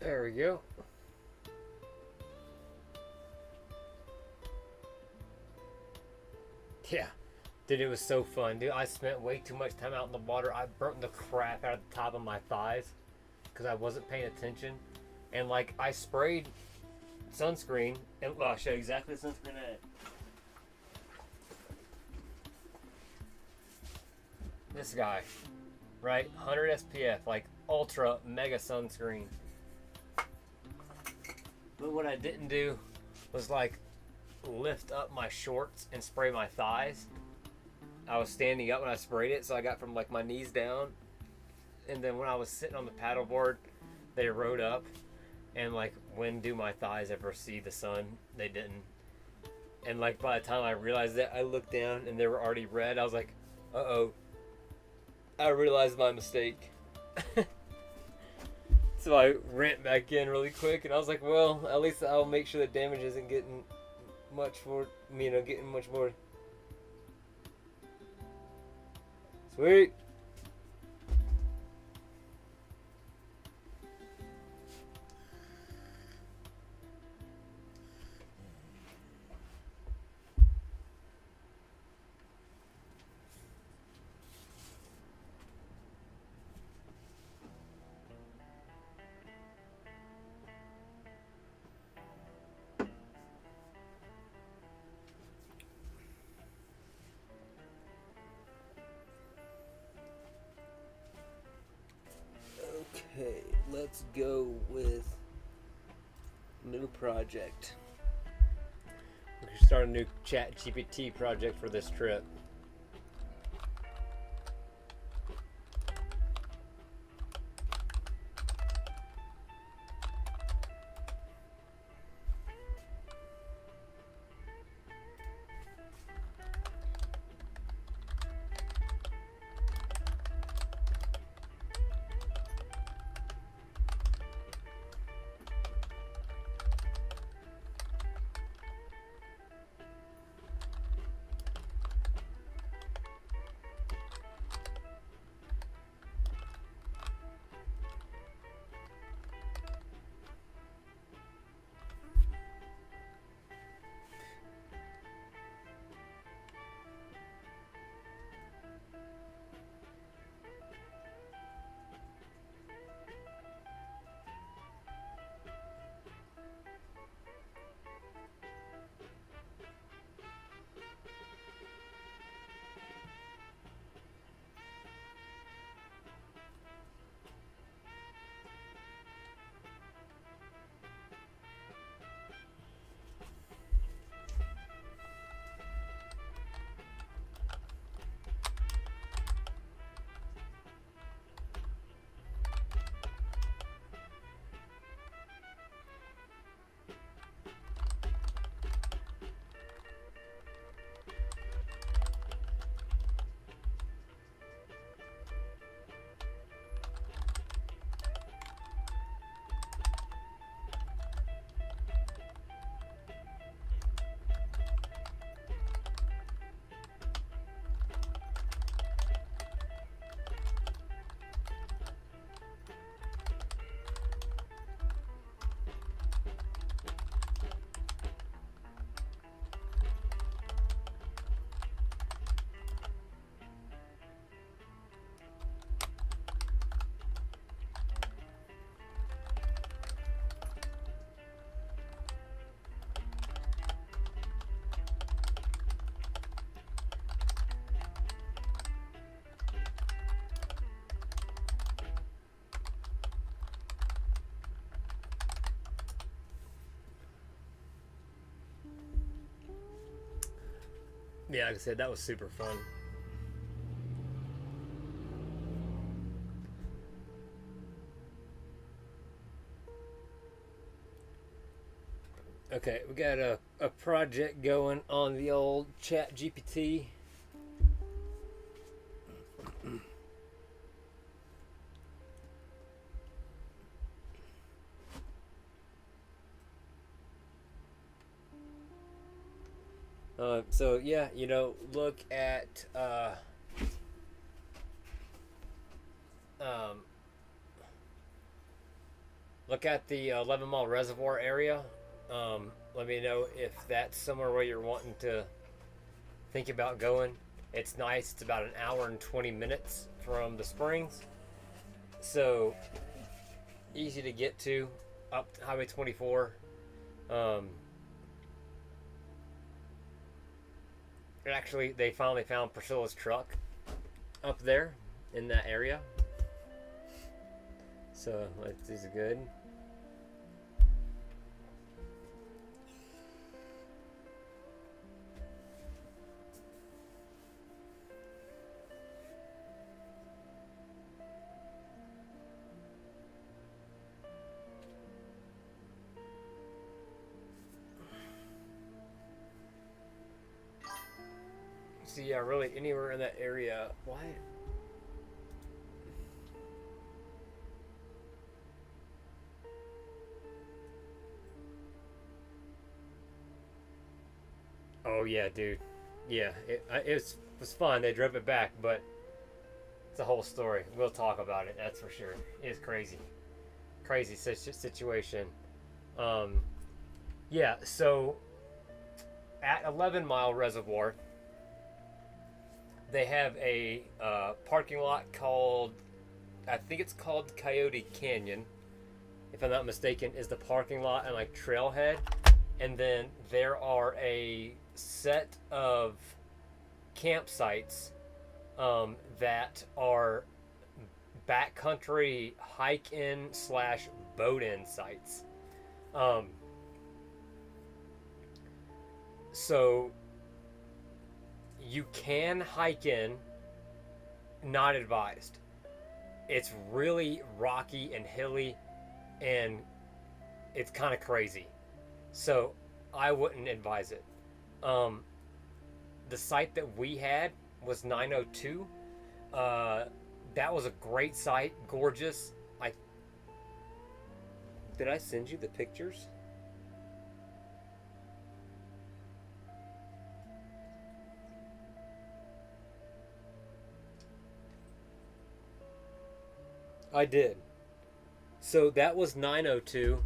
Speaker 1: There we go. Yeah, dude, it was so fun, dude. I spent way too much time out in the water. I burnt the crap out of the top of my thighs because I wasn't paying attention. And like, I sprayed sunscreen, and well, I'll show you exactly the sunscreen I had. This guy, right? 100 SPF, like ultra mega sunscreen. But what I didn't do was like lift up my shorts and spray my thighs. I was standing up when I sprayed it, so I got from like my knees down. And then when I was sitting on the paddleboard, they rode up. And like, when do my thighs ever see the sun? They didn't. And like, by the time I realized that, I looked down and they were already red. I was like, uh-oh. I realized my mistake. So I ran back in really quick, and I was like, well, at least I'll make sure the damage isn't getting much more, getting much more. Sweet. Okay, let's go with new project. We should start a new Chat GPT project for this trip. Yeah, like I said, that was super fun. Okay, we got a project going on the old Chat GPT. So yeah, look at um, look at the 11 Mile Reservoir area. Let me know if that's somewhere where you're wanting to think about going. It's nice. It's about an hour and 20 minutes from the springs, so easy to get to up Highway 24. Actually, they finally found Priscilla's truck up there in that area, so this is good. So yeah, really anywhere in that area. Why? Oh yeah, dude. Yeah, it was fun. They drove it back, but it's a whole story. We'll talk about it. That's for sure. It's crazy, crazy situation. Um, yeah. So at 11 Mile Reservoir, they have a parking lot called, I think it's called Coyote Canyon, if I'm not mistaken, is the parking lot and like trailhead. And then there are a set of campsites that are backcountry hike in slash boat in sites. So you can hike in, not advised. It's really rocky and hilly, and it's kind of crazy. So I wouldn't advise it. The site that we had was 902. That was a great site, gorgeous. Did I send you the pictures? I did. So that was 902.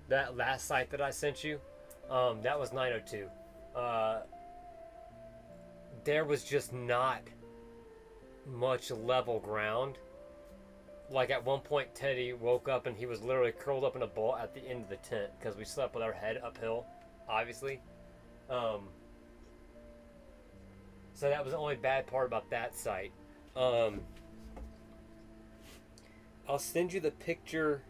Speaker 1: That last site that I sent you, that was 902. There was just not much level ground. Like at one point, Teddy woke up and he was literally curled up in a ball at the end of the tent because we slept with our head uphill, obviously. So that was the only bad part about that site. I'll send you the picture.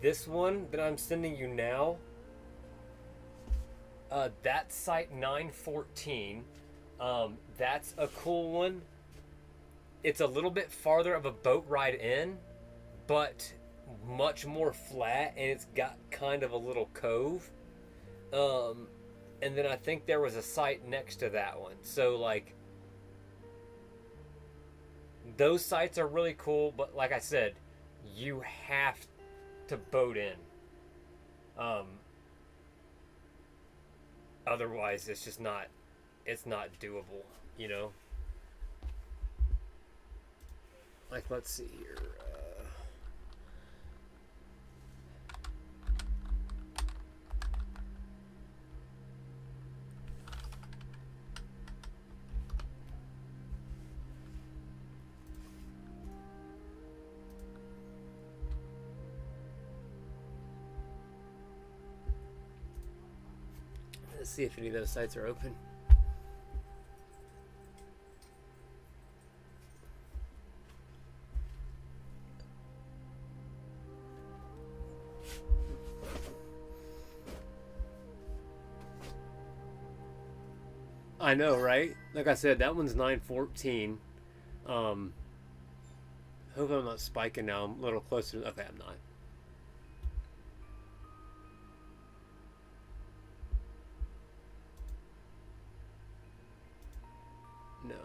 Speaker 1: This one that I'm sending you now, that site 914, that's a cool one. It's a little bit farther of a boat ride in, but much more flat, and it's got kind of a little cove. And then I think there was a site next to that one. So like, those sites are really cool, but like I said, you have to boat in. Otherwise it's just not doable, like, let's see here. Let's see if any of those sites are open. I know, right? Like I said, that one's 914. Um, Hope I'm not spiking now. I'm a little closer. Okay, I'm not. No.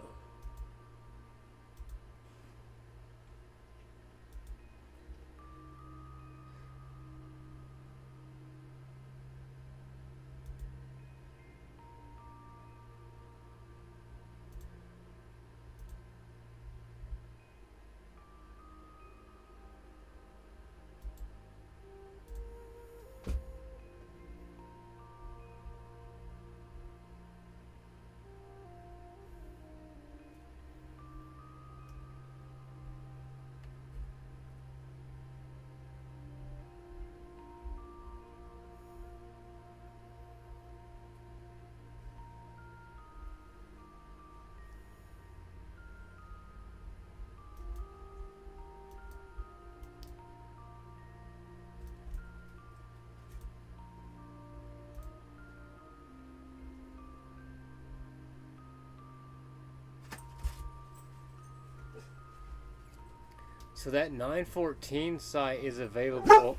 Speaker 1: So that 914 site is available.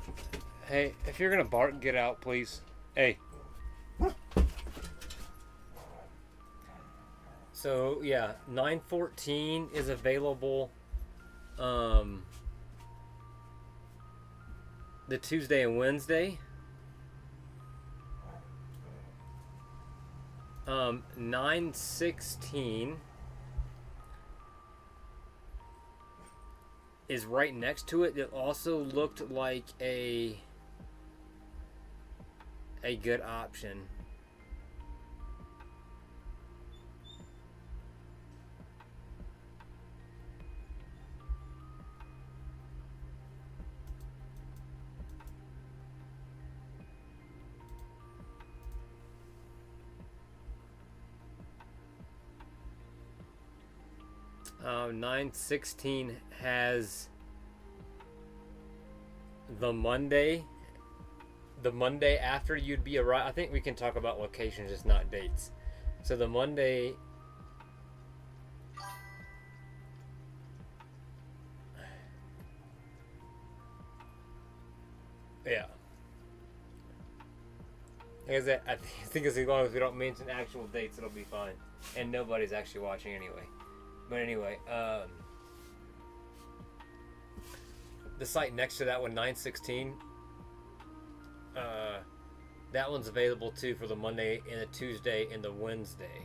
Speaker 1: Hey, if you're gonna bark, get out, please. Hey. So yeah, 914 is available. The Tuesday and Wednesday. 916 is right next to it. It also looked like a good option. Um, 916 has the Monday after you'd be arrived. I think we can talk about locations, just not dates. So the Monday. Yeah. Like I think as long as we don't mention actual dates, it'll be fine. And nobody's actually watching anyway. But anyway, the site next to that one, 916, that one's available too for the Monday and the Tuesday and the Wednesday.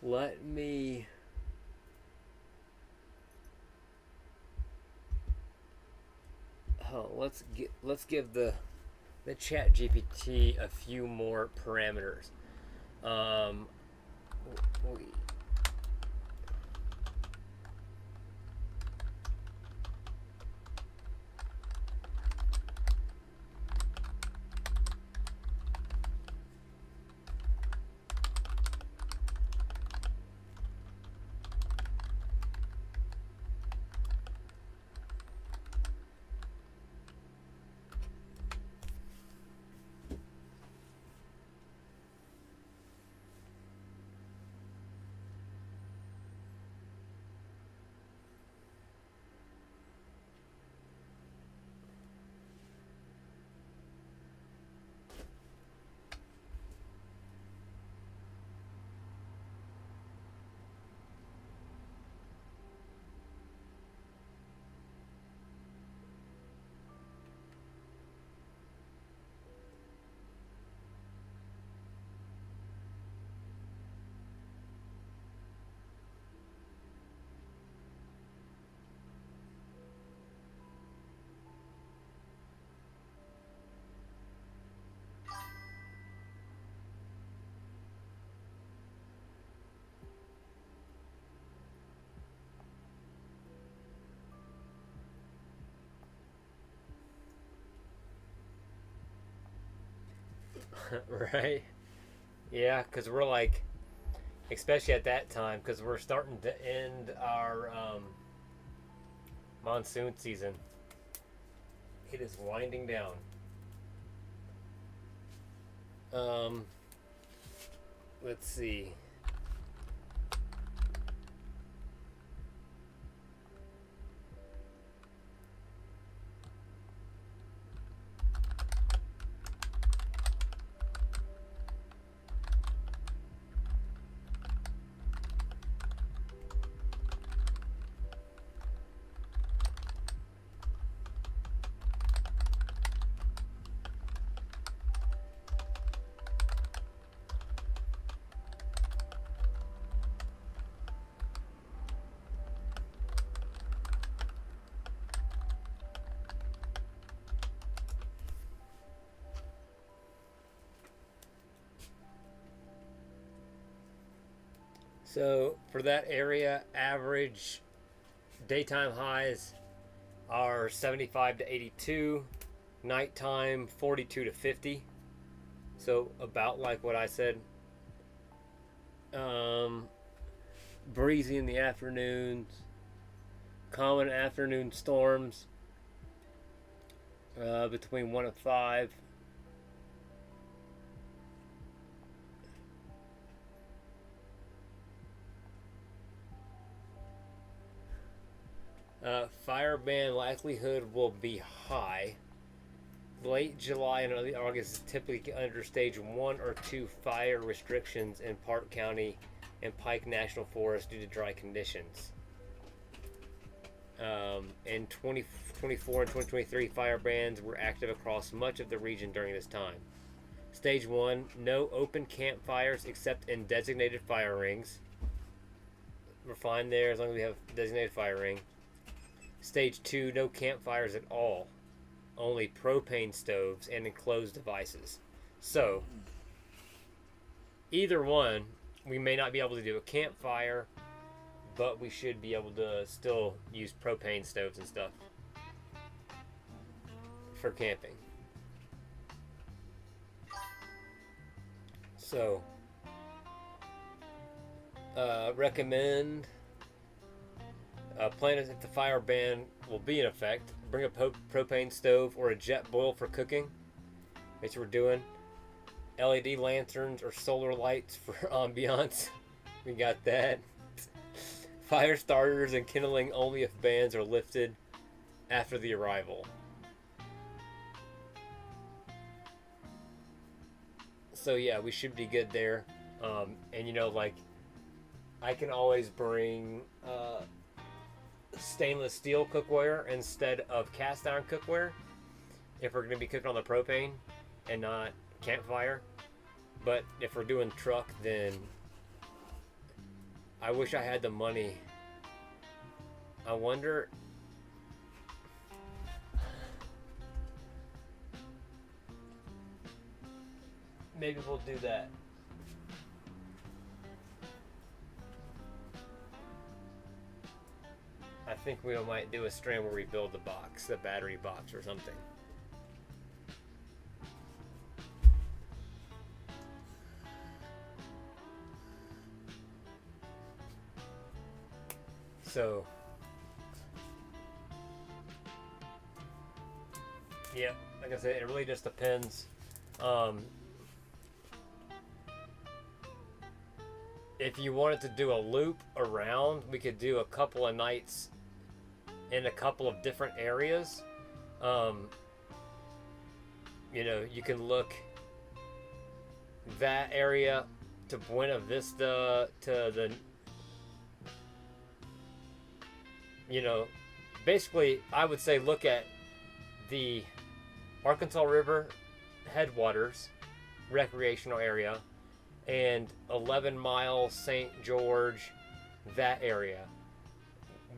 Speaker 1: Let me. Oh, let's give the Chat GPT a few more parameters. We, right? Yeah, because we're like, especially at that time because we're starting to end our monsoon season. It is winding down. Let's see. So for that area, average daytime highs are 75 to 82, nighttime 42 to 50. So about like what I said. Breezy in the afternoons, common afternoon storms between 1 and 5. Fire ban likelihood will be high. Late July and early August is typically under stage 1 or 2 fire restrictions in Park County and Pike National Forest due to dry conditions. In 2024 and 2023, fire bans were active across much of the region during this time. Stage 1, no open campfires except in designated fire rings. We're fine there as long as we have designated fire ring. Stage 2, no campfires at all. Only propane stoves and enclosed devices. So, either one, we may not be able to do a campfire, but we should be able to still use propane stoves and stuff for camping. So, recommend plan if the fire ban will be in effect. Bring a propane stove or a jet boil for cooking. That's what we're doing. LED lanterns or solar lights for ambiance. We got that. Fire starters and kindling only if bans are lifted after the arrival. So yeah, we should be good there. And you know, like, I can always bring stainless steel cookware instead of cast iron cookware if we're going to be cooking on the propane and not campfire. But if we're doing truck, then I wish I had the money. I wonder, maybe we'll do that. I think we might do a stream where we build the box, the battery box or something. So, yeah, like I said, it really just depends. If you wanted to do a loop around, we could do a couple of nights in a couple of different areas. You know, you can look that area to Buena Vista to the, you know, basically I would say look at the Arkansas River headwaters recreational area and 11 Mile St. George, that area.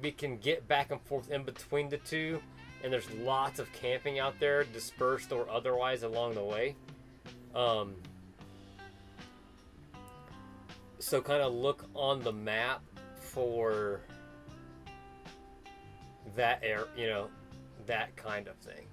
Speaker 1: We can get back and forth in between the two, and there's lots of camping out there, dispersed or otherwise, along the way. So kind of look on the map for that you know, that kind of thing.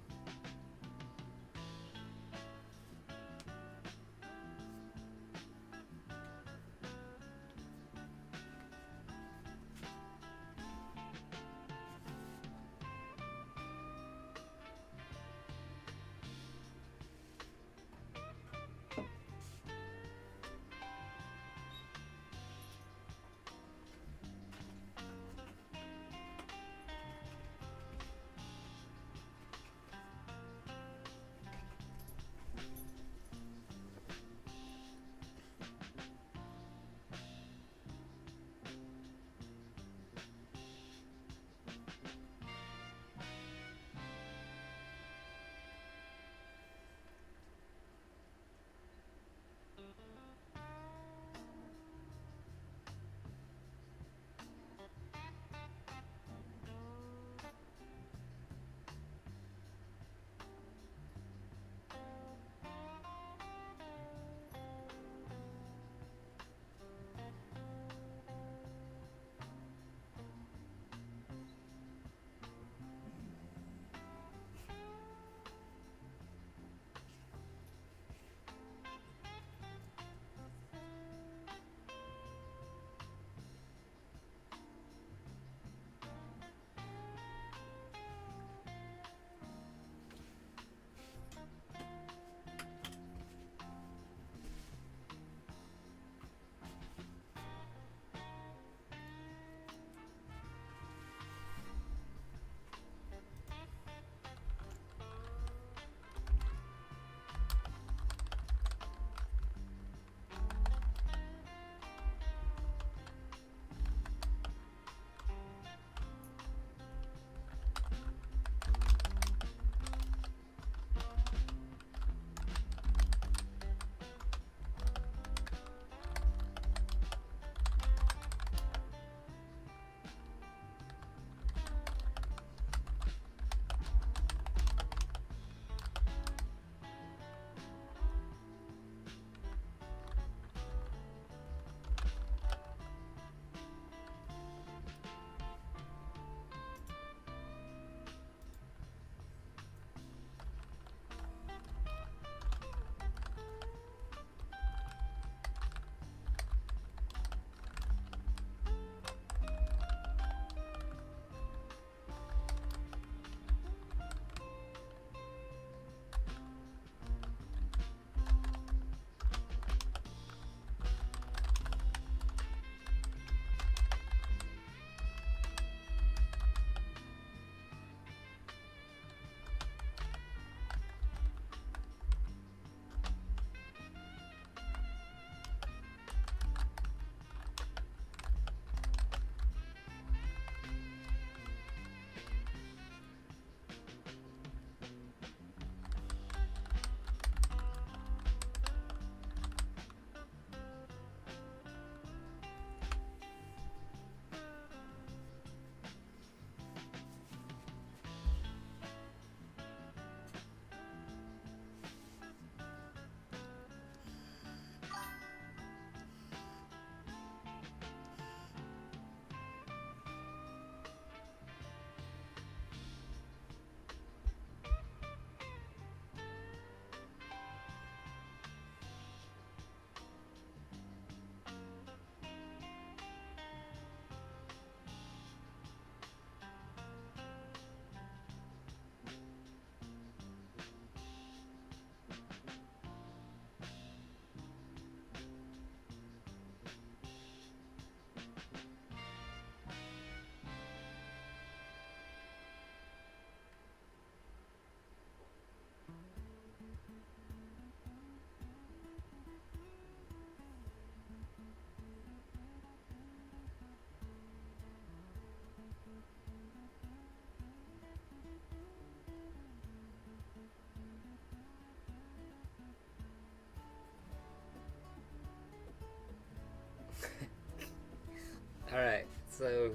Speaker 1: So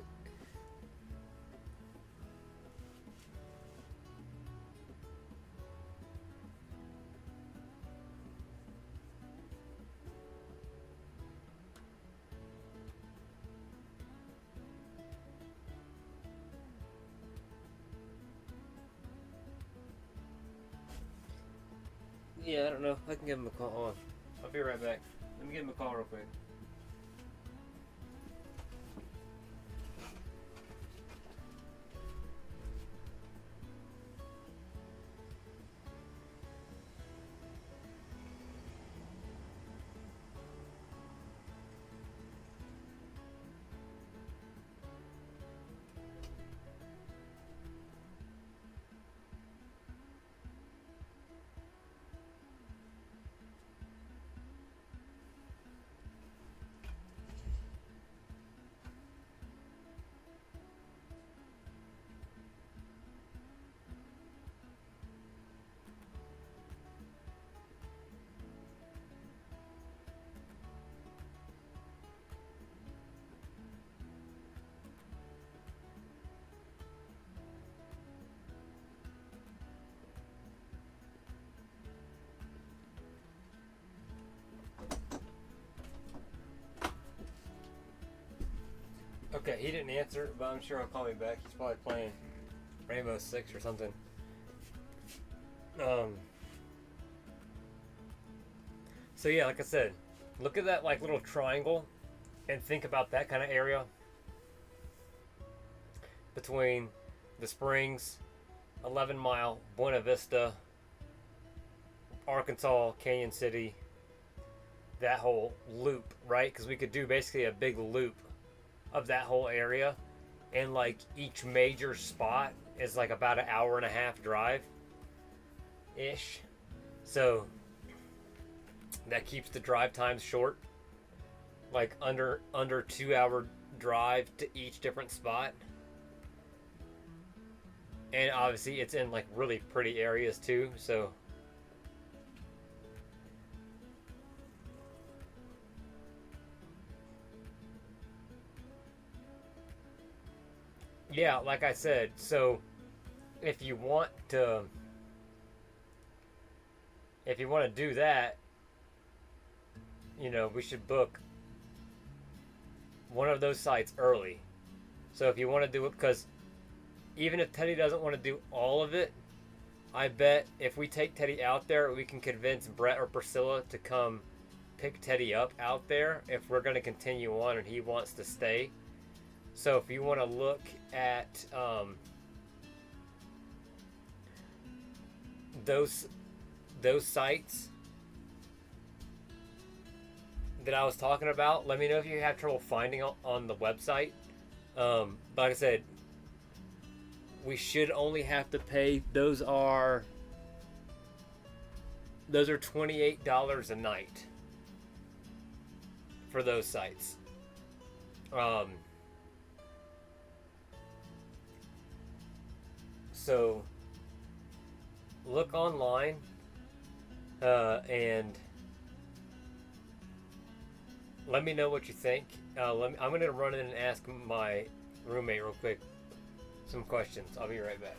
Speaker 1: yeah, I don't know. I can give him a call. Hold on. I'll be right back. Let me give him a call real quick. Okay, he didn't answer, but I'm sure he'll call me back. He's probably playing Rainbow Six or something. So yeah, like I said, look at that like little triangle and think about that kind of area between the Springs, 11 Mile, Buena Vista, Arkansas, Canyon City, that whole loop, right? Because we could do basically a big loop of that whole area, and like each major spot is like about an hour and a half drive ish, so that keeps the drive times short, like under 2 hour drive to each different spot. And obviously it's in like really pretty areas too, so yeah, like I said, so if you want to do that, you know, we should book one of those sites early. So if you want to do it, because even if Teddy doesn't want to do all of it, I bet if we take Teddy out there, we can convince Brett or Priscilla to come pick Teddy up out there if we're going to continue on and he wants to stay. So if you want to look at those sites that I was talking about, let me know if you have trouble finding on the website. But like I said, we should only have to pay, those are $28 a night for those sites. So look online and let me know what you think. I'm going to run in and ask my roommate real quick some questions. I'll be right back.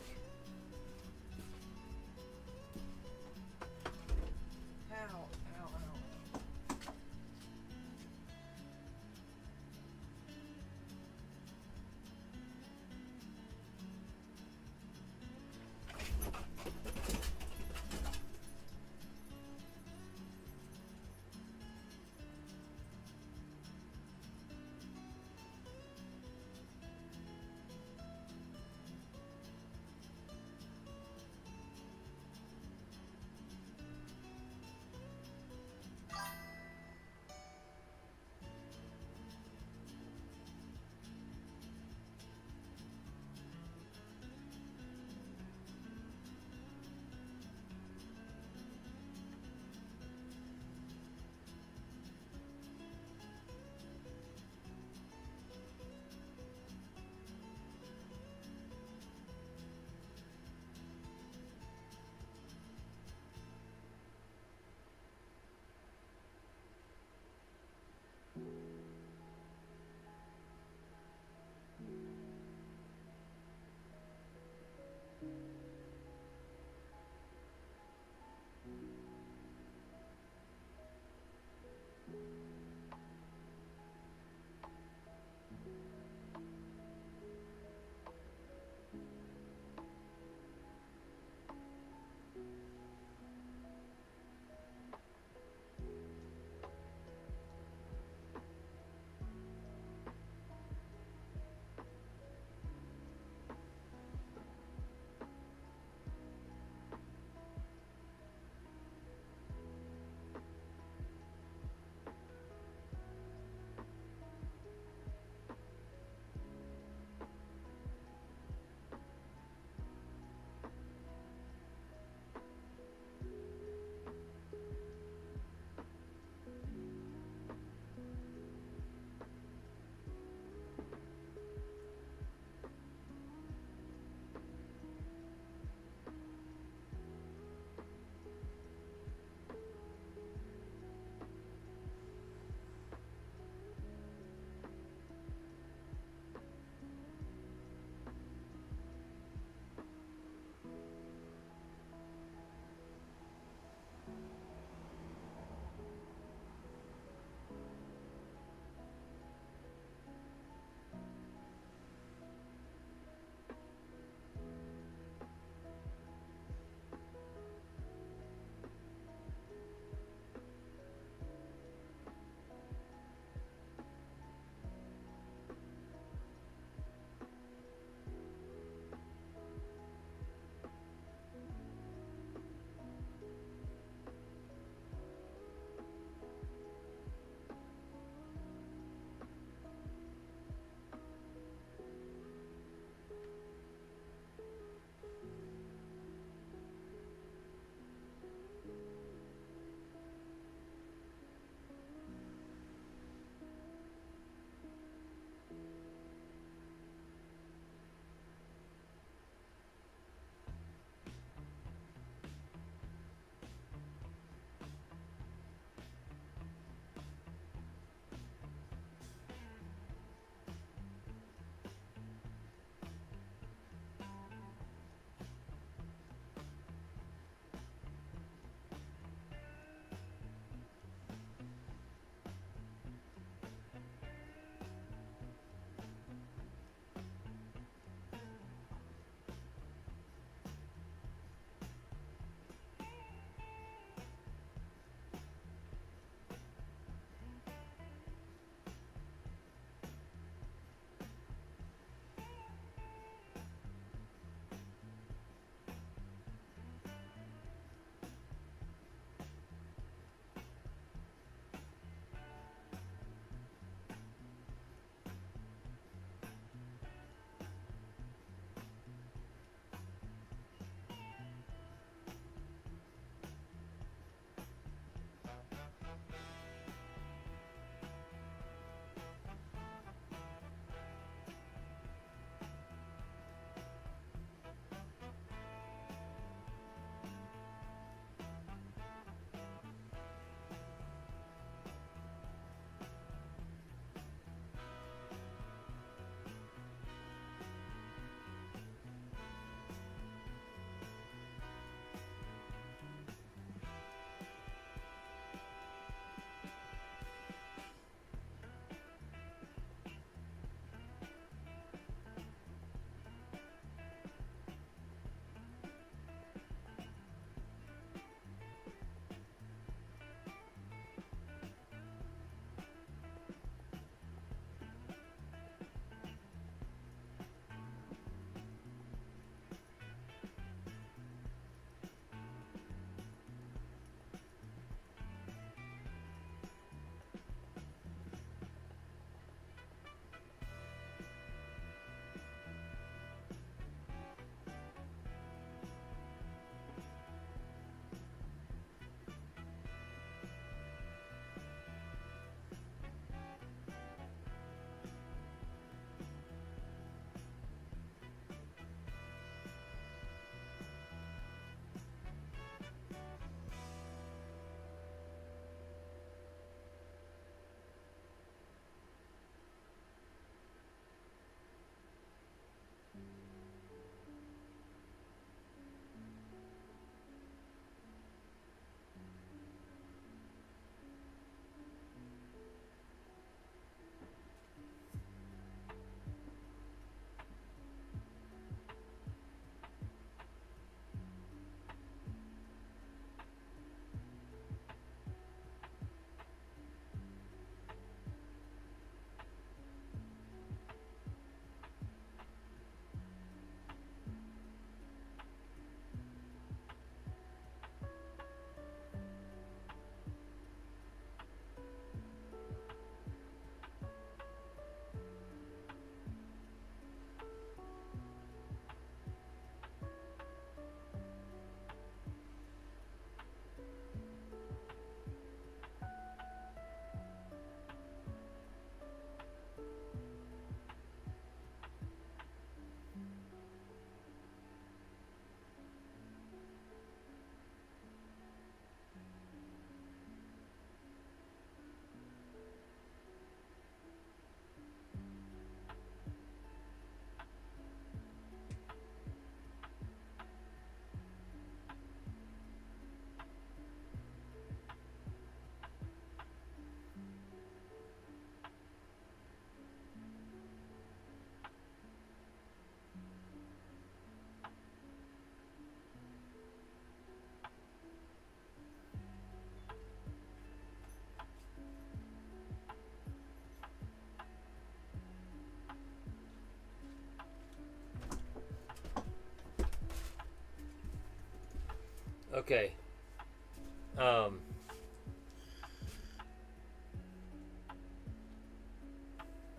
Speaker 1: Okay.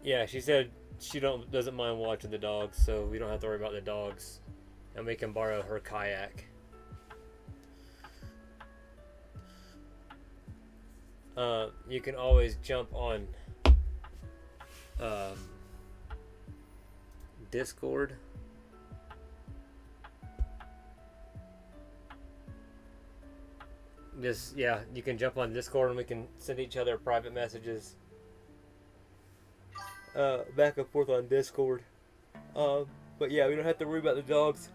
Speaker 1: Yeah, she said she doesn't mind watching the dogs, so we don't have to worry about the dogs, and we can borrow her kayak. You can always jump on um, Discord. Just yeah, you can jump on Discord and we can send each other private messages back and forth on Discord. But yeah, we don't have to worry about the dogs.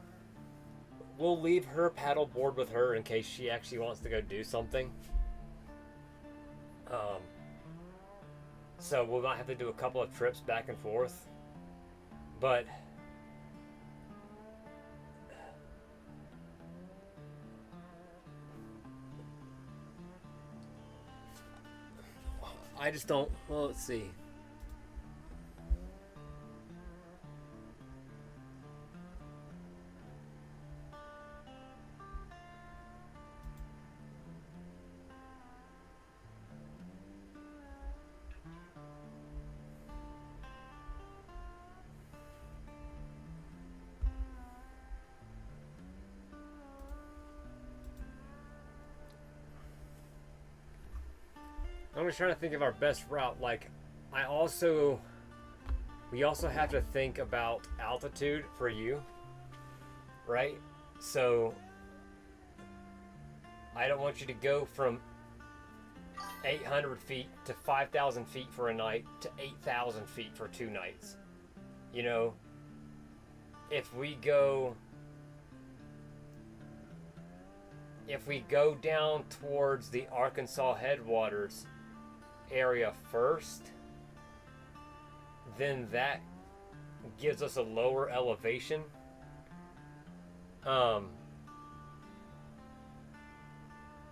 Speaker 1: We'll leave her paddleboard with her in case she actually wants to go do something. So we might have to do a couple of trips back and forth. But I just don't. Well, let's see. I'm just trying to think of our best route. Like, we also have to think about altitude for you, right? So, I don't want you to go from 800 feet to 5,000 feet for a night to 8,000 feet for 2 nights. You know, if we go down towards the Arkansas headwaters area first, then that gives us a lower elevation.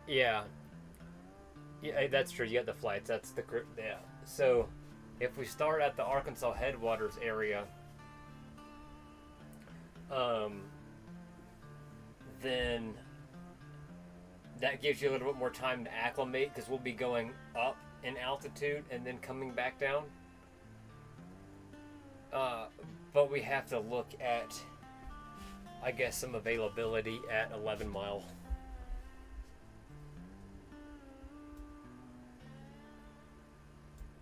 Speaker 1: Yeah, that's true. You got the flights. That's the yeah. So, if we start at the Arkansas headwaters area, then that gives you a little bit more time to acclimate because we'll be going up in altitude and then coming back down. But we have to look at, I guess, some availability at 11 Mile.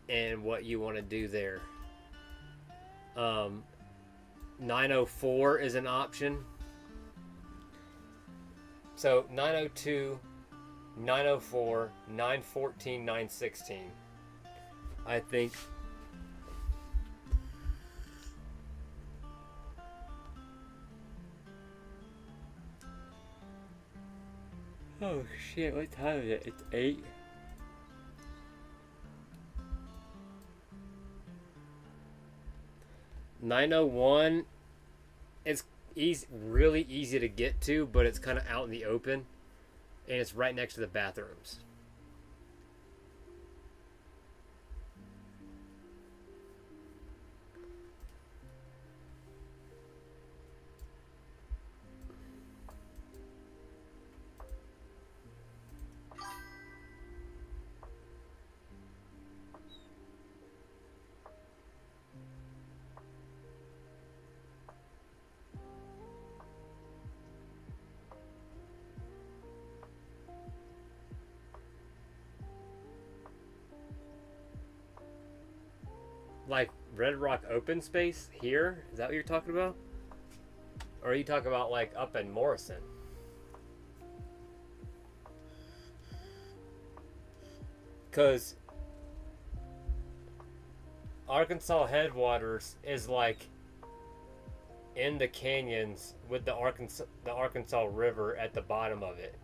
Speaker 1: And what you want to do there. 904 is an option. So 902, 904, 914, 916. I think. Oh shit, what time is it? It's 8. .901 is really easy to get to, but it's kind of out in the open, and it's right next to the bathrooms. Like Red Rock open space here? Is that what you're talking about? Or are you talking about like up in Morrison? Because Arkansas headwaters is like in the canyons with the Arkansas River at the bottom of it.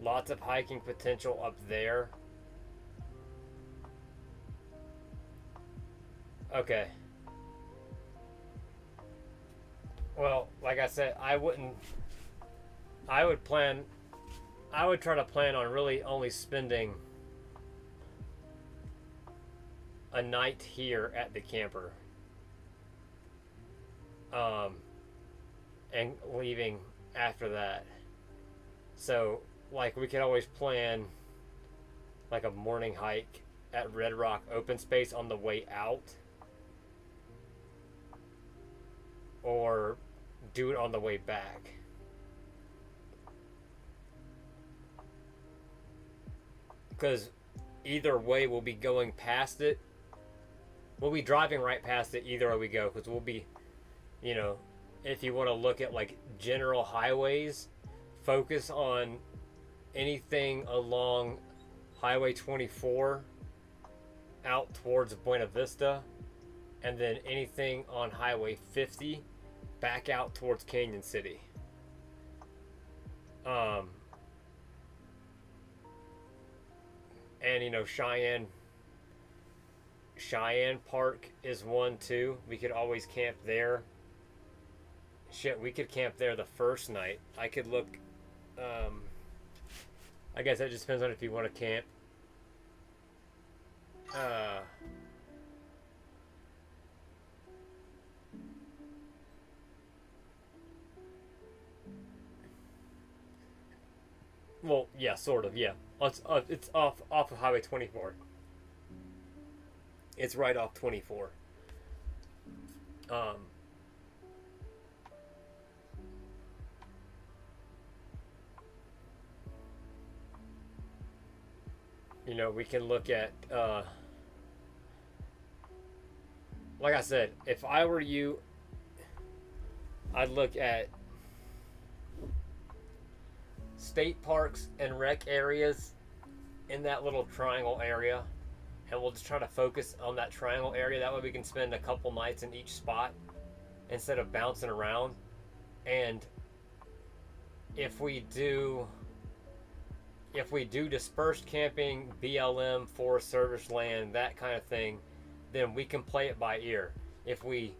Speaker 1: Lots of hiking potential up there. Okay. Well, like I said, I would try to plan on really only spending a night here at the camper. And leaving after that. So, like, we could always plan like a morning hike at Red Rock Open Space on the way out, or do it on the way back. Because either way, we'll be going past it. We'll be driving right past it either way we go. Because we'll be, you know, if you want to look at like general highways, focus on anything along Highway 24 out towards Buena Vista, and then anything on Highway 50 back out towards Canyon City. And you know, Cheyenne Park is one too. We could always camp there. Shit, we could camp there the first night. I could look. I guess that just depends on if you want to camp. Well, yeah, sort of, yeah. It's off of Highway 24. It's right off 24. You know, we can look at, like I said, if I were you, I'd look at state parks and rec areas in that little triangle area, and we'll just try to focus on that triangle area. That way we can spend a couple nights in each spot instead of bouncing around. And if we do dispersed camping, BLM, Forest Service land, that kind of thing, then we can play it by ear. If we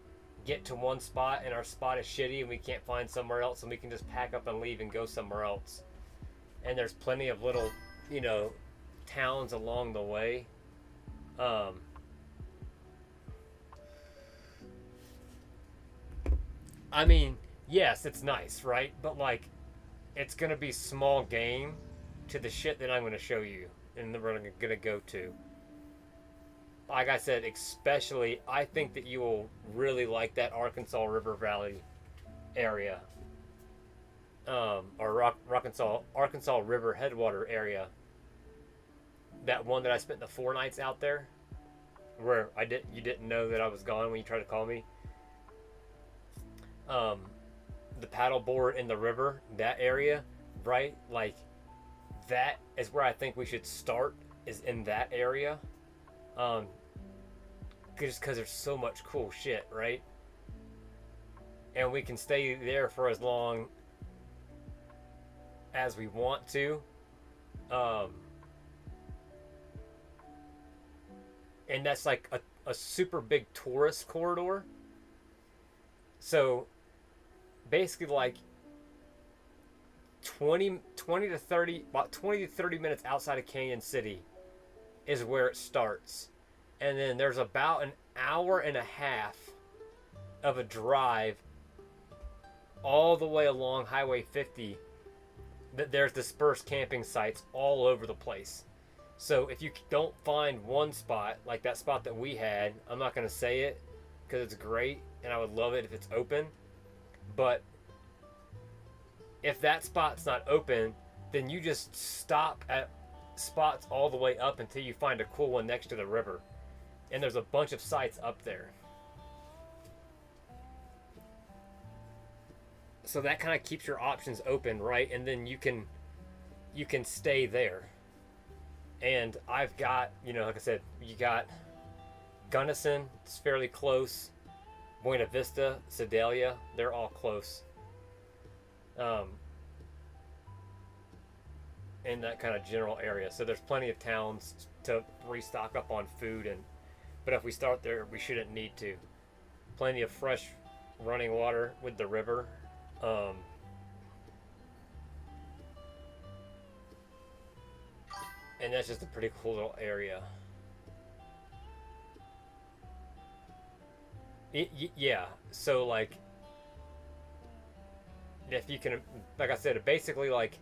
Speaker 1: get to one spot and our spot is shitty and we can't find somewhere else, and we can just pack up and leave and go somewhere else. And there's plenty of little, you know, towns along the way. I mean, yes, it's nice, right? But like, it's gonna be small game to the shit that I'm gonna show you and that we're gonna go to. Like I said, especially, I think that you will really like that Arkansas River Valley area. Or Arkansas River Headwater area. That one that I spent the 4 nights out there, where you didn't know that I was gone when you tried to call me. The paddleboard in the river, that area, right? Like, that is where I think we should start, is in that area. Just because there's so much cool shit, right? And we can stay there for as long as we want to. And that's like a super big tourist corridor. So basically, like 20 to 30 minutes outside of Canyon City is where it starts. And then there's about an hour and a half of a drive all the way along Highway 50. There's dispersed camping sites all over the place. So if you don't find one spot, like that spot that we had, I'm not going to say it because it's great and I would love it if it's open. But if that spot's not open, then you just stop at spots all the way up until you find a cool one next to the river. And there's a bunch of sites up there. So that kind of keeps your options open, right? And then you can stay there. And I've got, you know, like I said, you got Gunnison, it's fairly close. Buena Vista, Sedalia, they're all close. In that kind of general area. So there's plenty of towns to restock up on food, but if we start there, we shouldn't need to. Plenty of fresh running water with the river. And that's just a pretty cool little area. Yeah, so like, if you can, like I said, basically like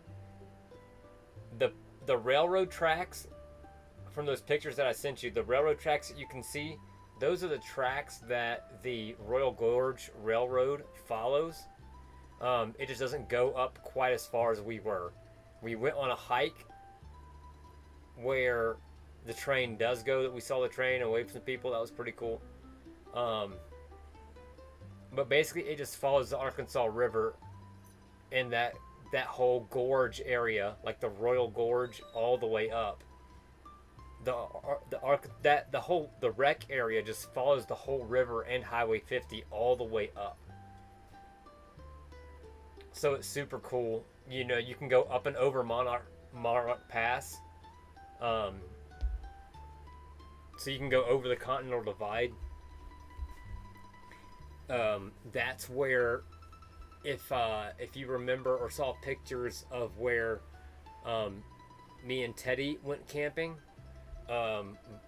Speaker 1: the railroad tracks from those pictures that I sent you, the railroad tracks that you can see, those are the tracks that the Royal Gorge Railroad follows. It just doesn't go up quite as far as we were. We went on a hike where the train does go, that we saw the train and waved some people. That was pretty cool. But basically it just follows the Arkansas River in that whole gorge area, like the Royal Gorge, all the way up. The wreck area just follows the whole river and Highway 50 all the way up. So it's super cool. You know, you can go up and over Monarch Pass. So you can go over the Continental Divide. That's where, if you remember or saw pictures of where me and Teddy went camping,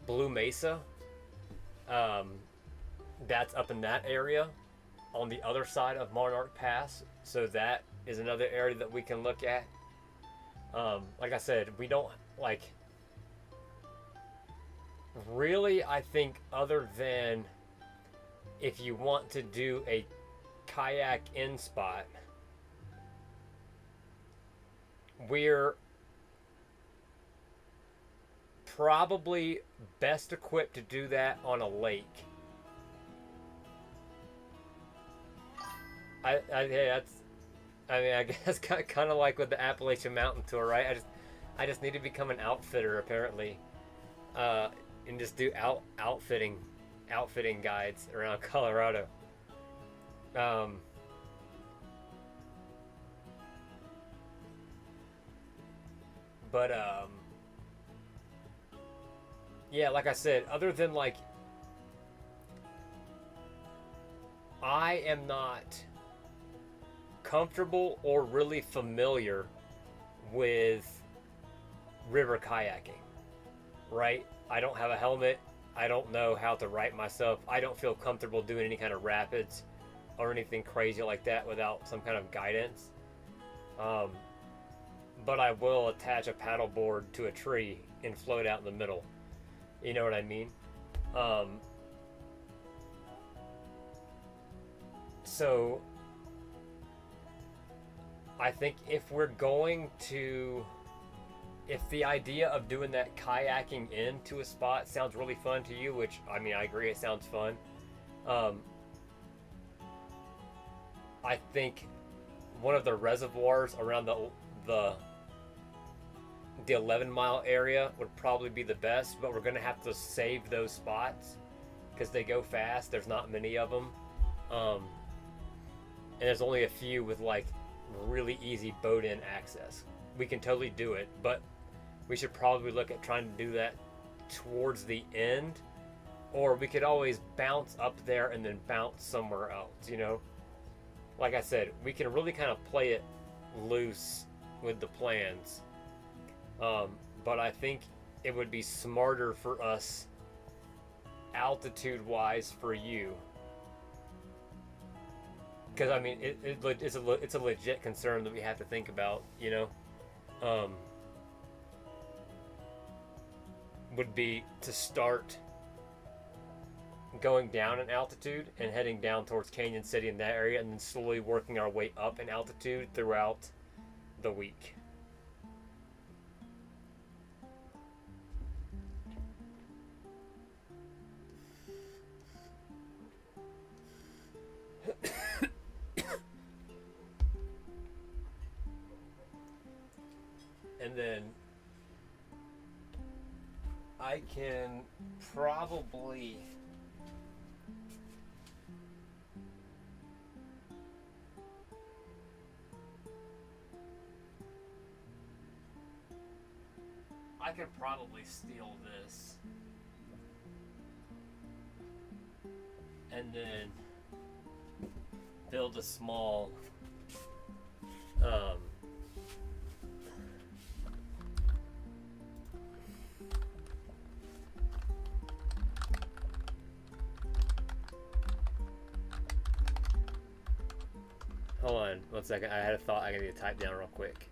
Speaker 1: Blue Mesa, that's up in that area on the other side of Monarch Pass. So that is another area that we can look at. Like I said, we don't like really, I think, other than if you want to do a kayak in spot, we're probably best equipped to do that on a lake. I guess kind of like with the Appalachian Mountain Tour, right? I just need to become an outfitter apparently, and just do outfitting guides around Colorado. Yeah, like I said, other than like, I am not comfortable or really familiar with river kayaking, right? I don't have a helmet. I don't know how to right myself. I don't feel comfortable doing any kind of rapids or anything crazy like that without some kind of guidance. But I will attach a paddleboard to a tree and float out in the middle. You know what I mean? So I think if the idea of doing that kayaking into a spot sounds really fun to you, which, I mean, I agree, it sounds fun. I think one of the reservoirs around the 11-mile area would probably be the best, but we're going to have to save those spots because they go fast. There's not many of them. And there's only a few with like really easy boat-in access. We can totally do it, but we should probably look at trying to do that towards the end, or we could always bounce up there and then bounce somewhere else, you know? Like I said, we can really kind of play it loose with the plans. But I think it would be smarter for us, altitude-wise, for you. Because, I mean, it's a legit concern that we have to think about, you know? Would be to start going down in altitude and heading down towards Canyon City in that area, and then slowly working our way up in altitude throughout the week. And then I can probably steal this and then build a small hold on 1 second. I had a thought I need to type down real quick.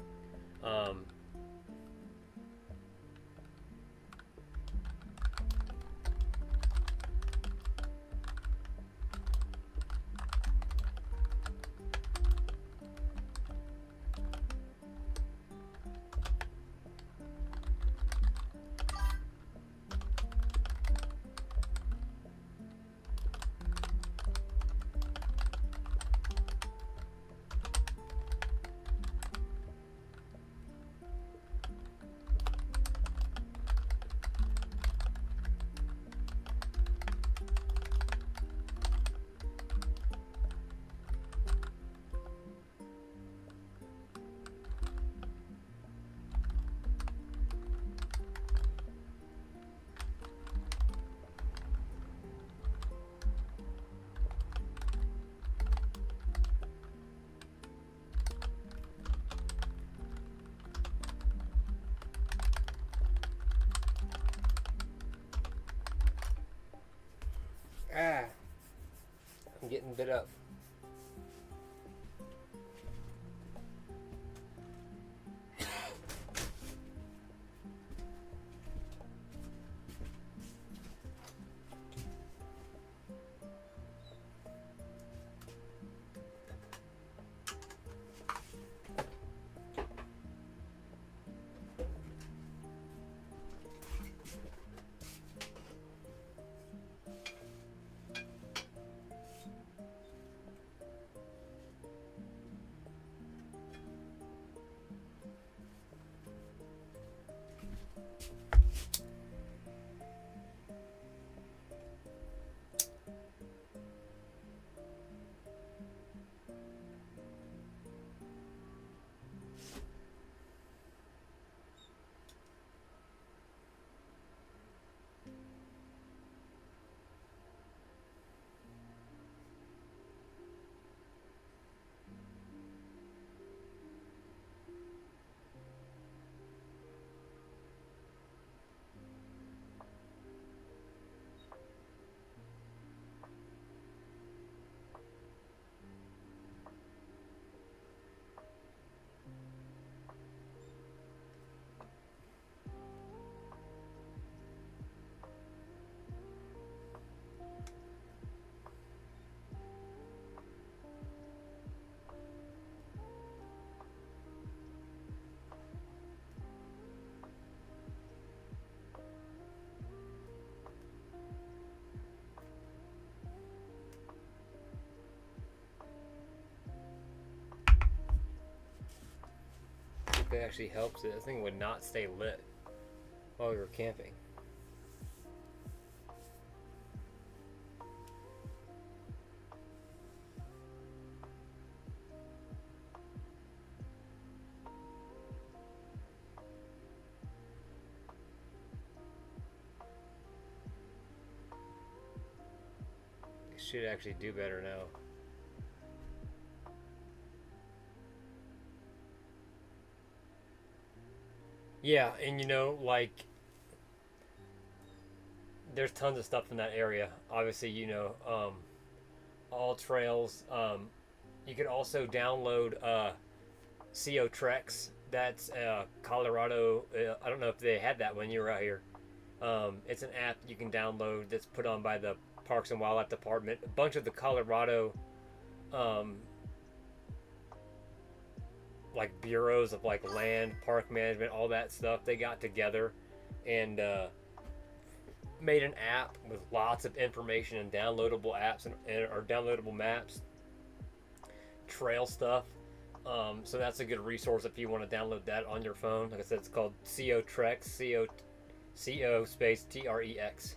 Speaker 1: getting bit up. If it actually helps it, this thing would not stay lit while we were camping. It should actually do better now. Yeah, and you know, like, there's tons of stuff in that area. Obviously, you know, all trails. You can also download CO Trex. That's Colorado. I don't know if they had that when you were out here. It's an app you can download that's put on by the Parks and Wildlife Department. A bunch of the Colorado like bureaus of like land, park management, all that stuff, they got together and made an app with lots of information and downloadable apps and or downloadable maps, trail stuff. So that's a good resource if you want to download that on your phone. Like I said, it's called CO Trex, CO space TREX.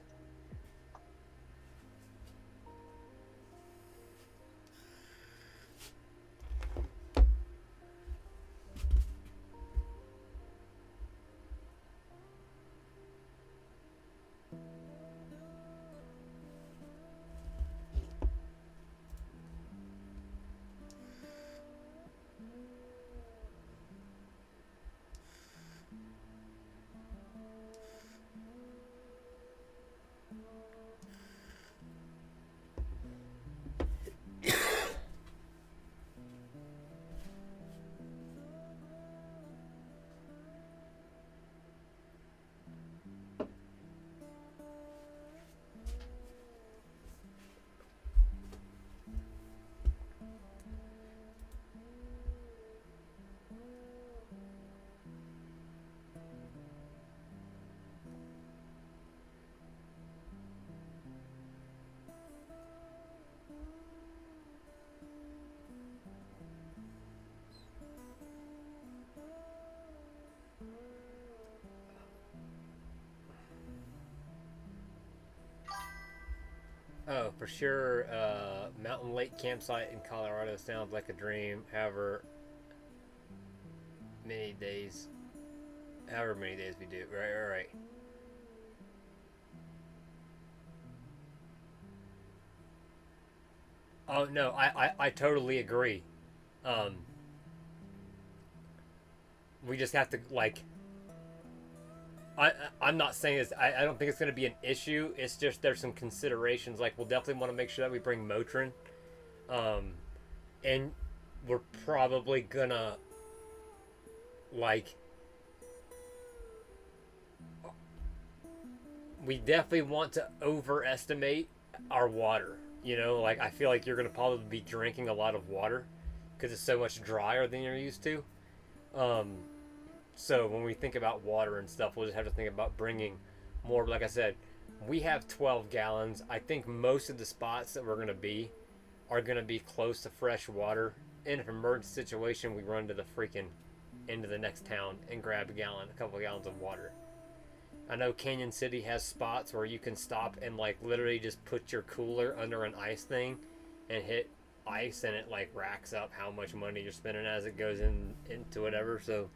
Speaker 1: Oh, for sure. Mountain Lake campsite in Colorado sounds like a dream. However many days we do. Right. Oh no, I totally agree. Um, we just have to like. I'm not saying this. I don't think it's going to be an issue. It's just there's some considerations. Like we'll definitely want to make sure that we bring Motrin And we're probably gonna like we definitely want to overestimate our water. You know, like I feel like you're gonna probably be drinking a lot of water because it's so much drier than you're used to. Um, so when we think about water and stuff, we'll just have to think about bringing more. But like I said, we have 12 gallons. I think most of the spots that we're gonna be are gonna be close to fresh water. In an emergency situation, we run to the freaking into the next town and grab a couple of gallons of water. I know Canyon City has spots where you can stop and like literally just put your cooler under an ice thing and hit ice, and it like racks up how much money you're spending as it goes into whatever. So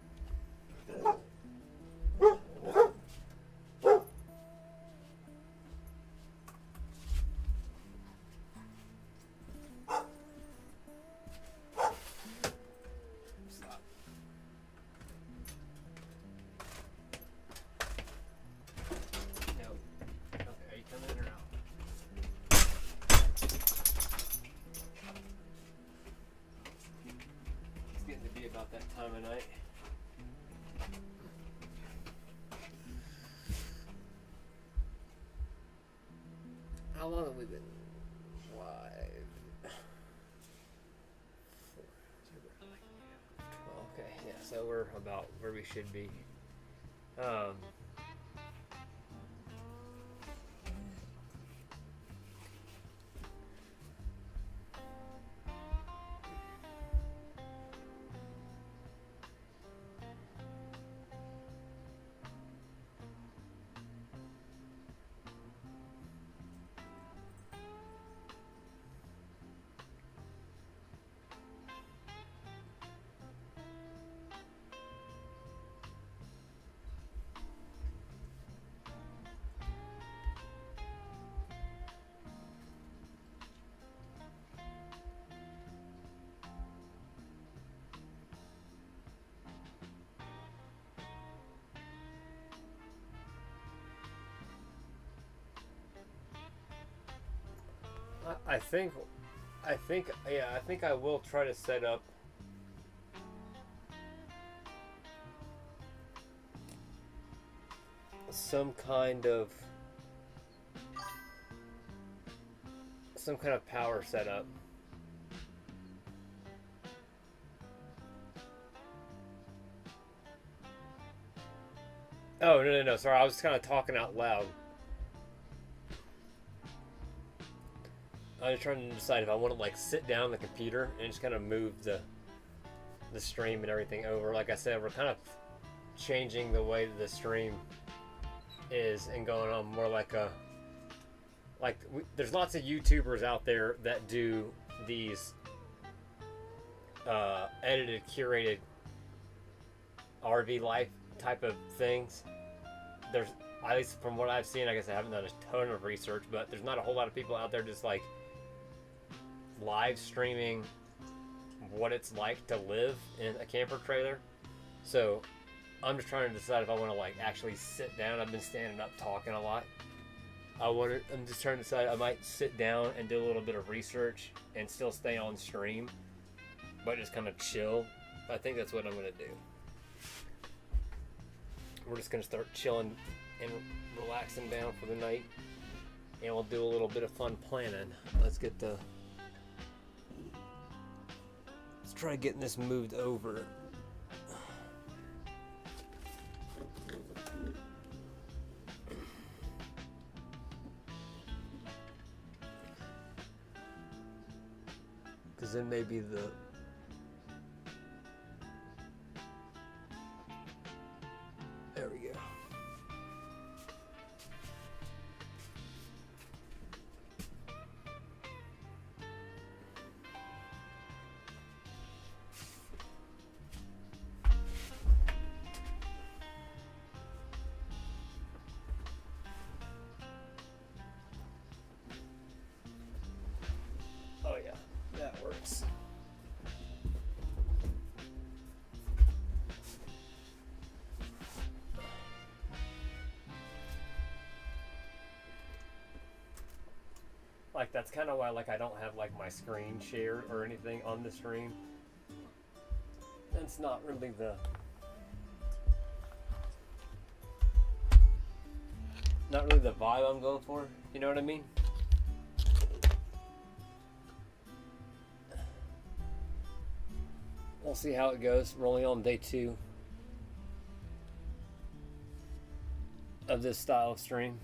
Speaker 1: about that time of night. How long have we been live? Okay, yeah, so we're about where we should be. I think I will try to set up some kind of power setup. Oh, no, sorry, I was kind of talking out loud. I was trying to decide if I want to like sit down on the computer and just kind of move the stream and everything over. Like I said, we're kind of changing the way that the stream is and going on more like a there's lots of YouTubers out there that do these edited, curated RV life type of things. There's, at least from what I've seen, I guess I haven't done a ton of research, but there's not a whole lot of people out there just like live streaming what it's like to live in a camper trailer. So I'm just trying to decide if I want to like actually sit down. I've been standing up talking a lot. I'm just trying to decide I might sit down and do a little bit of research and still stay on stream, but just kind of chill. I think that's what I'm going to do. We're just going to start chilling and relaxing down for the night, and we'll do a little bit of fun planning. Let's try getting this moved over. Because then maybe there we go. Oh yeah, that works. like that's kind of why like I don't have like my screen share or anything on the stream. That's not really the vibe I'm going for. You know what I mean? We'll see how it goes. We're only on day 2 of this style of stream.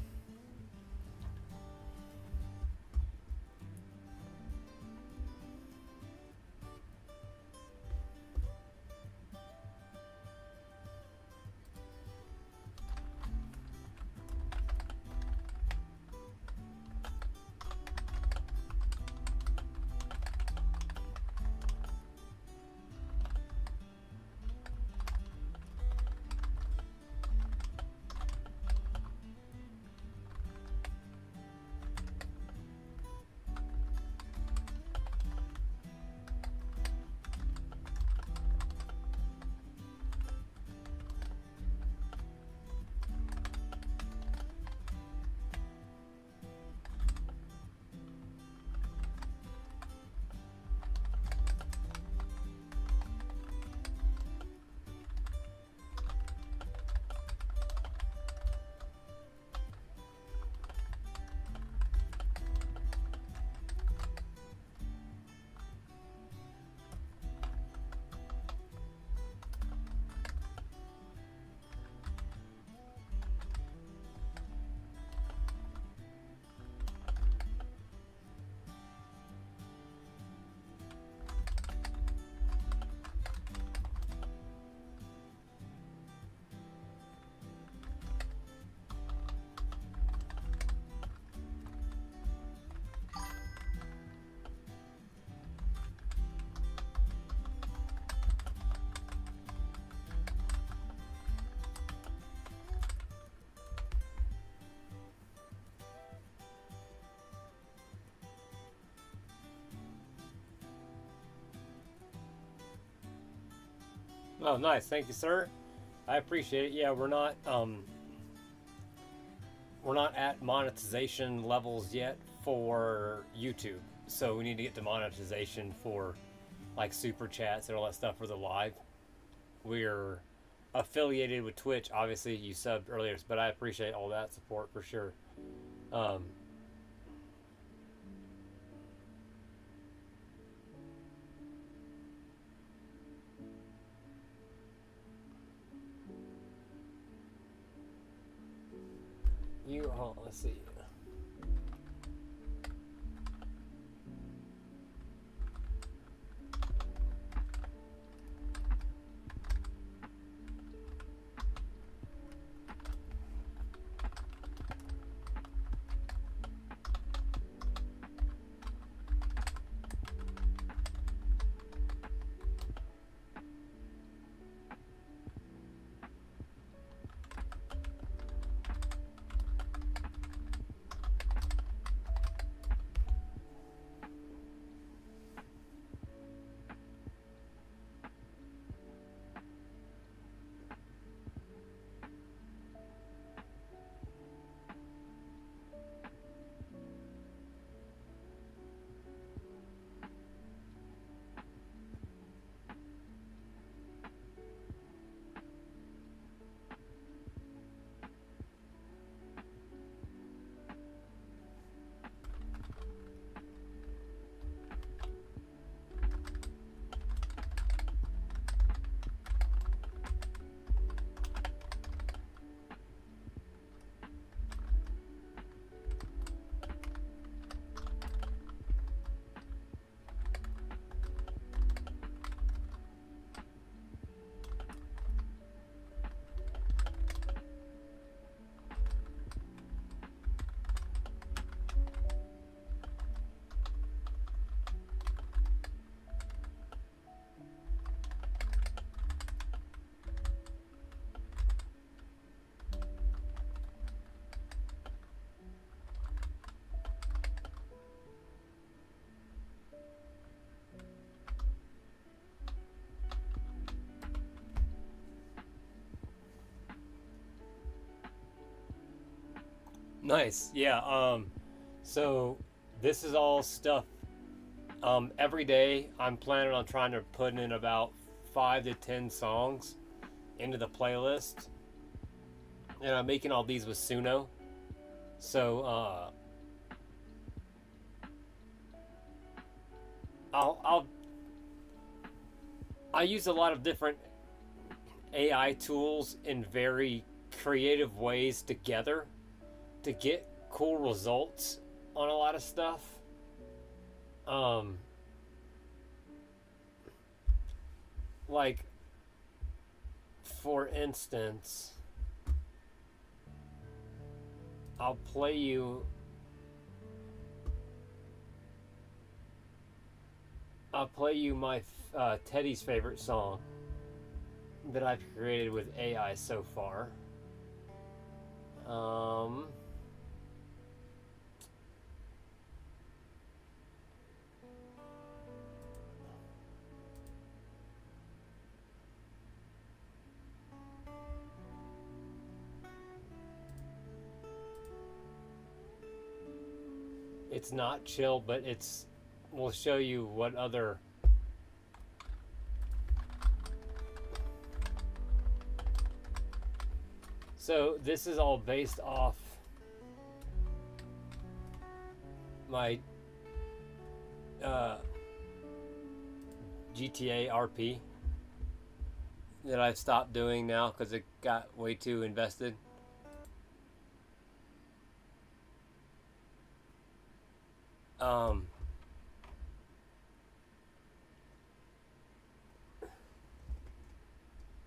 Speaker 1: Oh, nice. Thank you, sir. I appreciate it. Yeah, we're not at monetization levels yet for YouTube. So we need to get to monetization for like super chats and all that stuff for the live. We're affiliated with Twitch. Obviously, you subbed earlier, but I appreciate all that support for sure. Let's see. Nice. Yeah. So This is all stuff. Every day I'm planning on trying to put in about 5 to 10 songs into the playlist, and I'm making all these with Suno. So I use a lot of different AI tools in very creative ways together to get cool results on a lot of stuff. Um, like, for instance, I'll play you. I'll play you my Teddy's favorite song that I've created with AI so far. Um, it's not chill, but it's. We'll show you what other. So this is all based off my GTA RP that I've stopped doing now because it got way too invested.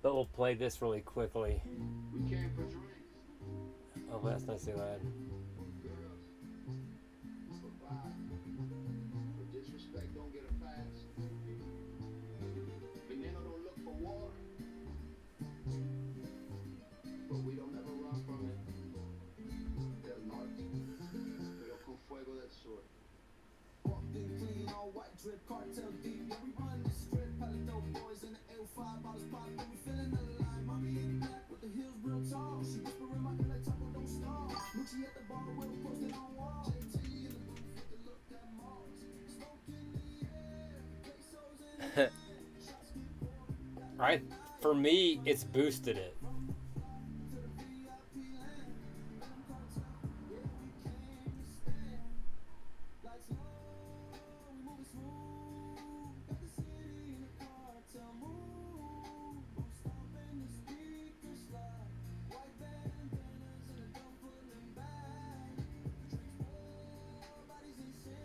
Speaker 1: But we'll play this really quickly.
Speaker 4: We came for drinks.
Speaker 1: Oh, that's not too loud.
Speaker 4: Girls. For vibe. For disrespect, don't get a pass. Veneno don't look for water. But we don't ever run from it. Del Norte. Pero con fuego del sur.
Speaker 5: Walked in clean, all white drip, cartel deep. Yeah, we run the strip. Palito boys in the L5 bottles poppin', we feeling the line. Mommy in black with the heels real tall. She whisper in my ear like Taco don't stall. Gucci at the bar, where we posted on wall. JT in the booth with the look that Mars. Smoke in the air, pesos in the air. Shots keep pouring.
Speaker 1: Right? For me, it's boosted it.
Speaker 5: To the VIP land, them cartel, yeah, we came to stand. Lights low, we moving smooth. Got the city in the cartel move. Boots stomping, the speakers slide. White bandanas and a gun pulling back. Drinks pour, bodies in sync.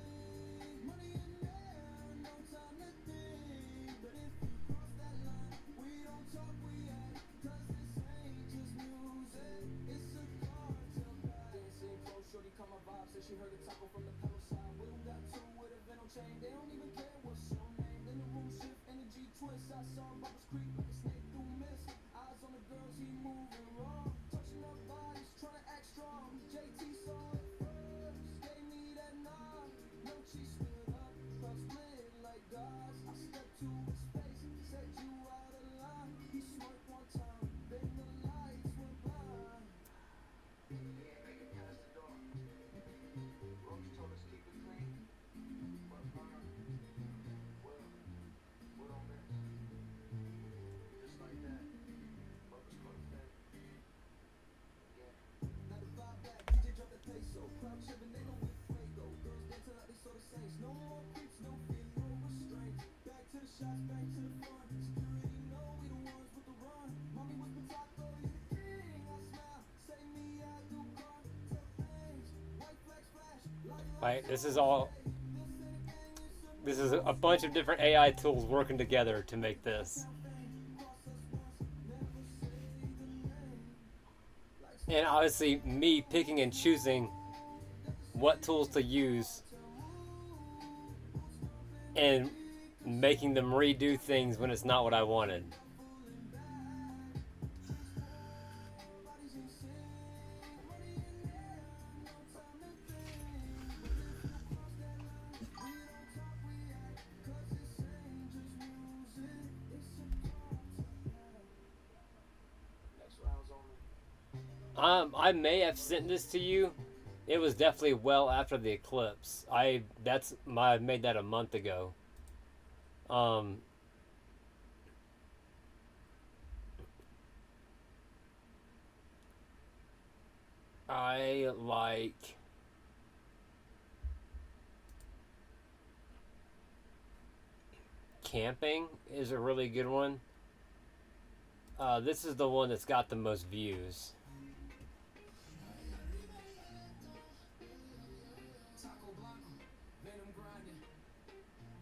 Speaker 5: Money in there, no time to think. But if you cross that line, we don't talk, we act. 'Cause this ain't just music, it's a cartel ride. Dancing close, shorty caught my vibe. Said she heard a taco from the pedal side. We don't got two with a venom chain. They don't even care what's your name. Then the room shift, energy twist. I saw bubbles creep like a snake through mist. Eyes on the girls, he moving wrong. Touching up bodies, trying to act strong. JT saw it first, gave me that nod. No, she stood up, felt split like gods. I stepped to his face, said you out of line. He smirked one time, then the lights went blind.
Speaker 4: He ain't make it past the door. Roach told us keep it clean. But burn. Well, what on this? Just like that. Bubba's caught a fade. Yeah.
Speaker 5: Now the vibe back, DJ drop the peso. Crowd chillin', they know we fuego. Girls dancing like they saw the saints. No more creeps, no fear, no restraints. Back to the shots, back to the front. Security know we the ones with the run. Mommy was potato, you the king. I smile, say me, I do cartel things. White flags flash, light
Speaker 1: Right? This is all. This is a bunch of different AI tools working together to make this. And obviously, me picking and choosing what tools to use and making them redo things when it's not what I wanted.
Speaker 4: Next round's on me.
Speaker 1: I may have sent this to you, It was definitely well after the eclipse. I made that a month ago. Um, I like camping is a really good one. This is the one that's got the most views.
Speaker 5: Taco Blanco, Venom grinding.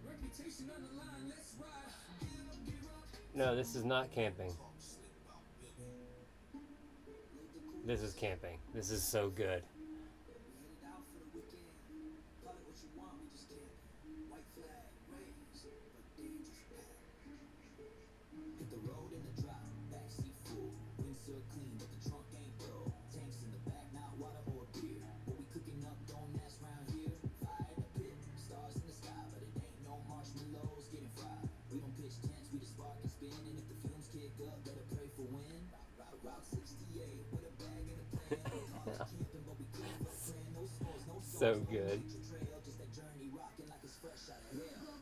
Speaker 5: Reputation on the line, let's ride.
Speaker 1: No, this is not camping. This is camping. This is so good.
Speaker 5: Headed out for the weekend. Call it what you want, we just can't. White flag, raised, but dangerous path. Hit the road in the drop, backseat full. Windshield clean, but the trunk ain't dull. Tanks in the back, not water or beer. What we cooking up, don't ask round here. Fire in the pit, stars in the sky, but it ain't no marshmallows getting fried. We don't pitch tents, we just spark and spin. And if the fumes kick up, better pray for wind. Route 68 with a bag and a plan. We call it camping, but we came for a plan. No s'mores, no songs,
Speaker 1: So
Speaker 5: no
Speaker 1: good.
Speaker 5: nature trail, just that journey rocking like it's fresh out of hell.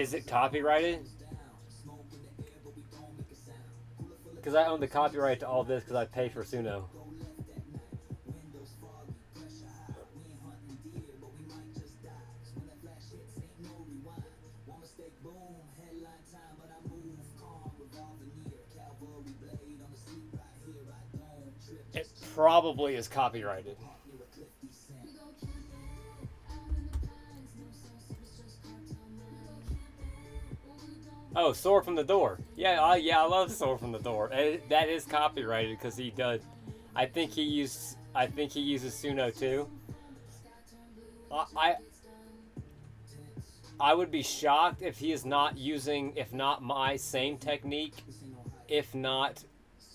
Speaker 1: Is it copyrighted? Because I own the copyright to all this because I pay for Suno. It probably is copyrighted. Oh, Sword from the Door. Yeah, I love Sword from the Door. That is copyrighted because he does. I think he uses Suno too. I would be shocked if he is not using, if not my same technique, if not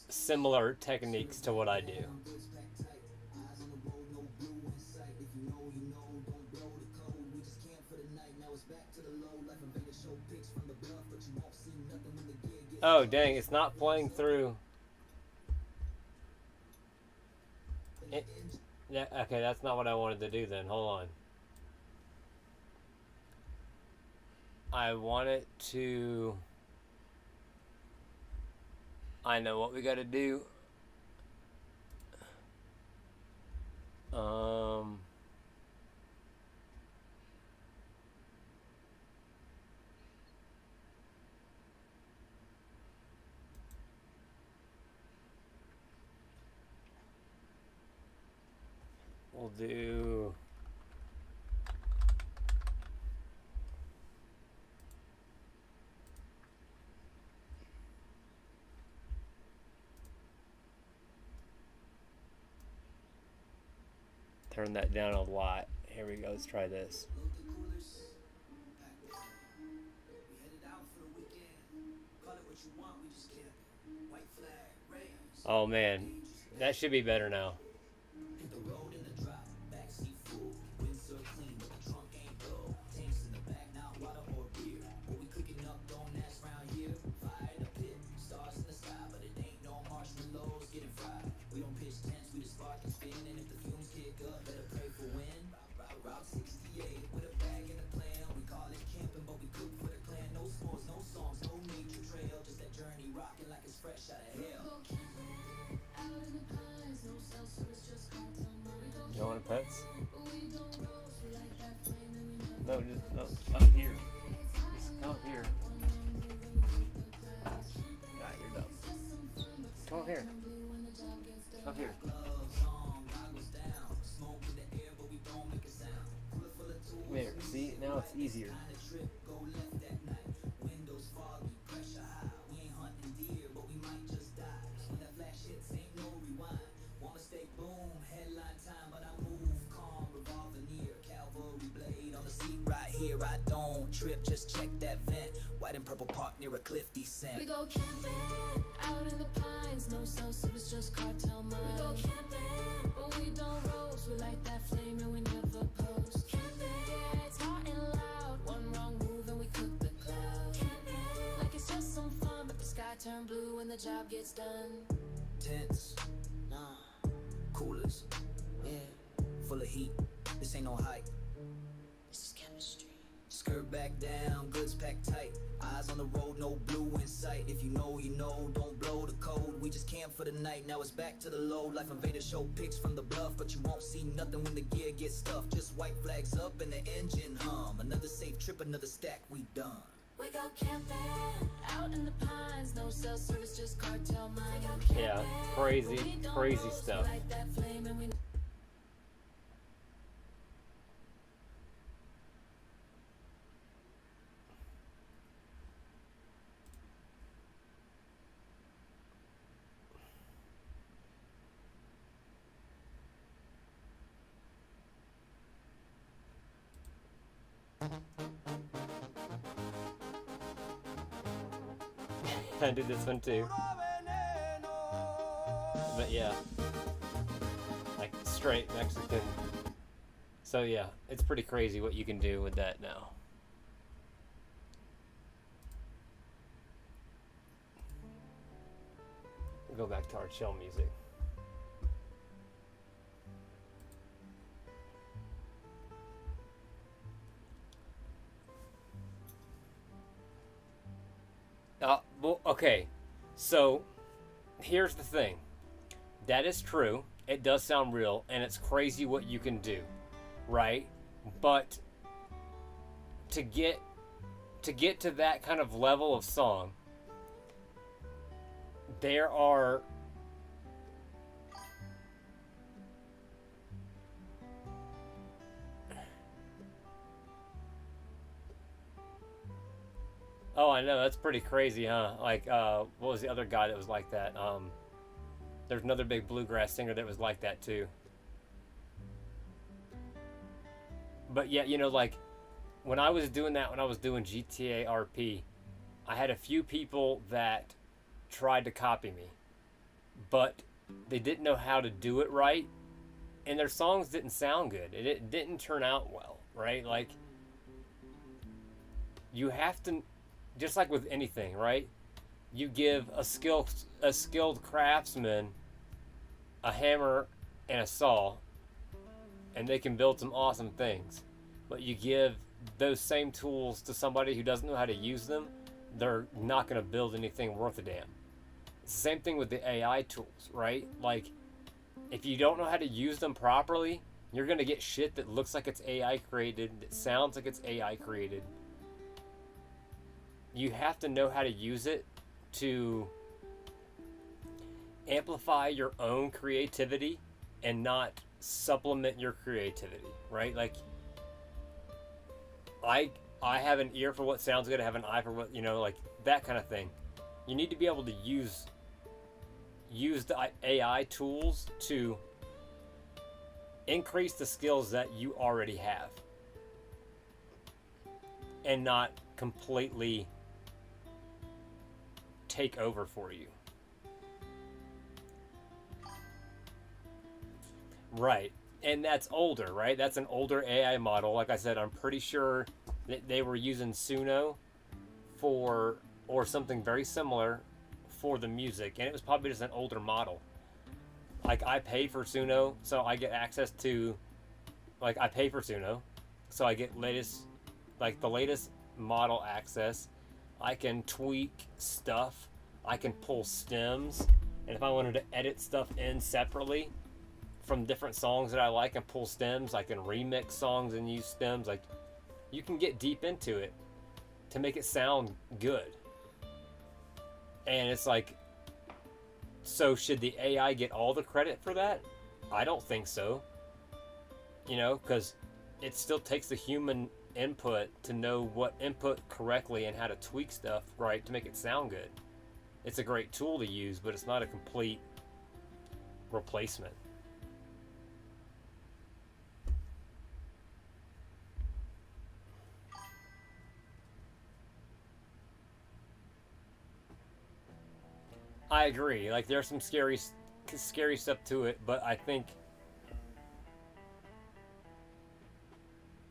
Speaker 1: similar techniques to what I do. Oh, dang, it's not playing through. Yeah, okay, that's not what I wanted to do then. Hold on. I want it to... I know what we gotta do. We'll do... Turn that down a lot. Here we go, let's try this. Oh man, that should be better now. You don't want pets? No, just no, come here. Just come here. God, you're dumb. Come up here. Up here. There, see? Now it's easier.
Speaker 5: Right here, I don't trip, just check that vent. white and purple park near a cliff descent.
Speaker 6: We go camping out in the pines, no cell service, just cartel mines. We go camping, but we don't roast. We light that flame and we never post. Camping, yeah, it's hot and loud. One wrong move and we cook the cloud. Camping, like it's just some fun, but the sky turn blue when the job gets done.
Speaker 5: Tents, nah, coolers, yeah, full of heat. This ain't no hike.
Speaker 6: This is chemistry.
Speaker 5: Skirt back down, goods packed tight. Eyes on the road, no blue in sight. If you know, you know, don't blow the code. We just camp for the night, now it's back to the low. Life Invader show pics from the bluff, but you won't see nothing when the gear gets stuffed. Just white flags up and the engine hum. Another safe trip, another stack, we done.
Speaker 6: We go camping out in the pines, no cell service, just cartel mines.
Speaker 1: Yeah, crazy, crazy stuff.
Speaker 6: Light that flame and we
Speaker 1: I did this one too. But yeah, like straight Mexican. So yeah, it's pretty crazy what you can do with that now. We'll go back to our chill music. Well, okay, so here's the thing. That is true. It does sound real, and it's crazy what you can do, right? But to get to that kind of level of song, there are Oh, I know, that's pretty crazy, huh? Like, what was the other guy that was like that? There's another big bluegrass singer that was like that too. But yeah, you know, like, when I was doing that, when I was doing GTA RP, I had a few people that tried to copy me, but they didn't know how to do it right, and their songs didn't sound good. It didn't turn out well, right? Like, you have to, just like with anything, right? You give a skilled craftsman a hammer and a saw, and they can build some awesome things. But you give those same tools to somebody who doesn't know how to use them, they're not going to build anything worth a damn. It's the same thing with the AI tools, right? Like, if you don't know how to use them properly, you're going to get shit that looks like it's AI created, that sounds like it's AI created. You have to know how to use it to amplify your own creativity and not supplement your creativity, right? Like, I have an ear for what sounds good, I have an eye for what, you know, like that kind of thing. You need to be able to use the AI tools to increase the skills that you already have and not completely take over for you. Right. And that's older, right? That's an older AI model. Like I said, I'm pretty sure that they were using Suno or something very similar for the music, and it was probably just an older model. Like, I pay for Suno, so I get access to, like, I pay for Suno, so I get the latest model access. I can tweak stuff, I can pull stems, and if I wanted to edit stuff in separately from different songs that I like and pull stems, I can remix songs and use stems. Like, you can get deep into it to make it sound good. And it's like, so should the AI get all the credit for that? I don't think so. You know, because it still takes the human input to know what input correctly and how to tweak stuff right to make it sound good. It's a great tool to use, but it's not a complete replacement. I agree. Like there's some scary stuff to it, but I think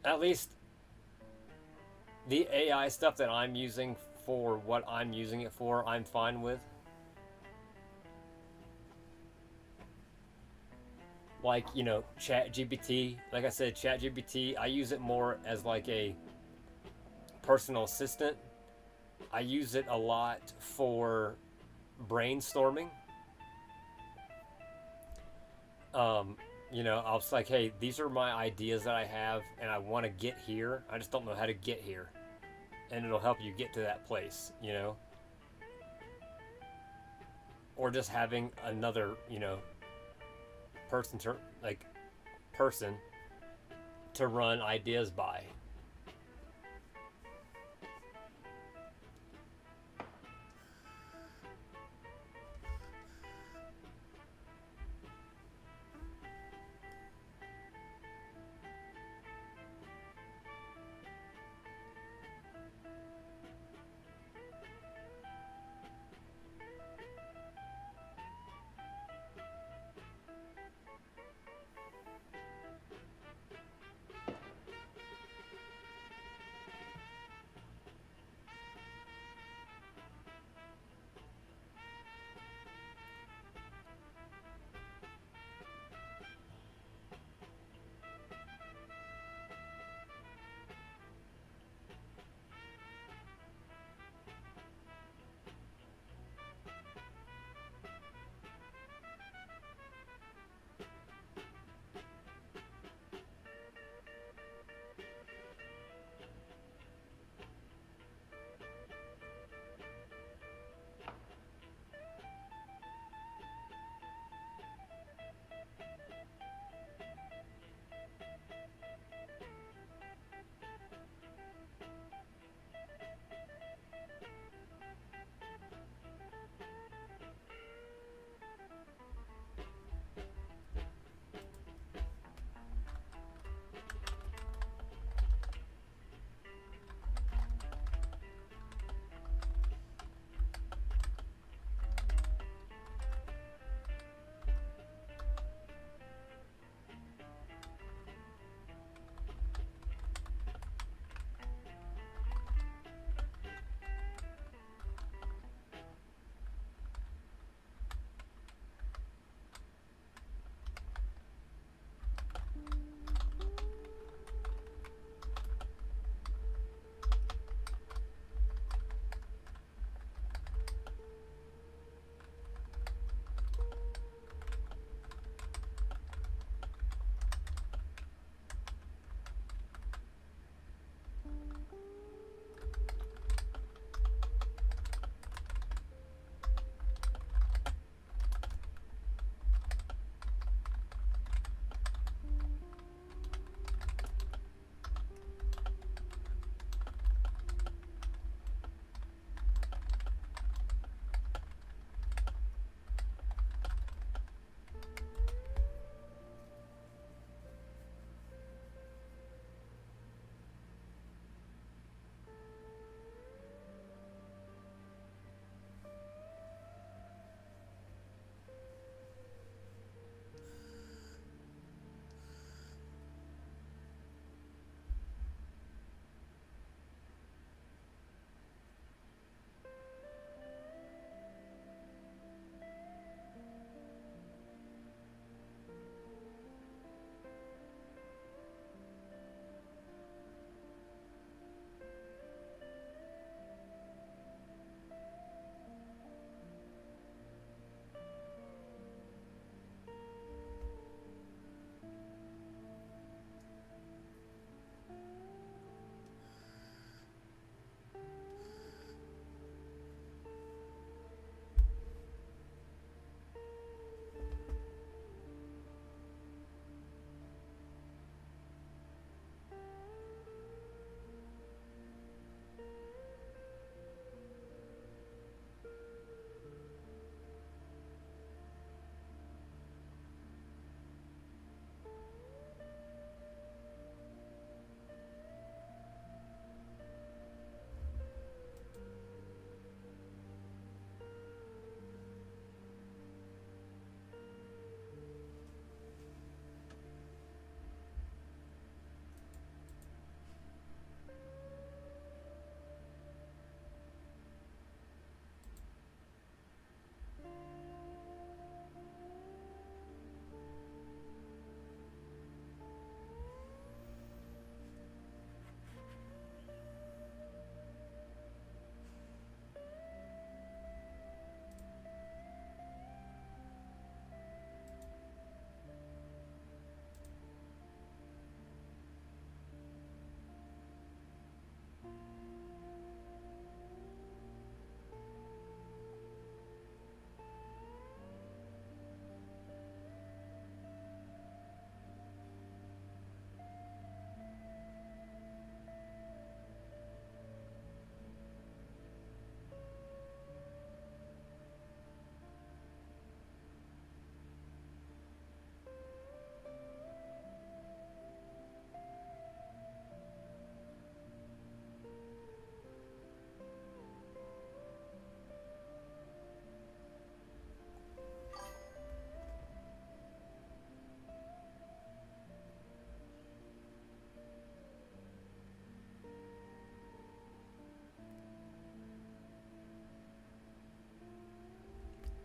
Speaker 1: at least the AI stuff that I'm using for what I'm using it for, I'm fine with. Like, you know, ChatGPT, like I said, ChatGPT, I use it more as like a personal assistant. I use it a lot for brainstorming. You know, I was like, hey, these are my ideas that I have and I want to get here. I just don't know how to get here. And it'll help you get to that place, you know? Or just having another, you know, person to run ideas by.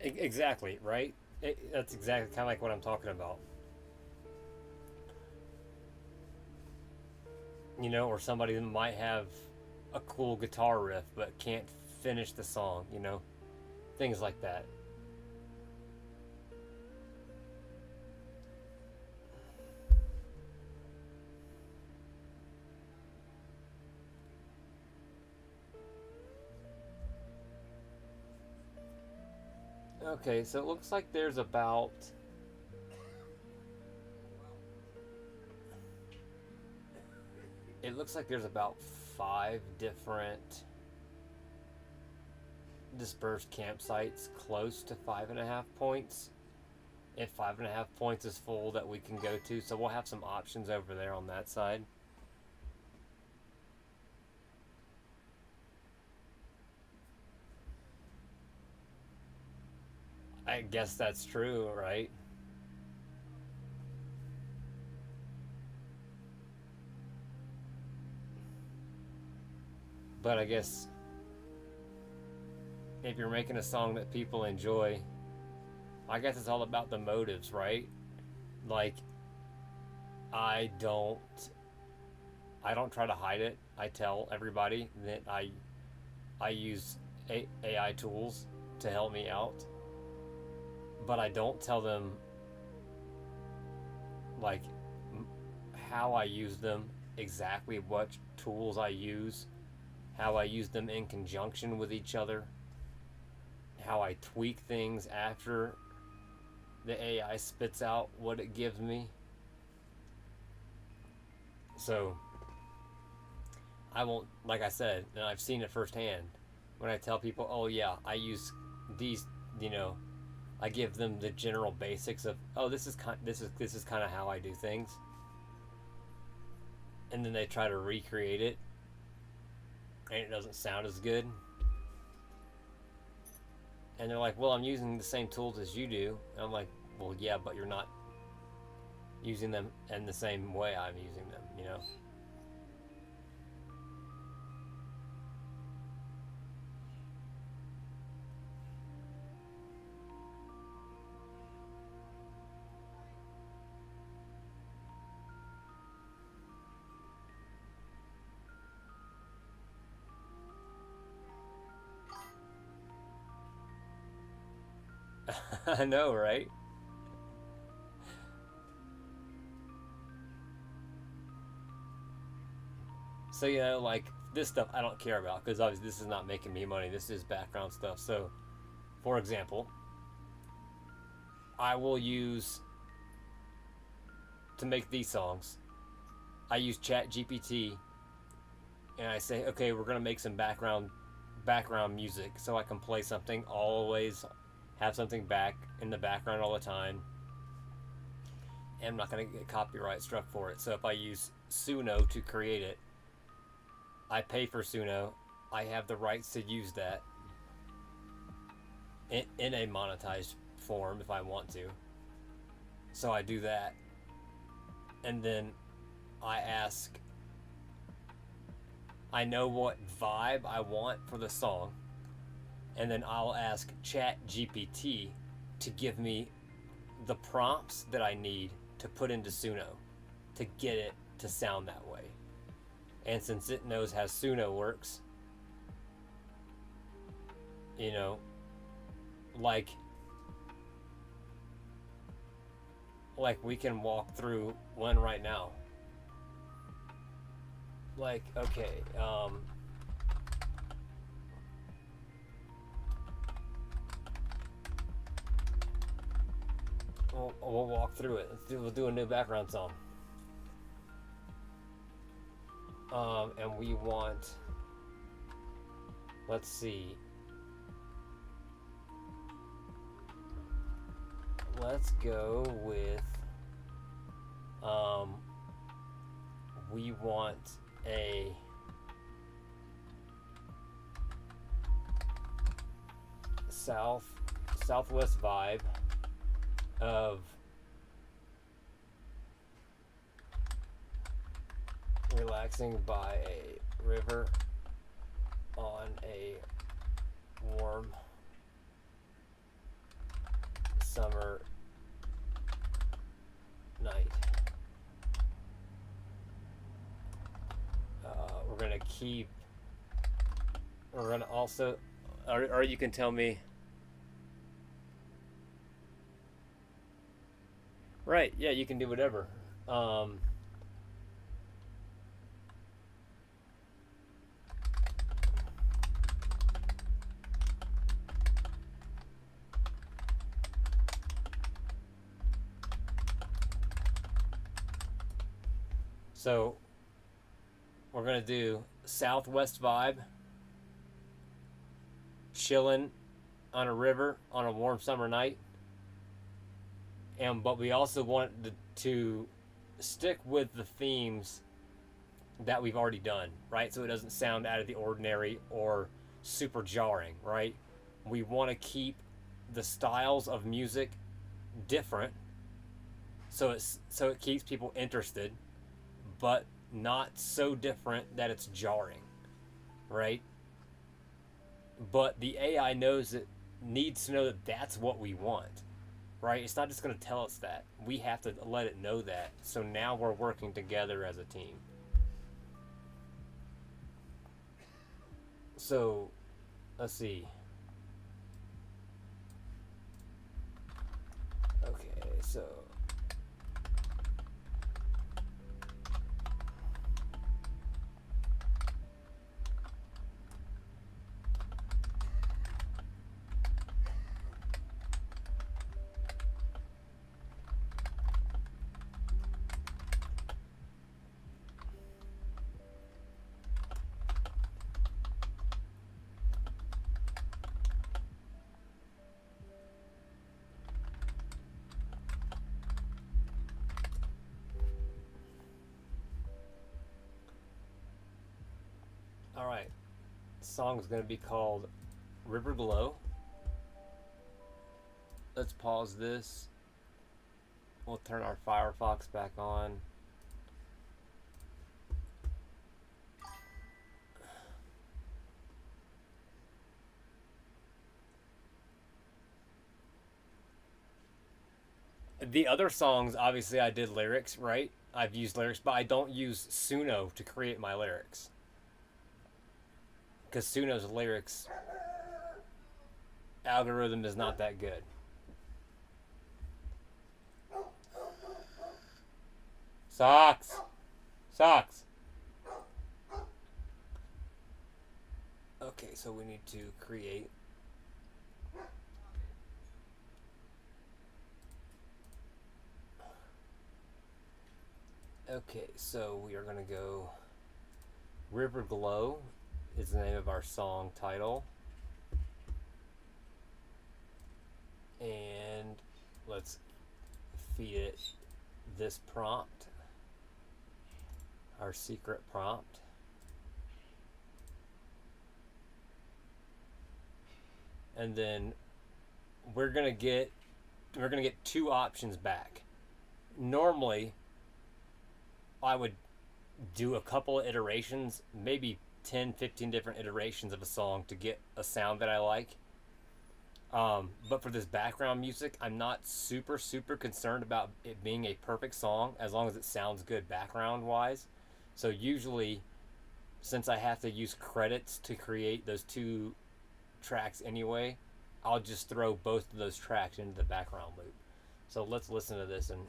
Speaker 1: Exactly, right? That's exactly kind of like what I'm talking about. You know, or somebody that might have a cool guitar riff but can't finish the song, you know? Things like that. Okay, so it looks like there's about it looks like there's about 5 different dispersed campsites close to 5.5 points. If 5.5 points is full that we can go to, so we'll have some options over there on that side. I guess that's true, right? But I guess if you're making a song that people enjoy, I guess it's all about the motives, right? Like I don't I don't try to hide it. I tell everybody that I use AI tools to help me out, but I don't tell them like how I use them, exactly what tools I use, how I use them in conjunction with each other, how I tweak things after the AI spits out what it gives me. So I won't, like I said, and I've seen it firsthand. When I tell people, oh yeah, I use these, you know, I give them the general basics of, oh, this is kind of how I do things, and then they try to recreate it, and it doesn't sound as good. And they're like, well, I'm using the same tools as you do. And I'm like, well, yeah, but you're not using them in the same way I'm using them, you know? I know, right? So, you know, like this stuff I don't care about because obviously this is not making me money. This is background stuff. So, for example, I will use to make these songs. I use Chat GPT and I say, okay, we're gonna make some background music so I can play something, always have something back in the background all the time, and I'm not gonna get copyright struck for it. So if I use Suno to create it, I pay for Suno. I have the rights to use that in a monetized form if I want to. So I do that, and then I know what vibe I want for the song, and then I'll ask Chat GPT to give me the prompts that I need to put into Suno to get it to sound that way. And since it knows how Suno works, you know, like we can walk through one right now. Like, okay, we'll walk through it. We'll do a new background song. And we want, let's see, let's go with, we want a southwest vibe of relaxing by a river on a warm keep. We're gonna also, or you can tell me. Right, yeah, you can do whatever. So we're gonna do Southwest vibe, chilling on a river on a warm summer night, but we also want to stick with the themes that we've already done, right? So it doesn't sound out of the ordinary or super jarring, right? We want to keep the styles of music different, so it keeps people interested, but not so different that it's jarring, right? But the AI needs to know that that's what we want, right? It's not just going to tell us that. We have to let it know that. So now we're working together as a team. So, let's see. Okay, so... Alright, the song is going to be called River Glow. Let's pause this. We'll turn our Firefox back on. The other songs, obviously I did lyrics, right? I've used lyrics, but I don't use Suno to create my lyrics. Because Suno's lyrics algorithm is not that good. Socks! Socks! Okay, so we need to create. Okay, so we are going to go River Glow is the name of our song title. And let's feed it this prompt, our secret prompt. And then we're gonna get two options back. Normally I would do a couple of iterations, maybe 10, 15 different iterations of a song to get a sound that I like. But for this background music, I'm not super concerned about it being a perfect song as long as it sounds good background wise. So usually, since I have to use credits to create those two tracks anyway, I'll just throw both of those tracks into the background loop. So let's listen to this and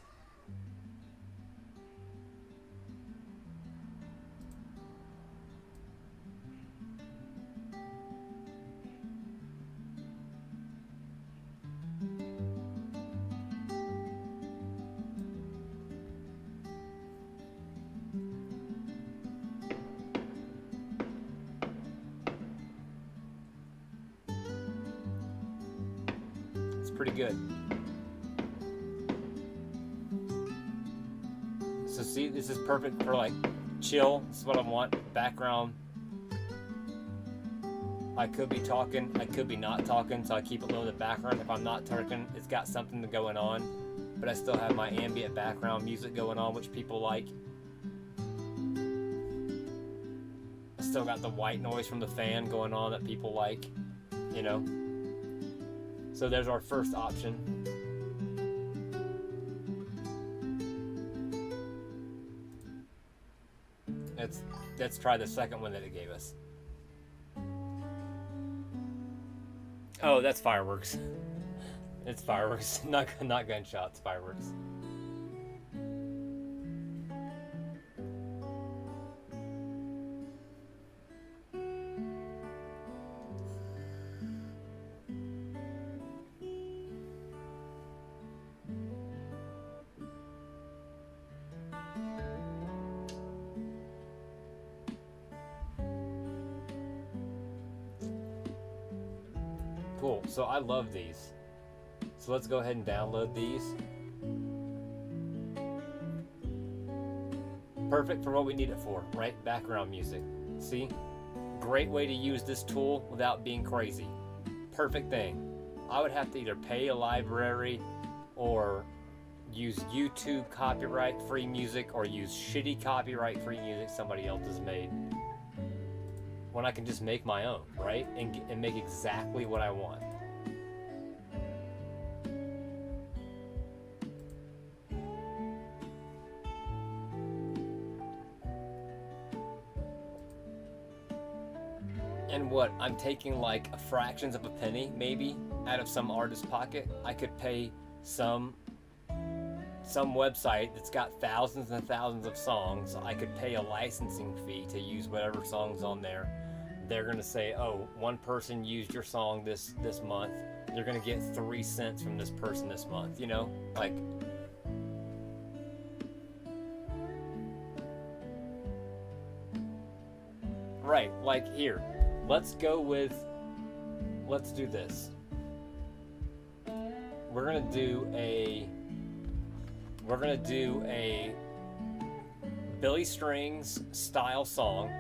Speaker 1: pretty good. So see, this is perfect for like chill. This is what I want. Background. I could be talking, I could be not talking, so I keep it low in the background. If I'm not talking, it's got something going on, but I still have my ambient background music going on, which people like. I still got the white noise from the fan going on that people like, you know. So there's our first option. let's try the second one that it gave us. Oh, that's fireworks. It's fireworks, not gunshots. Fireworks. Cool. So I love these. So let's go ahead and download these. Perfect for what we need it for, right? Background music. See? Great way to use this tool without being crazy. Perfect thing. I would have to either pay a library or use YouTube copyright free music or use shitty copyright free music somebody else has made. When I can just make my own, right? And make exactly what I want. And what, I'm taking like fractions of a penny maybe out of some artist's pocket. I could pay some website that's got thousands and thousands of songs. I could pay a licensing fee to use whatever songs on there. They're gonna say, oh, one person used your song this month. You're gonna get 3 cents from this person this month, you know? Like, right, like here. Let's do this. We're gonna do a Billy Strings style song.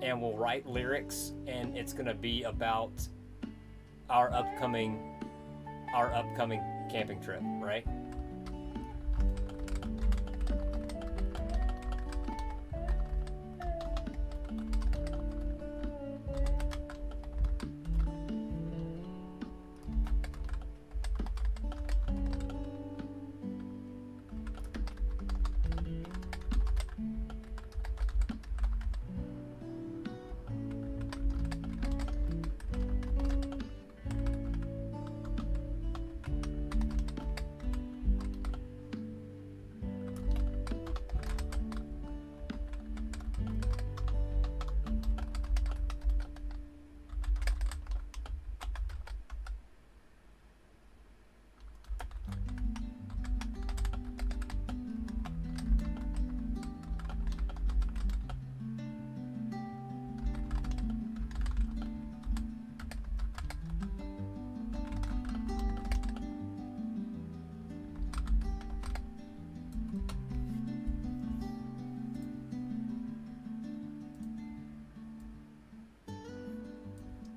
Speaker 1: And we'll write lyrics, and it's gonna be about our upcoming camping trip, right?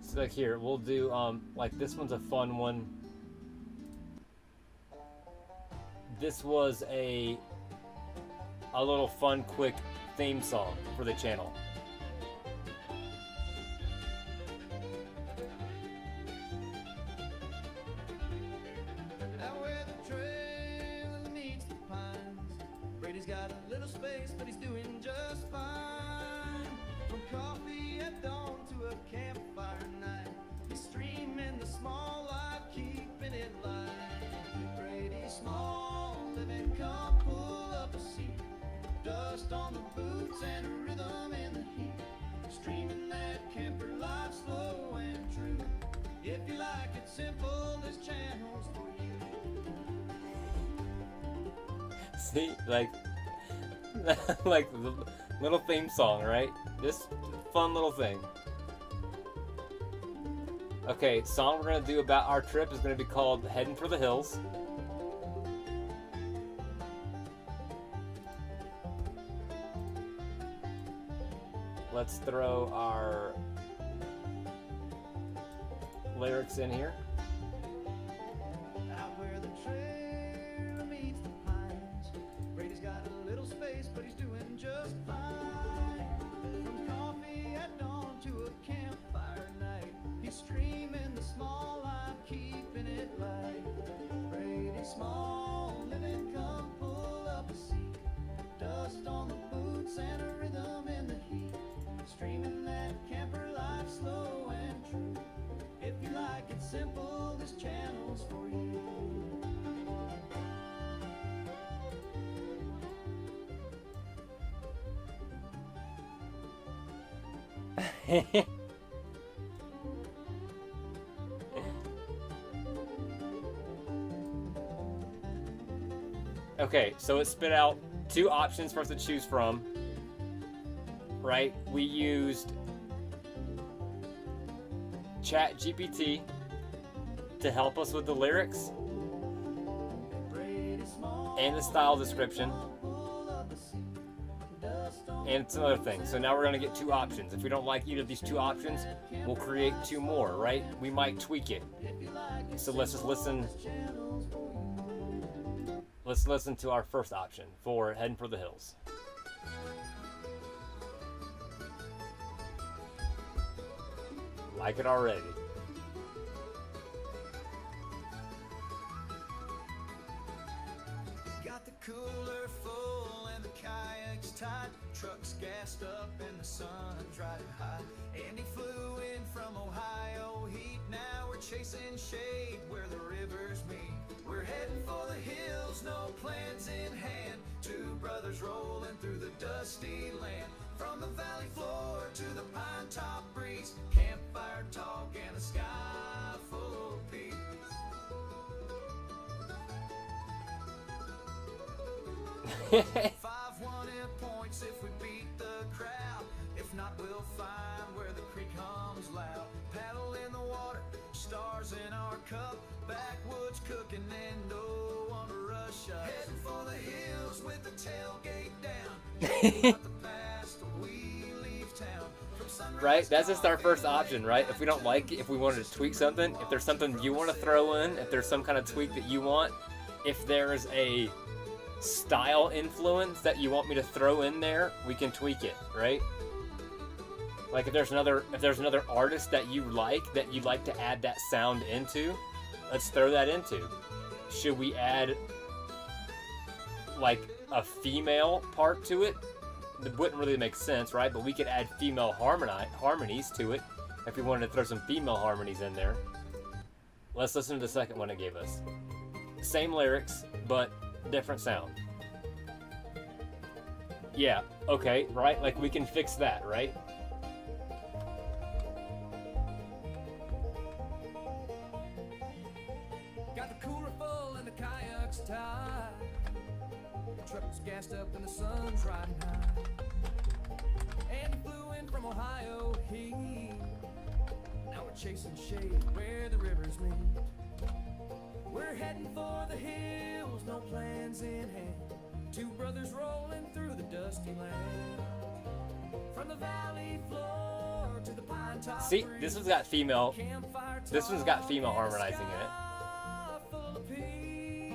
Speaker 1: So like here, we'll do like this one's a fun one. This was a little fun, quick theme song for the channel.
Speaker 5: Out where the trail meets the pines, Brady's got a little space, but he's doing just fine. From coffee at dawn to a campfire night, he's streaming the small life, keeping it light. Brady's small living, come pull up a seat. Dust on the boots and a rhythm in the heat. Streaming that camper life slow and true. If you like it simple, this channel's for you.
Speaker 1: See, like like the little theme song, right? This fun little thing. Okay, song we're gonna do about our trip is gonna be called "Heading for the Hills." Let's throw our lyrics in here.
Speaker 5: Out where the trail meets the pines, Brady's got a little space, but he's doing just fine. From coffee at dawn to a campfire night, he's streaming the small life, keeping it light. Brady's small living, come pull up a seat. Dust on the boots simple, this channel's for you.
Speaker 1: Okay, so it spit out two options for us to choose from, right? We used ChatGPT to help us with the lyrics and the style description and some other things. So now we're gonna get two options. If we don't like either of these two options, we'll create two more, right? We might tweak it. So let's just listen. Let's listen to our first option for Heading for the Hills. Like it already.
Speaker 5: Got the cooler full and the kayaks tied, trucks gassed up and the sun's riding high. Andy flew in from Ohio heat, now we're chasing shade where the rivers meet. We're heading for the hills, no plans in hand. Two brothers rolling through the dusty land. From the valley floor to the pine top breeze, campfire talk and a sky full of peace. Five wanted points if we beat the crowd. If not, we'll find where the creek hums loud. Paddle in the water, stars in our cup. Backwoods cooking and no one to rush us. Heading for the hills with the tailgate down. About the past, we leave town. From sunrise
Speaker 1: Right? That's just our first option, right? If we don't like it, if we wanted to tweak something, if there's something you want to throw in, if there's some kind of tweak that you want, if there's a style influence that you want me to throw in there, we can tweak it, right? Like if there's another artist that you'd like to add that sound into, let's throw that into. Should we add like a female part to it? It wouldn't really make sense, right? But we could add female harmonies to it if we wanted to throw some female harmonies in there. Let's listen to the second one it gave us. Same lyrics, but different sound. Yeah, okay, right? Like we can fix that, right?
Speaker 5: got the cooler full and the kayaks tied. Trucks gassed up and the sun's riding high. Andy flew in from Ohio heat. Now we're chasing shade where the rivers meet. We're heading for the hills, no plans in hand. Two brothers rolling through the dusty land. From the valley floor to the pine top.
Speaker 1: See, this one's got female.
Speaker 5: Campfire
Speaker 1: This one's got
Speaker 5: talk
Speaker 1: female
Speaker 5: and a
Speaker 1: harmonizing in it.
Speaker 5: sky full of peace.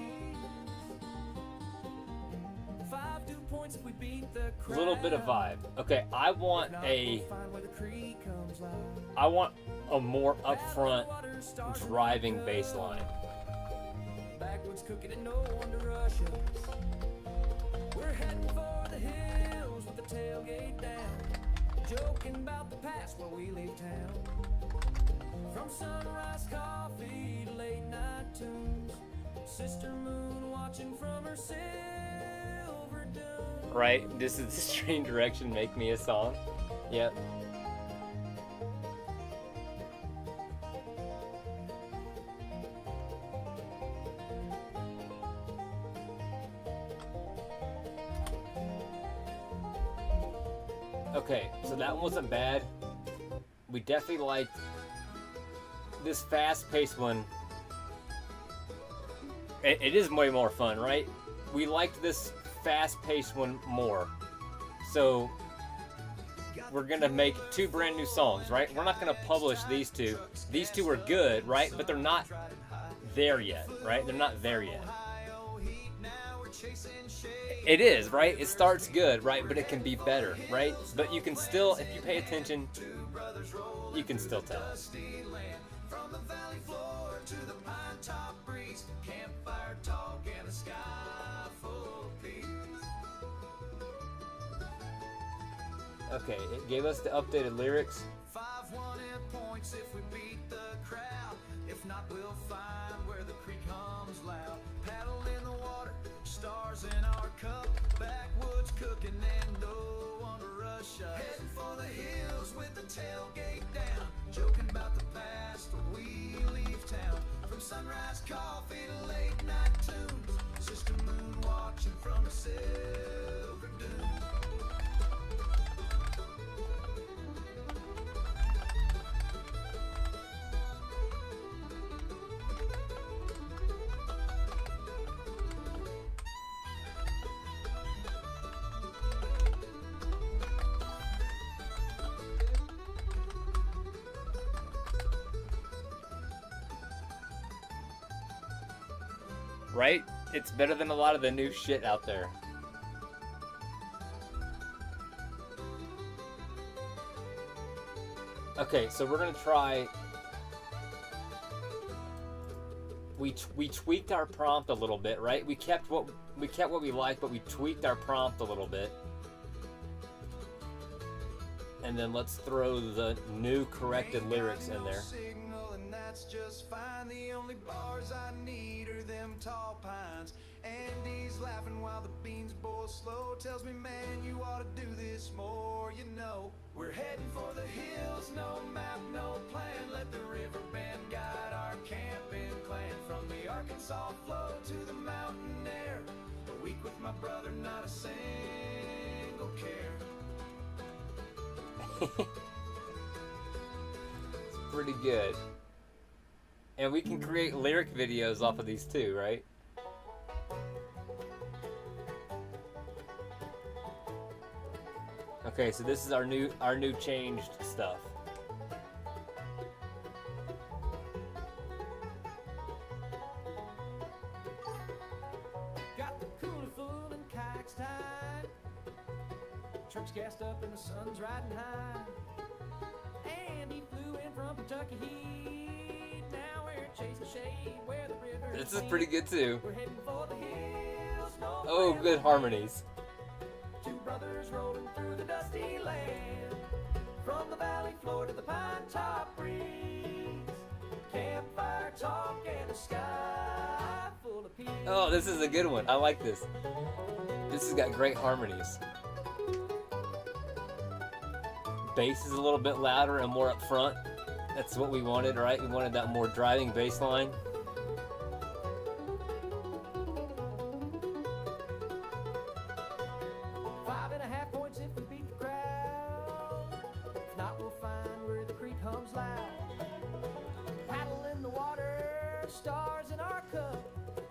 Speaker 5: 5 2 points if we beat the
Speaker 1: A little bit of vibe. Okay, I want a more upfront driving bass line.
Speaker 5: Backwoods cooking and no one to rush us. We're heading for the hills with the tailgate down. Joking about the past while we leave town. From sunrise coffee to late night tunes. Sister Moon watching from her silver dome.
Speaker 1: Right? This is the Strange Direction Make Me a Song. Yep. Okay, so that one wasn't bad. We definitely liked this fast-paced one. It is way more fun, right? We liked this fast-paced one more. So we're gonna make two brand new songs, right? We're not gonna publish these two. These two are good, right? But they're not there yet, right? They're not there yet. It is, right? It starts good, right? But it can be better, right? But you can still, if you pay attention, you can still tell.
Speaker 5: From the valley floor to the pine top breeze, campfire talk and a sky full of peace.
Speaker 1: Okay, it gave us the updated lyrics.
Speaker 5: 5 wanted points if we beat the crowd. If
Speaker 7: not, we'll find where the creek hums loud. Paddle in the water, stars in our cup. Backwoods cooking and no one to rush us. Heading for the hills with the tailgate down. Joking about the past when we leave town. From sunrise coffee to late night tunes. Sister Moon watching from a silver dune.
Speaker 1: Right? It's better than a lot of the new shit out there. Okay, so we're gonna try. We tweaked our prompt a little bit, right? We kept what we liked, but we tweaked our prompt a little bit. And then let's throw the new corrected lyrics in there.
Speaker 7: Signal, and that's just fine. The only bars I need are them tall pines. Andy's laughing while the beans boil slow. Tells me, man, you ought to do this more, you know. We're heading for the hills, no map, no plan. Let the river band guide our camping clan. From the Arkansas flow to the mountain air. A week with my brother, not a single care.
Speaker 1: It's pretty good. And we can create lyric videos off of these too, right? Okay, so this is our new changed stuff.
Speaker 7: Got the cooler full and kayaks tied. Truck's gassed up and the sun's riding high. And he flew in from Kentucky Heat. Now we're chasing shade where the river.
Speaker 1: This is pretty good too.
Speaker 7: We're heading for the hills. No
Speaker 1: Oh,
Speaker 7: plan,
Speaker 1: good
Speaker 7: no
Speaker 1: harmonies.
Speaker 7: Two brothers rolling through the dusty land. From the valley floor to the pine top breeze. Campfire talk and a sky full of peace.
Speaker 1: Oh, this is a good one. I like this. This has got great harmonies. Bass is a little bit louder and more up front. That's what we wanted, right? We wanted that more driving bass line.
Speaker 7: Five and a half points if we beat the crowd. If not, we'll find where the creek hums loud. Paddle in the water, stars in our cup.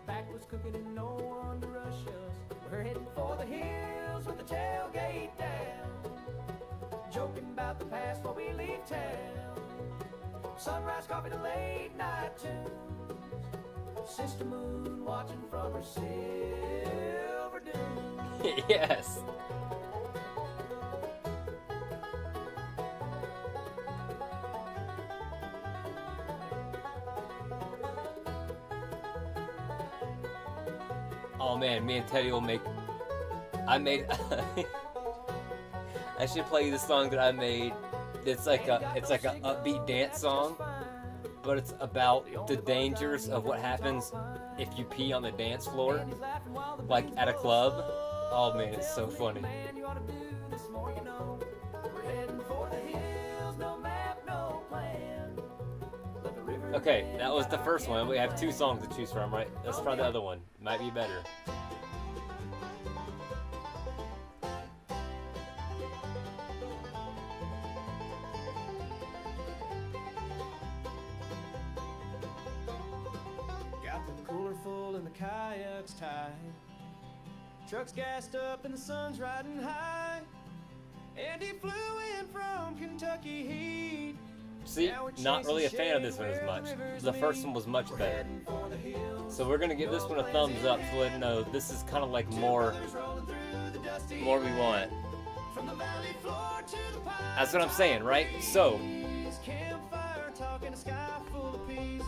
Speaker 7: Backwoods cooking and no one to rush us. We're heading for the hills with the tailgate down. Joking about the past while we leave town. Sunrise coffee to late night tunes. Sister Moon watching from her silver dune.
Speaker 1: Yes. Oh man, me and Teddy will make. I made. I should play you the song that I made. It's like a upbeat dance song, but it's about the dangers of what happens if you pee on the dance floor, like at a club. Oh man, it's so funny. Okay, that was the first one. We have two songs to choose from, right? Let's try the other one. Might be better.
Speaker 7: Got the cooler full and the kayaks tied. Truck's gassed up and the sun's riding high. And he flew in from Kentucky Heat.
Speaker 1: See, not really a fan of this one as much. The first one was much better. So we're gonna give this one a thumbs up to let it know this is kind of like more we want. That's what I'm saying, right? So,
Speaker 7: Campfire talking a sky full of peace.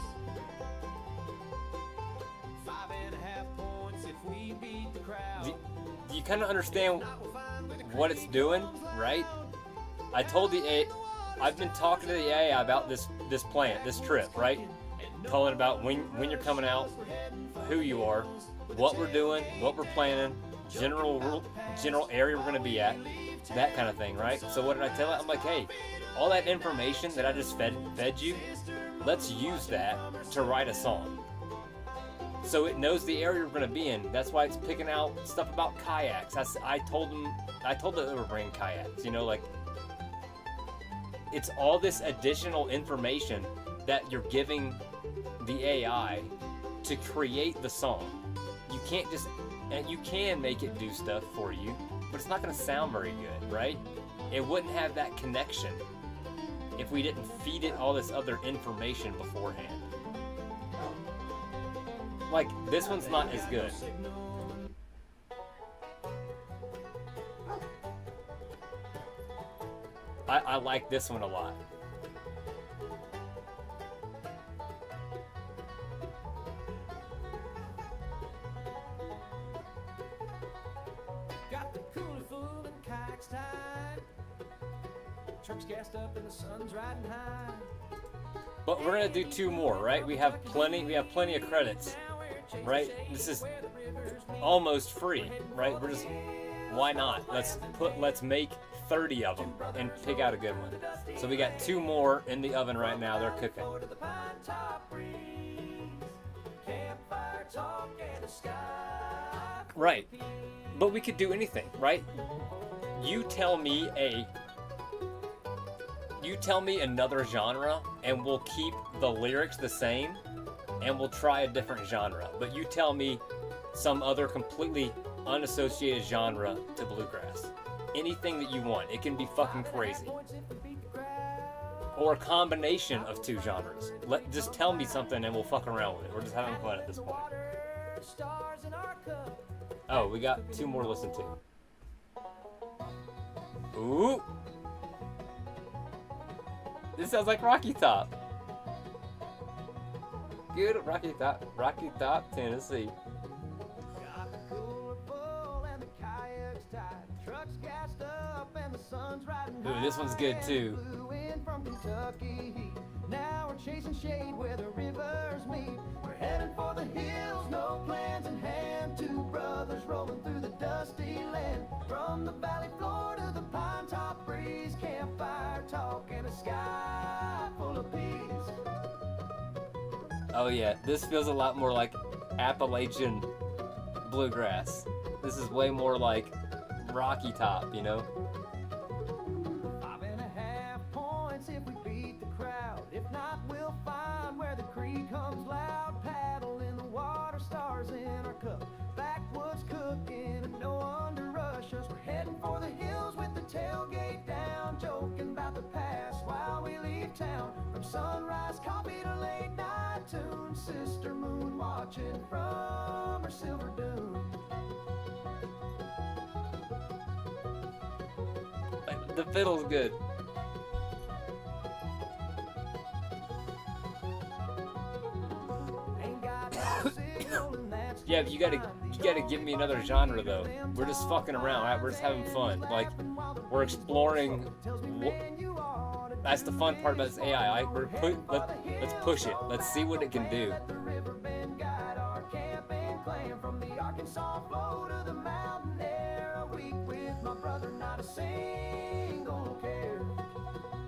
Speaker 7: 5.5 points if we beat the crowd.
Speaker 1: do you kind of understand what it's doing, right? I told the A, I've been talking to the AI about this plan, this trip, right? calling about when you're coming out, who you are, what we're doing, what we're planning, general area we're gonna be at, that kind of thing, right? So what did I tell it? I'm like, hey, all that information that I just fed you, let's use that to write a song. So it knows the area we're gonna be in. That's why it's picking out stuff about kayaks. I told it they were bringing kayaks. You know, like, it's all this additional information that you're giving the AI to create the song. You can't just, and you can make it do stuff for you, but it's not gonna sound very good, right? It wouldn't have that connection if we didn't feed it all this other information beforehand. Like, this one's not as good. I like this one a lot.
Speaker 7: Got the cooler full and kayaks tied. Trucks gassed up and the sun's riding high.
Speaker 1: But we're gonna do 2 more, right? We have plenty of credits, right? This is almost free, right? We're just, why not? Let's make 30 of them and pick out a good one. So we got 2 more in the oven right now. They're cooking. Right. But we could do anything, right? You tell me another genre and we'll keep the lyrics the same and we'll try a different genre. But you tell me some other completely unassociated genre to bluegrass. Anything that you want. It can be fucking crazy. Or a combination of 2 genres. Just tell me something and we'll fuck around with it. We're just having fun at this point. Oh, we got 2 more to listen to. Ooh! This sounds like Rocky Top. Good Rocky Top, Tennessee.
Speaker 7: Got the cooler full and the kayaks tied. Trucks gassed up and the sun's riding high.
Speaker 1: Ooh, this one's good too.
Speaker 7: Flew in from Kentucky heat. Now we're chasing shade where the rivers meet. We're heading for the hills, no plans in hand. 2 brothers rolling through the dusty land. From the valley floor to the pine top breeze. Campfire talk and a sky full of peace.
Speaker 1: Oh yeah, this feels a lot more like Appalachian bluegrass. This is way more like Rocky Top, you know?
Speaker 7: 5.5 points if we beat the crowd. If not, we'll find where the creek hums loud. Paddle in the water, stars in our cup. Backwoods cooking and no one to rush us. We're heading for the hills with the tailgate down. Joking about the past while we leave town. From sunrise coffee to late night tune. Sister moon watching from her silver dune.
Speaker 1: The fiddle's good. Yeah, but you gotta give me another genre though. We're just fucking around, right? We're just having fun. Like, we're exploring. That's the fun part about this AI. Let's push it. Let's see what it can do.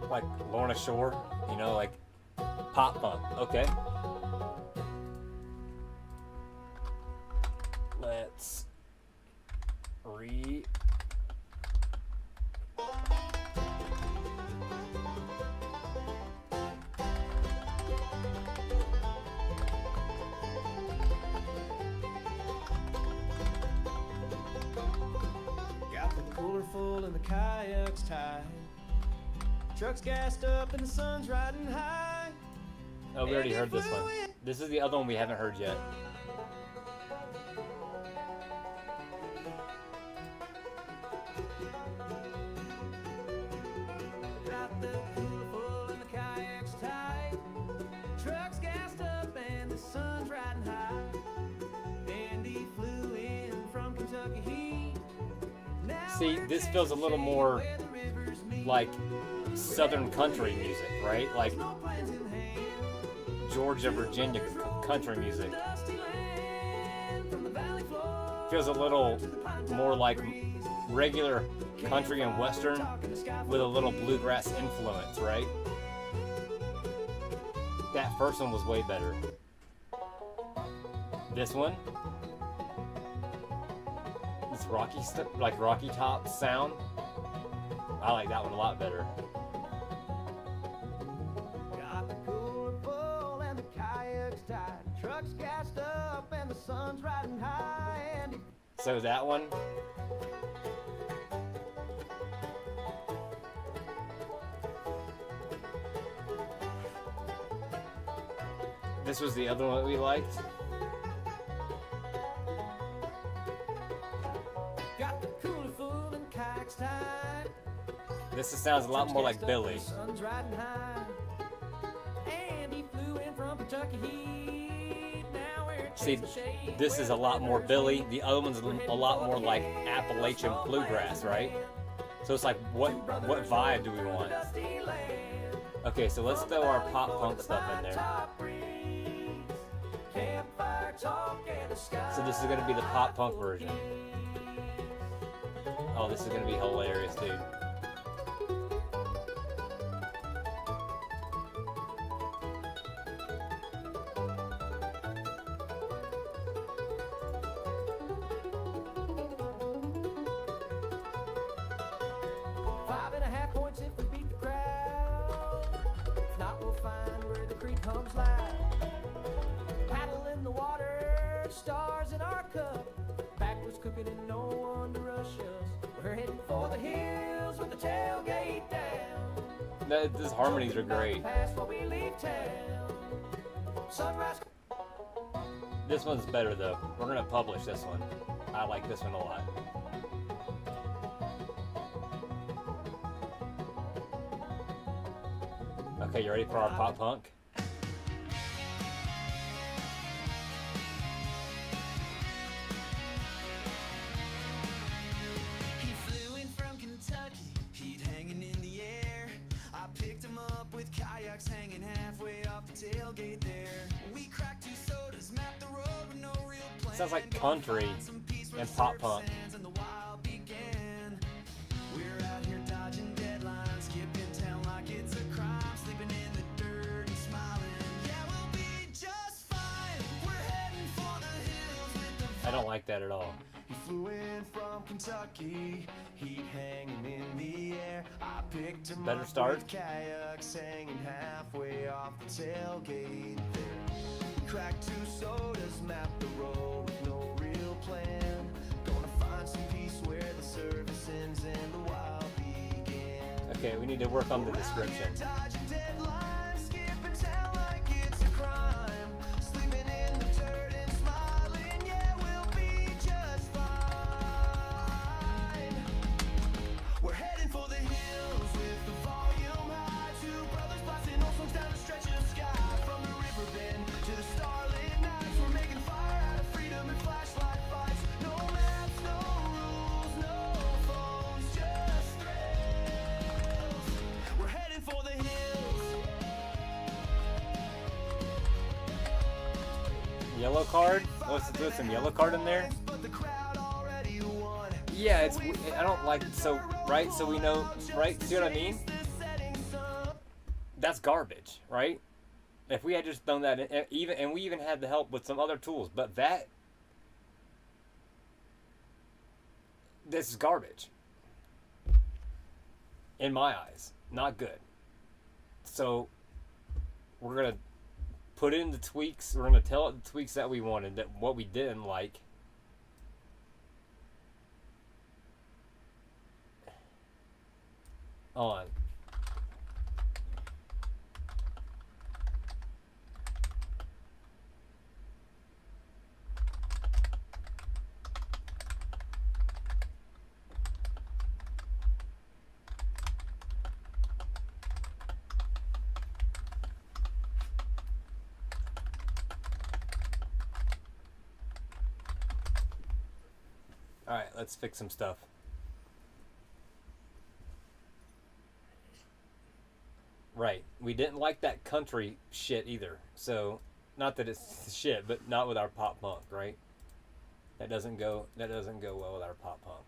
Speaker 1: Like Lorna Shore, you know, like pop punk. Okay. Let's
Speaker 7: Got the cooler full and the kayaks tied. Trucks gassed up and the sun's riding high.
Speaker 1: Oh, we already heard this one. This is the other one we haven't heard yet.
Speaker 7: Got the cooler full and the kayaks tied. Trucks gassed up and the sun's riding high. Andy flew in from Kentucky heat. Now
Speaker 1: See,
Speaker 7: we're
Speaker 1: this feels a little
Speaker 7: chasing
Speaker 1: more
Speaker 7: shade where the rivers meet.
Speaker 1: like Southern country music, right? Like,
Speaker 7: No plans in hand.
Speaker 1: Georgia, Virginia country music. Feels a little more like regular country and western with a little bluegrass influence, right? That first one was way better. This one, this Rocky Top sound, I like that one a lot better.
Speaker 7: Got the cooler full and the kayaks tied. Trucks gassed up and the sun's riding high. And
Speaker 1: So that one, this was the other one that we liked.
Speaker 7: got the cooler full and kayaks tied.
Speaker 1: This sounds a lot more like Billy.
Speaker 7: Sun's riding high. And he flew in from Kentucky Heat. Now we're
Speaker 1: See,
Speaker 7: chasing shade.
Speaker 1: this is a lot more Billy. The other one's a lot more like Appalachian bluegrass, right? So it's like, what vibe do we want? Okay, so let's throw our pop punk stuff in there. So this is gonna be the pop punk version. Oh, this is gonna be hilarious, dude.
Speaker 7: Five and a half points if we beat the crowd. If not, we'll find where the creek comes loud. Paddle in the water, stars in our cup. Backwards cooking and no one to rush us. We're heading for the hills with the tailgate down.
Speaker 1: These harmonies are great.
Speaker 7: Past while we leave town. Sunrise.
Speaker 1: This one's better though. We're gonna publish this one. I like this one a lot. Okay, you ready for our pop punk?
Speaker 8: He flew in from Kentucky, heat hanging in the air. I picked him up with kayaks hanging halfway off the tailgate there. We cracked 2 sodas, mapped the road with no real plan.
Speaker 1: Sounds like country and pop punk.
Speaker 8: And the wild began. We're out here dodging deadlines, skipping town like it's a crime, sleeping in the dirt and smiling. Yeah, we'll be just fine. We're heading for the hills with the
Speaker 1: I don't like that at all.
Speaker 8: He flew in from Kentucky, heat hanging in the air. I picked him
Speaker 1: Better
Speaker 8: up
Speaker 1: start.
Speaker 8: with kayaks hanging halfway off the tailgate there. We cracked 2 sodas, mapped the road with no real plan. Gonna find some peace where the service ends and the wild began.
Speaker 1: Okay, we need to work on the description.
Speaker 8: Dodging deadlines, skipping town like it's a crime. Sleeping in the dirt and smiling, yeah, we'll be just fine. We're heading for the hills with the volume high. 2 brothers blasting old songs down a stretch of sky. From the river bend to the starlit nights, we're making fire out of freedom and flashlight fights. No maps, no rules, no phones, just thrills. We're heading for the hills.
Speaker 1: Yellow card? Let's do some yellow card in there.
Speaker 8: But the crowd already won.
Speaker 1: Yeah, it's. I don't like so right. So we know right. See what I mean? That's garbage, right? If we had just done that, and we even had the help with some other tools, but this is garbage. In my eyes, not good. So we're gonna put in the tweaks. We're gonna tell it the tweaks that we wanted, that what we didn't like. On. Alright, let's fix some stuff. Right. we didn't like that country shit either. So, not that it's shit, but not with our pop punk, right? That doesn't go well with our pop punk.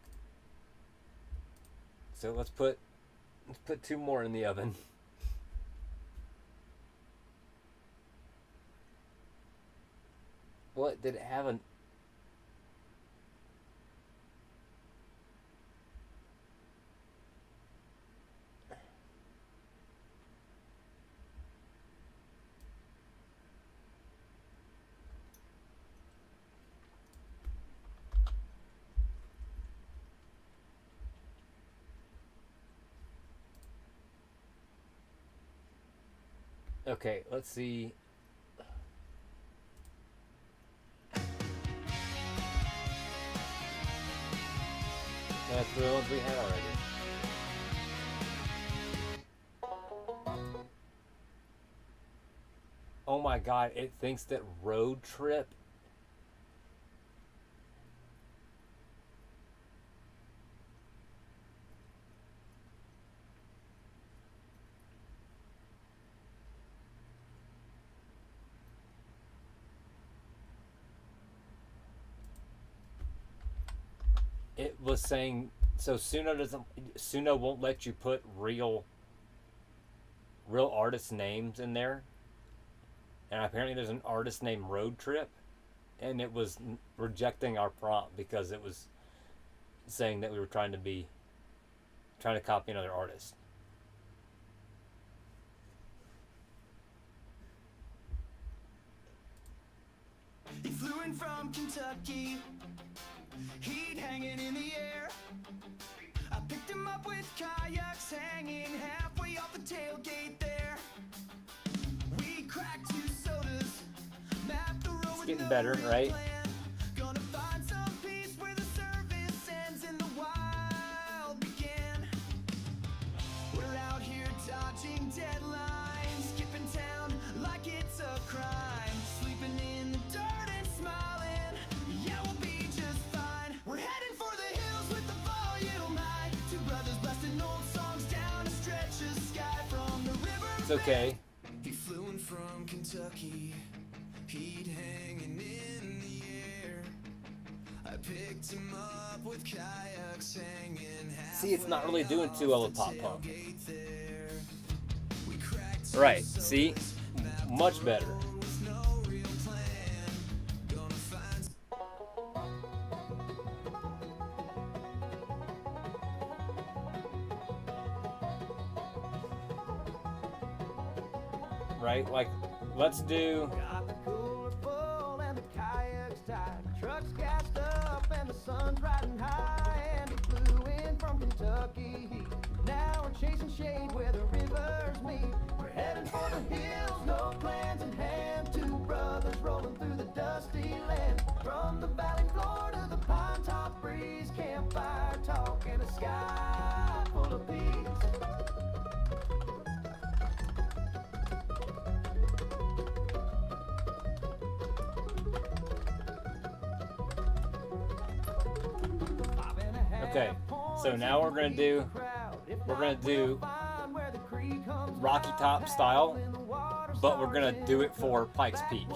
Speaker 1: So let's put 2 more in the oven. What did it have an? Okay, let's see. That's the ones we had already. Oh my god, it thinks that Road Trip. It was saying so Suno won't let you put real artist names in there, and apparently there's an artist named Road Trip, and it was rejecting our prompt because it was saying that we were trying to copy another artist.
Speaker 8: He flew in from Kentucky, heat hanging in the air. I picked him up with kayaks hanging halfway off the tailgate there. We cracked 2 sodas, mapped the road with
Speaker 1: Getting
Speaker 8: no
Speaker 1: better,
Speaker 8: real
Speaker 1: right?
Speaker 8: plan. Gonna find some peace where the service ends and the wild began. We're out here dodging deadlines, skipping town like it's a crime, sleeping in the dirt and smiling. Yeah, we'll be just fine. We're heading for the hills with the volume high. 2 brothers blasting old songs down a stretch of sky from the river.
Speaker 1: It's okay.
Speaker 8: He flew in from Kentucky, heat hanging in the air. I picked him up with kayaks hanging halfway.
Speaker 1: See, it's not really doing too well with pop punk.
Speaker 8: tailgate there. We cracked
Speaker 1: Right, see? Much better.
Speaker 8: with no real plan. Gonna find
Speaker 1: Right? Like, let's do.
Speaker 7: Got the cooler full and the kayaks tied. Trucks gassed up and the sun's riding high. And he flew in from Kentucky. Now we're chasing shade where the rivers meet. We're heading for the hills, no plans in hand. 2 brothers rolling through the dusty land. From the valley floor to the pine top breeze. Campfire talk and a sky full of peace.
Speaker 1: Okay, so now we're gonna do Rocky Top style, but we're gonna do it for Pikes Peak.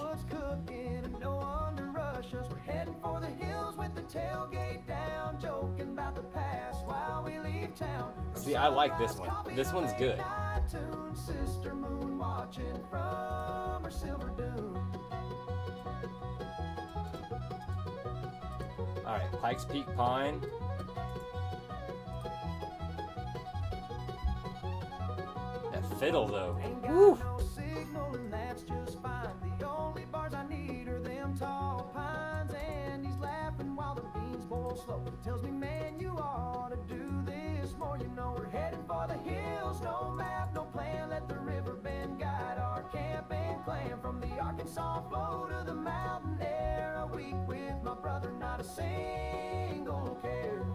Speaker 1: See, I like this one. This one's good.
Speaker 7: Sister moon watching from her silver dune.
Speaker 1: All right, Pikes Peak Pine. That fiddle though.
Speaker 7: Ain't got
Speaker 1: Woo.
Speaker 7: no signal and that's just fine. The only bars I need are them tall pines. And he's laughing while the beans boil slow. Tells me, man, you ought to do this more. You know we're heading for the hills. No map, no plan. Let the river bend guide our camping plan. From the Arkansas flow to the mountain air. A week with my brother, not a single care.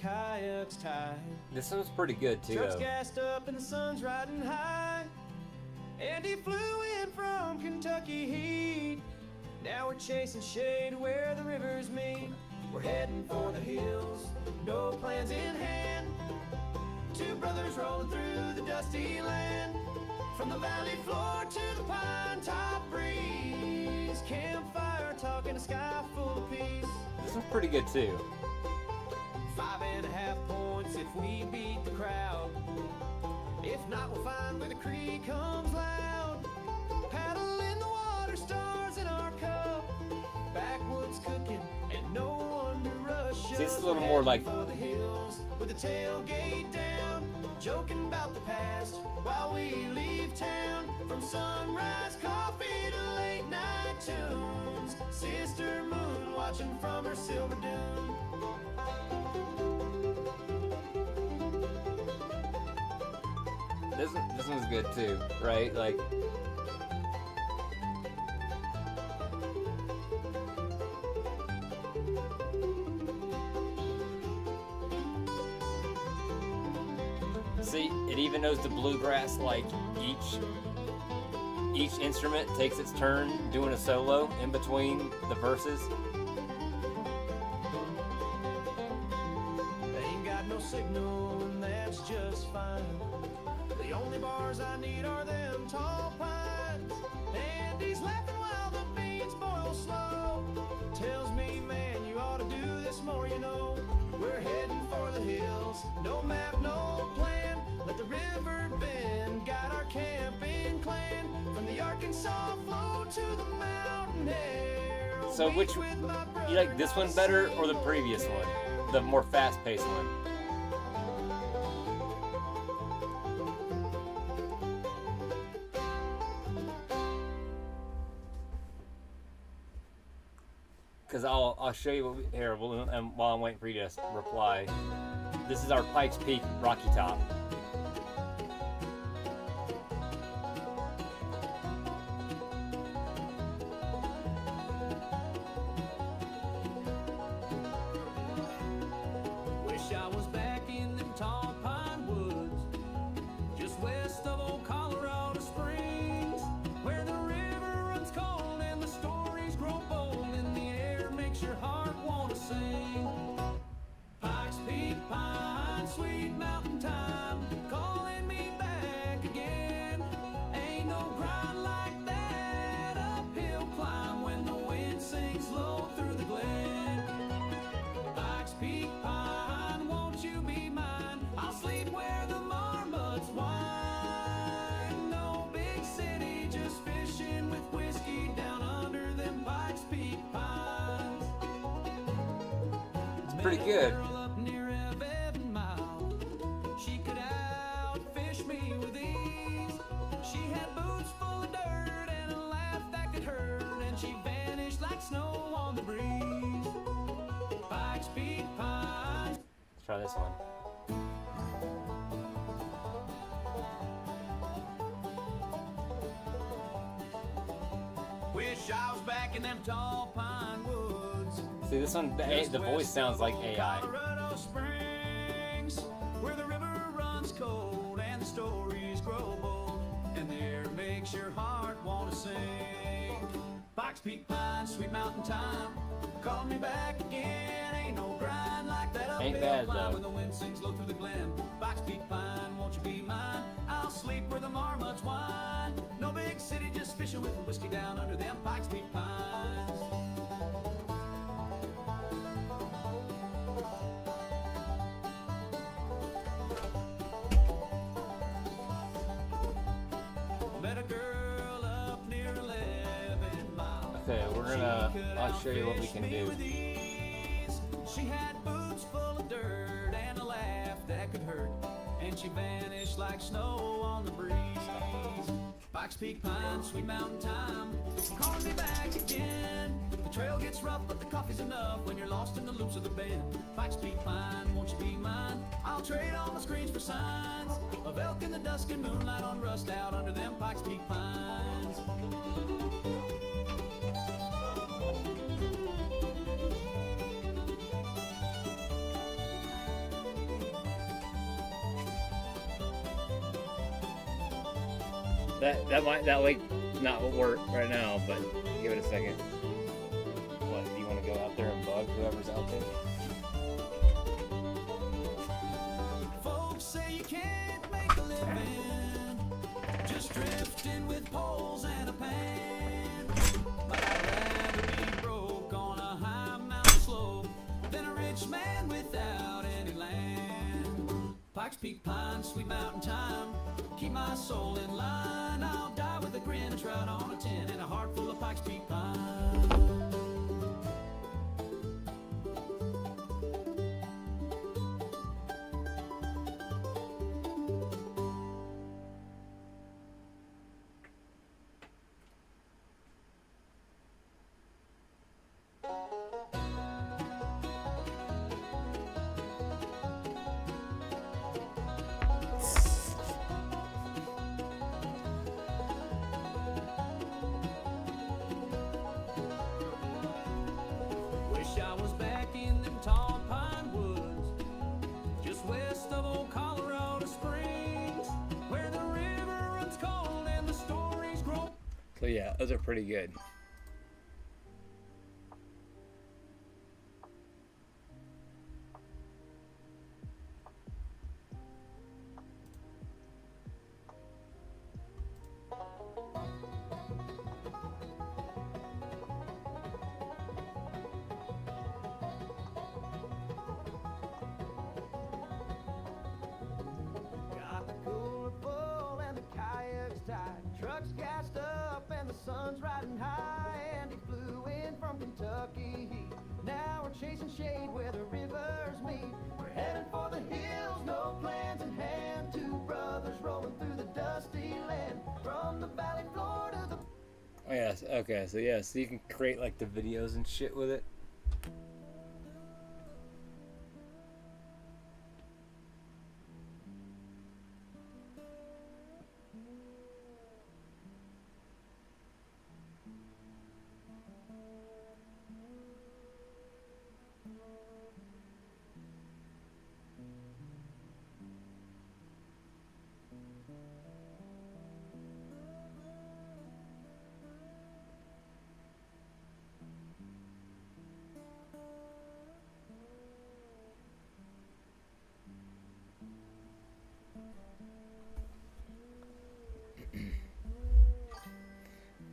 Speaker 7: kayaks tied.
Speaker 1: This one's pretty good too.
Speaker 7: Trucks
Speaker 1: Though.
Speaker 7: gassed up and the sun's riding high. And he flew in from Kentucky heat. Now we're chasing shade where the rivers meet. We're heading for the hills, no plans in hand. Two brothers rolling through the dusty land. From the valley floor to the pine top breeze. Campfire talking, a sky full of peace.
Speaker 1: This one's pretty good too.
Speaker 7: 5.5 points if we beat the crowd. If not, we'll find where the creek comes loud. Paddle in the water, stars in our cup. Backwoods cooking and no one to rush us.
Speaker 1: See, this is a little more like-
Speaker 7: For the hills with the tailgate down, joking about the past while we leave town. From sunrise coffee to late night tunes, Sister Moon watching from her silver dune.
Speaker 1: This one's good too, right? Like, see, it even knows the bluegrass. Like each instrument takes its turn doing a solo in between the verses.
Speaker 7: They ain't got no signal, and that's just fine. The only bars I need are them tall pines. And he's laughing while the beans boil slow. Tells me, man, you ought to do this more, you know. We're heading for the hills, no map, no plan. Let the river bend, guide our camping clan. From the Arkansas flow to the mountain air.
Speaker 1: So which,
Speaker 7: With my
Speaker 1: you like this one better or the
Speaker 7: brother,
Speaker 1: previous one? The more fast-paced one? Because I'll show you what we, here, and while I'm waiting for you to reply. This is our Pikes Peak Rocky Top.
Speaker 7: Wish I was back in them tall pine woods, just west of old Colorado Springs, where the river runs cold and the stories grow bold, and the air makes your heart want to sing. Pikes Peak pine, sweet mountain time, calling me back again. Ain't no grind like that uphill climb when the wind sings low through the glen. Pikes Peak pine, won't you be mine? I'll sleep where the marmots whine. No big city, just fishing with whiskey down under them Pikes Peak pines.
Speaker 1: It's pretty good.
Speaker 7: Girl up near Evan Mile, she could outfish me with ease. She had boots full of dirt and a laugh that could hurt, and she vanished like snow on the breeze. Pikes Peak pines.
Speaker 1: Let's try this one.
Speaker 7: Wish I was back in them tall pine woods.
Speaker 1: See, this one, the voice sounds like AI.
Speaker 7: Colorado Springs, where the river runs cold and the stories grow bold, and the air makes your heart want to sing. Pikes Peak pine, sweet mountain time, call me back again. Ain't no grind like that
Speaker 1: Ain't
Speaker 7: uphill
Speaker 1: bad,
Speaker 7: climb
Speaker 1: though.
Speaker 7: when the wind sings low through the glen. Pikes Peak pine, won't you be mine? I'll sleep where the marmots whine. No big city, just fishing with whiskey down under them Pikes Peak pines. Met a girl up near 11 Mile.
Speaker 1: Okay, I'll show you what we can do.
Speaker 7: She had boots full of dirt and a laugh that could hurt, and she vanished like snow on the breeze. Pikes Peak pine, sweet mountain time, calling me back again. The trail gets rough, but the coffee's enough when you're lost in the loops of the bend. Pikes Peak pine, won't you be mine? I'll trade all my screens for signs of elk in the dusk and moonlight on rust out under them Pikes Peak pines.
Speaker 1: That lake not work right now, but give it a second. What, do you want to go out there and bug whoever's out there?
Speaker 8: Folks say you can't make a living just drifting with poles and a pan. But I'd rather be broke on a high mountain slope than a rich man without any land. Pikes Peak Pine, sweet mountain time, keep my soul in line. I'll die with a grin, a trout on a tin, and a heart full of Pikes Peak Pine. Wish I was back in them tall pine woods, just west of old Colorado Springs, where the river runs cold and the stories grow.
Speaker 1: So yeah, those are pretty good.
Speaker 7: Got the cooler full and the kayaks tied. Trucks gassed up and the sun's riding high. And he flew in from Kentucky. Now we're chasing shade where the rivers meet. We're heading for the hills, no plans in hand. Two brothers rolling through the dusty land. From the valley floor to the...
Speaker 1: Oh yes, okay, so yeah, so you can create like the videos and shit with it.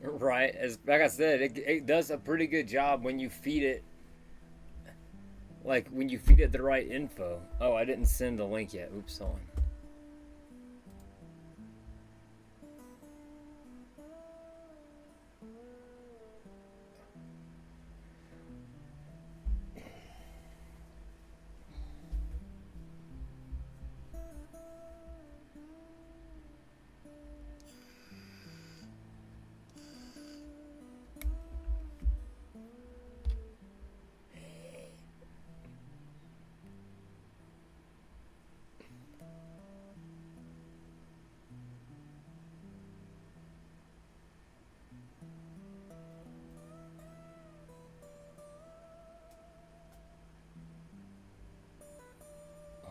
Speaker 1: Right, as like I said, it does a pretty good job when you feed it, like when you feed it the right info. Oh, I didn't send the link yet. Oops, hold on.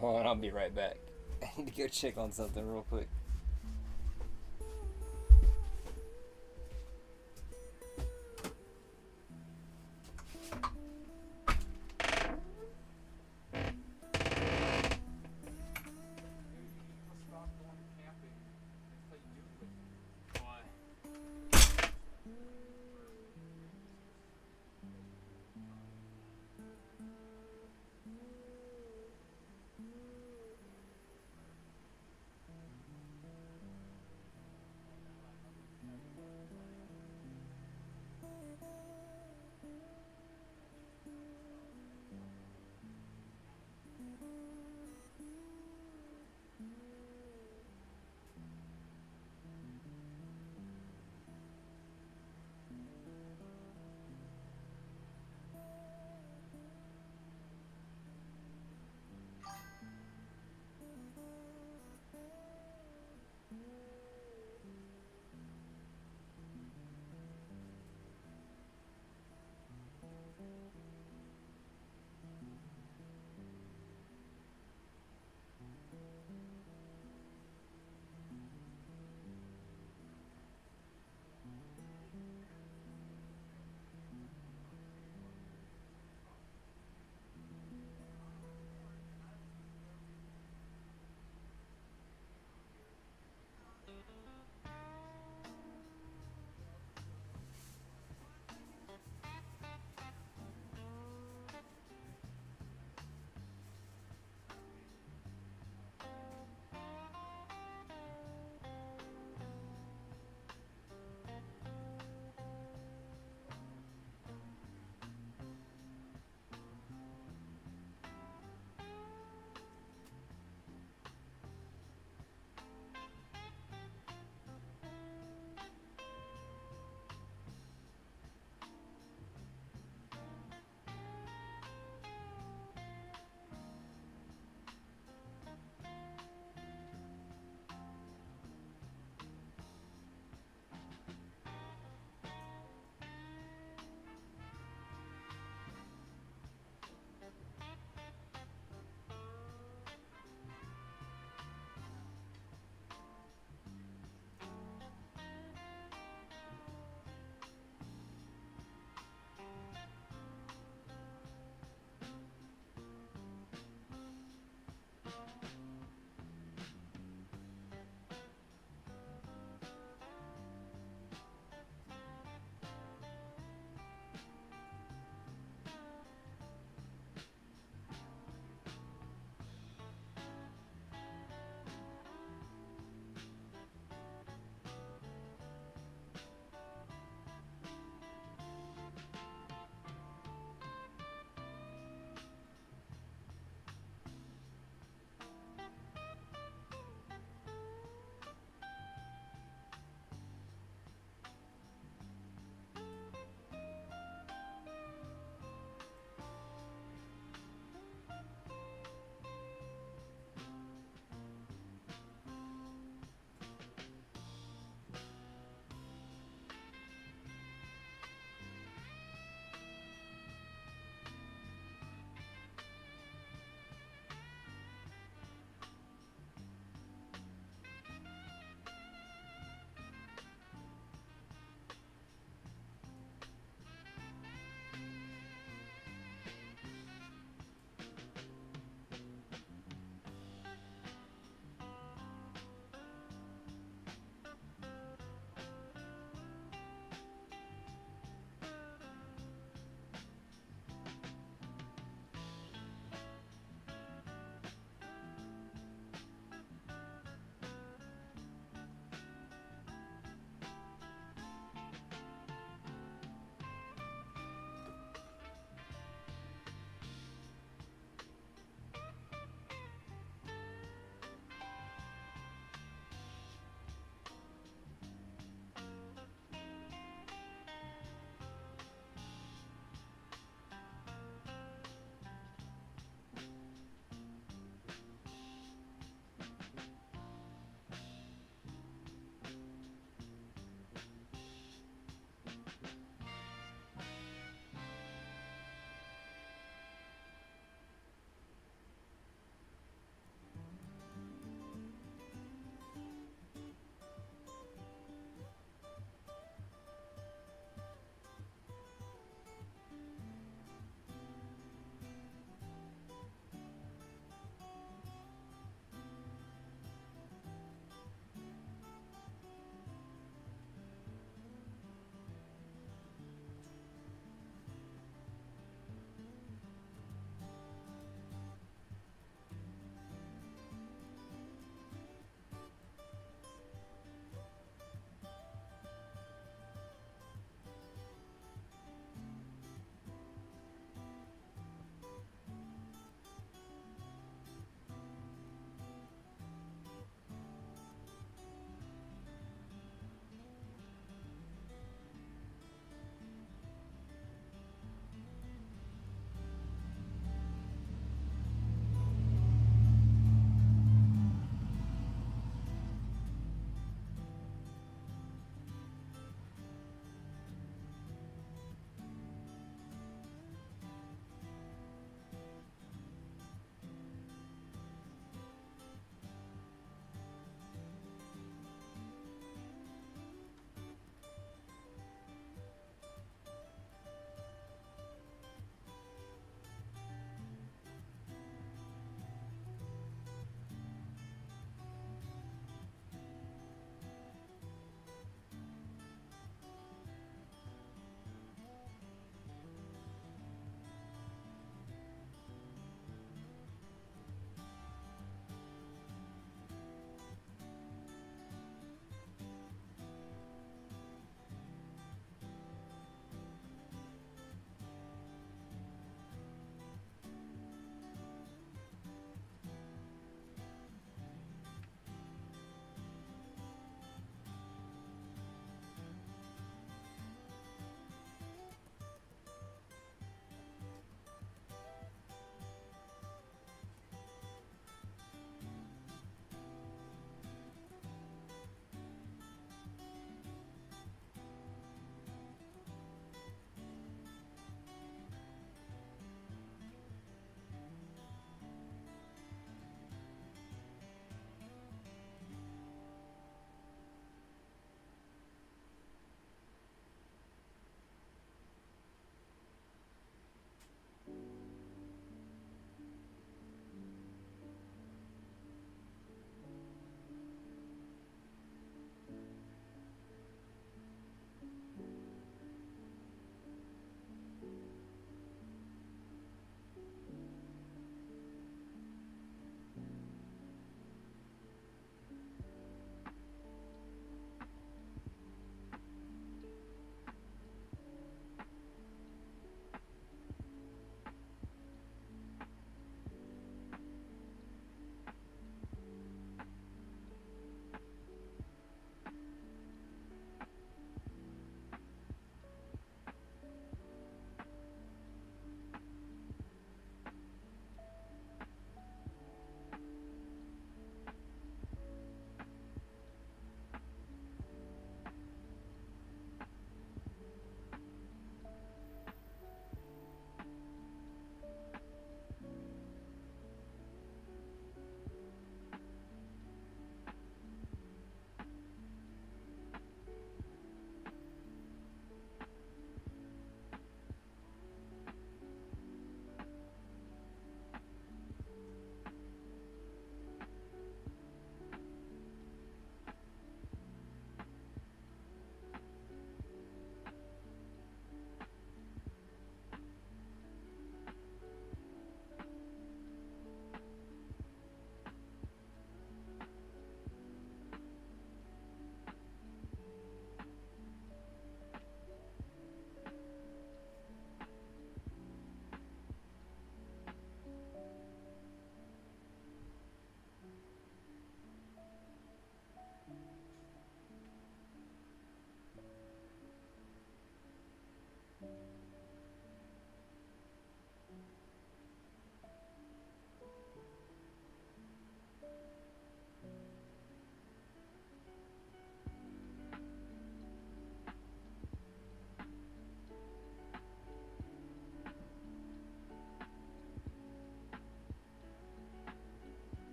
Speaker 1: Hold on, I'll be right back. I need to go check on something real quick.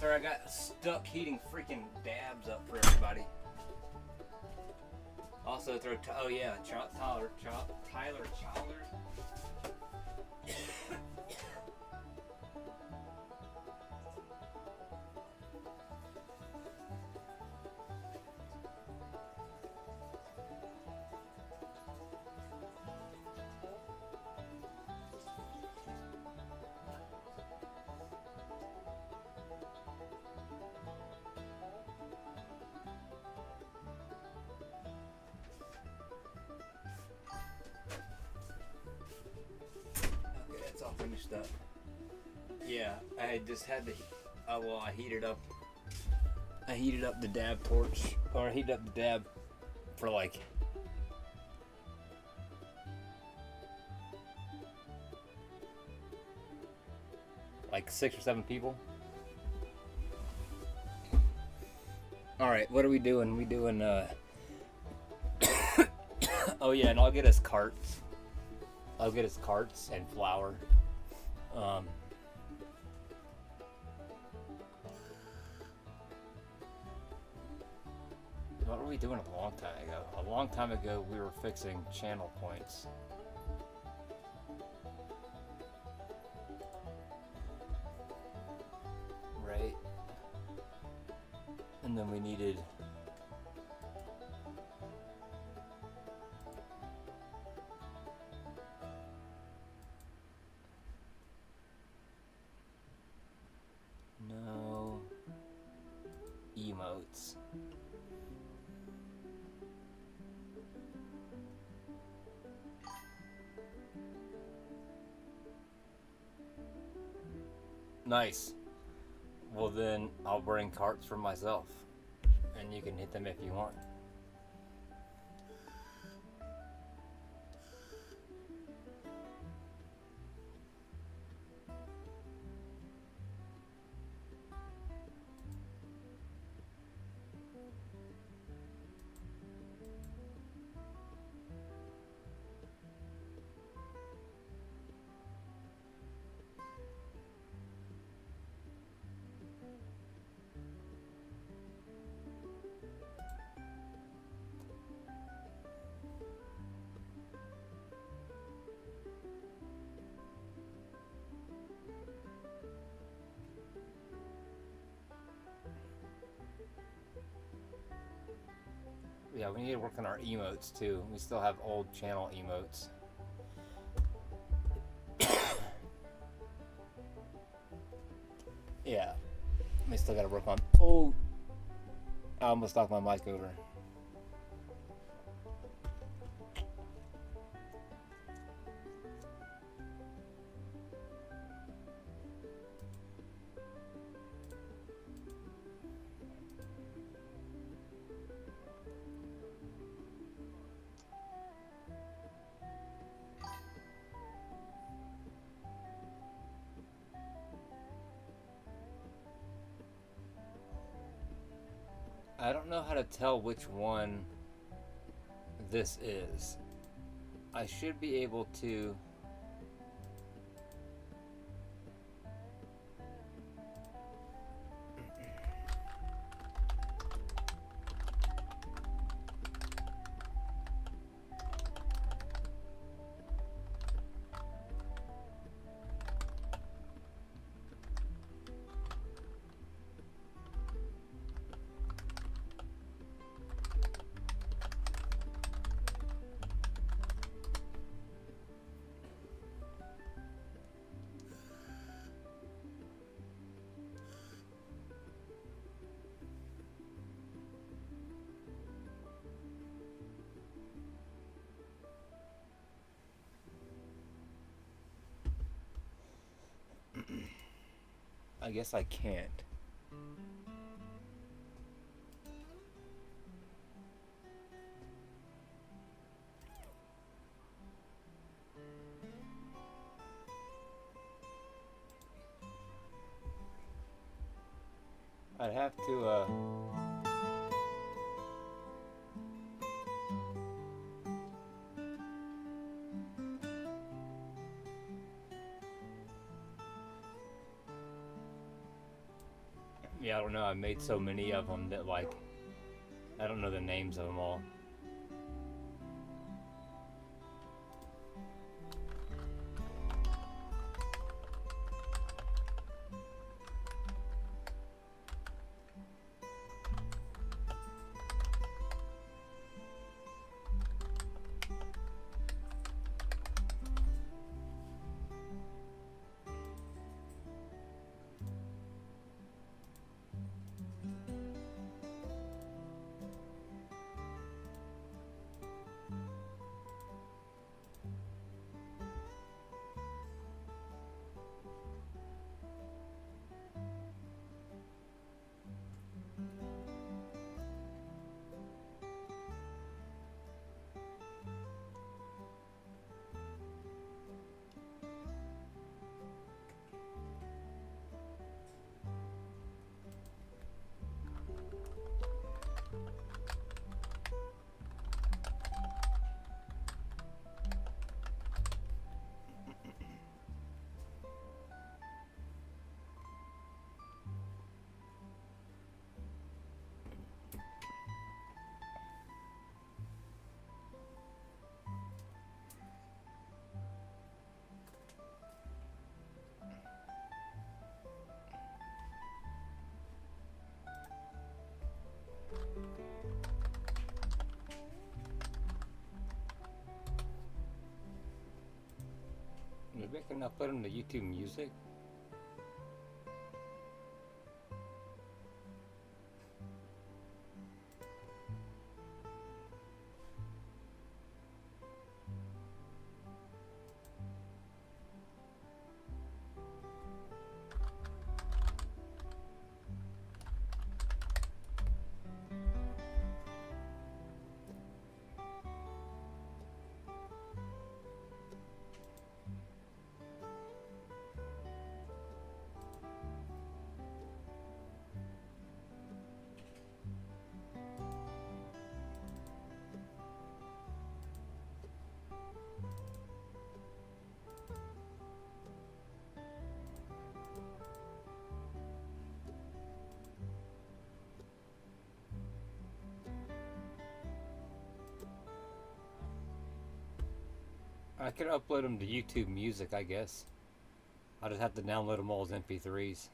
Speaker 1: Sorry, I got stuck heating freaking dabs up for everybody. Also throw, oh yeah, Tyler Childers. Okay, that's all finished up. Yeah, I just had to. Well, I heated up the dab torch, or I heated up the dab for like like 6 or 7 people. All right, what are we doing? We doing oh yeah, and I'll get us carts. I'll get us carts and flour. What were we doing a long time ago? A long time ago, we were fixing channel points. Right? And then we needed... No... emotes. Nice. Well then, I'll bring carts for myself. And you can hit them if you want. Yeah, we need to work on our emotes too. We still have old channel emotes. Yeah, we still gotta work on. Oh, I almost knocked my mic over. I don't know how to tell which one this is. I should be able to. I guess I can't. I'd have to, Yeah, I don't know. I made so many of them that like I don't know the names of them all. Maybe I can upload them to YouTube Music. I could upload them to YouTube Music, I guess. I just have to download them all as MP3s.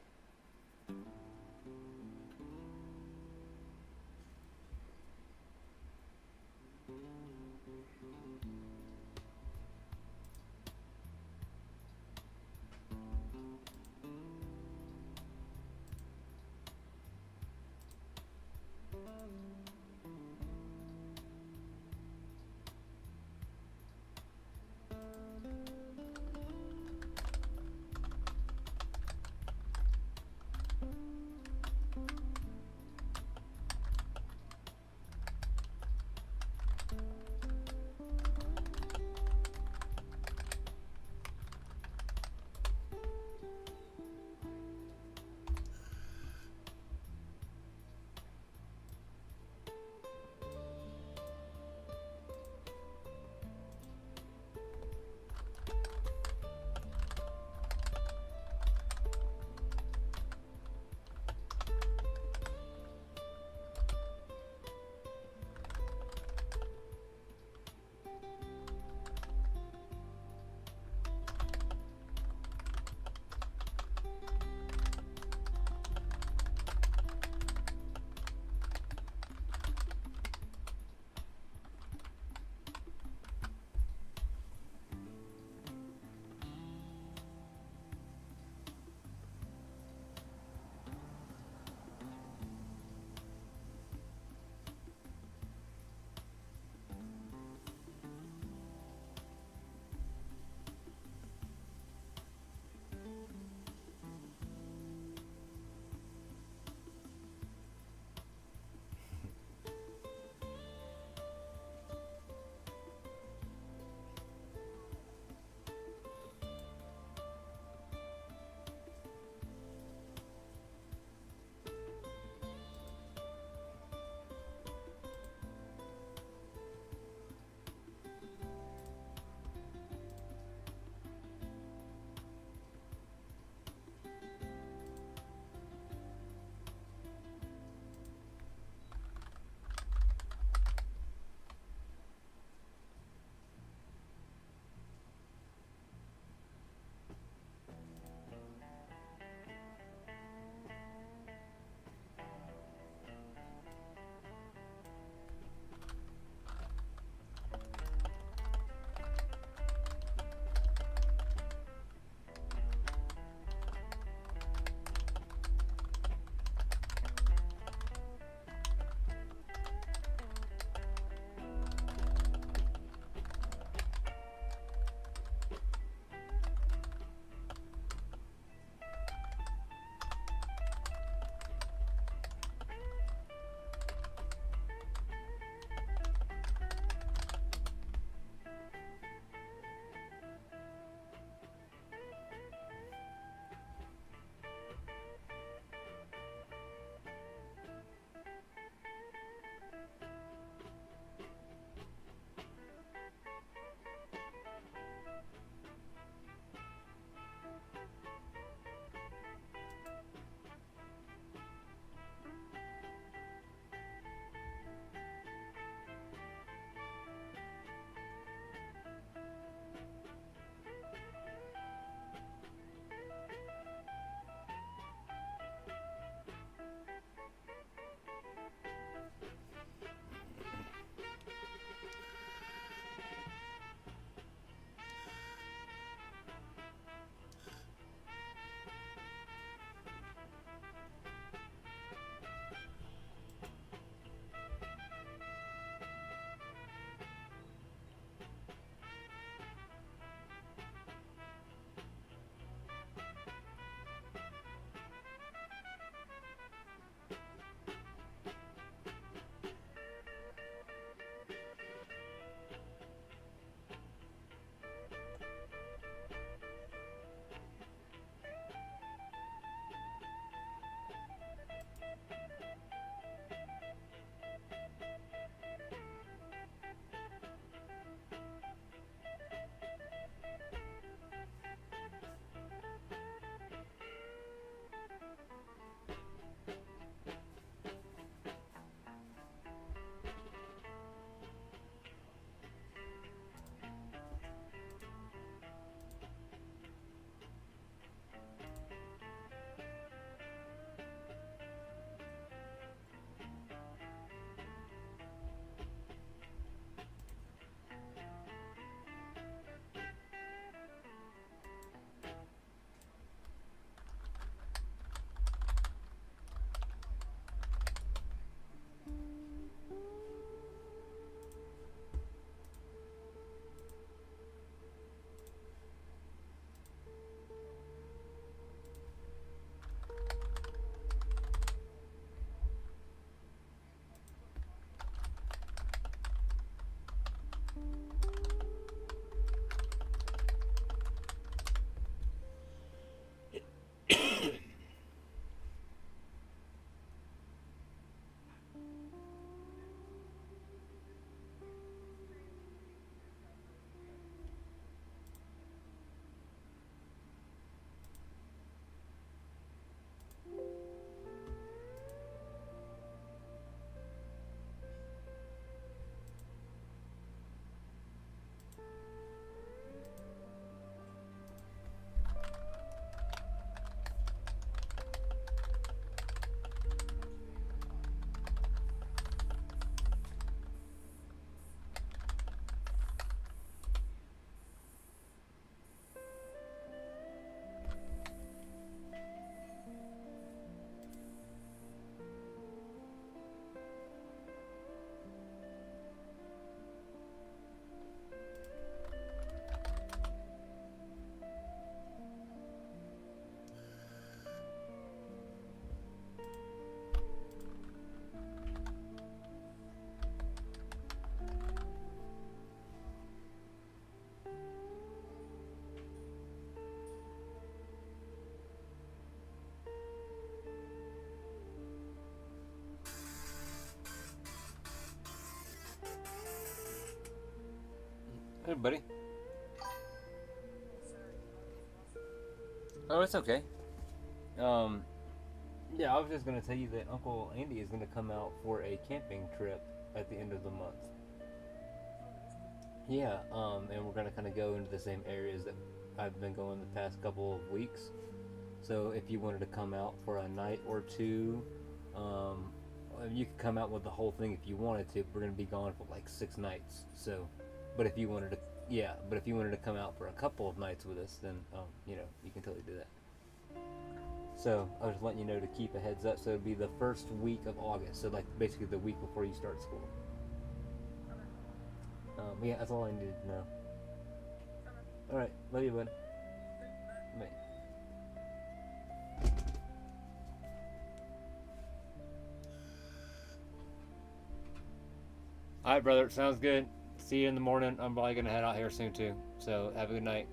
Speaker 1: Hey, buddy. Oh, it's okay. Yeah, I was just gonna tell you that Uncle Andy is gonna come out for a camping trip at the end of the month. Yeah, and we're gonna kind of go into the same areas that I've been going the past couple of weeks. So if you wanted to come out for a night or two, you could come out with the whole thing if you wanted to. We're gonna be gone for like 6 nights. So, but if you wanted to, yeah, but if you wanted to come out for a couple of nights with us, then you know, you can totally do that. So I was just letting you know to keep a heads up. So it'll be the first week of August. So like basically the week before you start school. Yeah, that's all I needed to know. All right, love you, bud. Bye. All right, brother. Sounds good. See you in the morning. I'm probably gonna head out here soon too. So have a good night.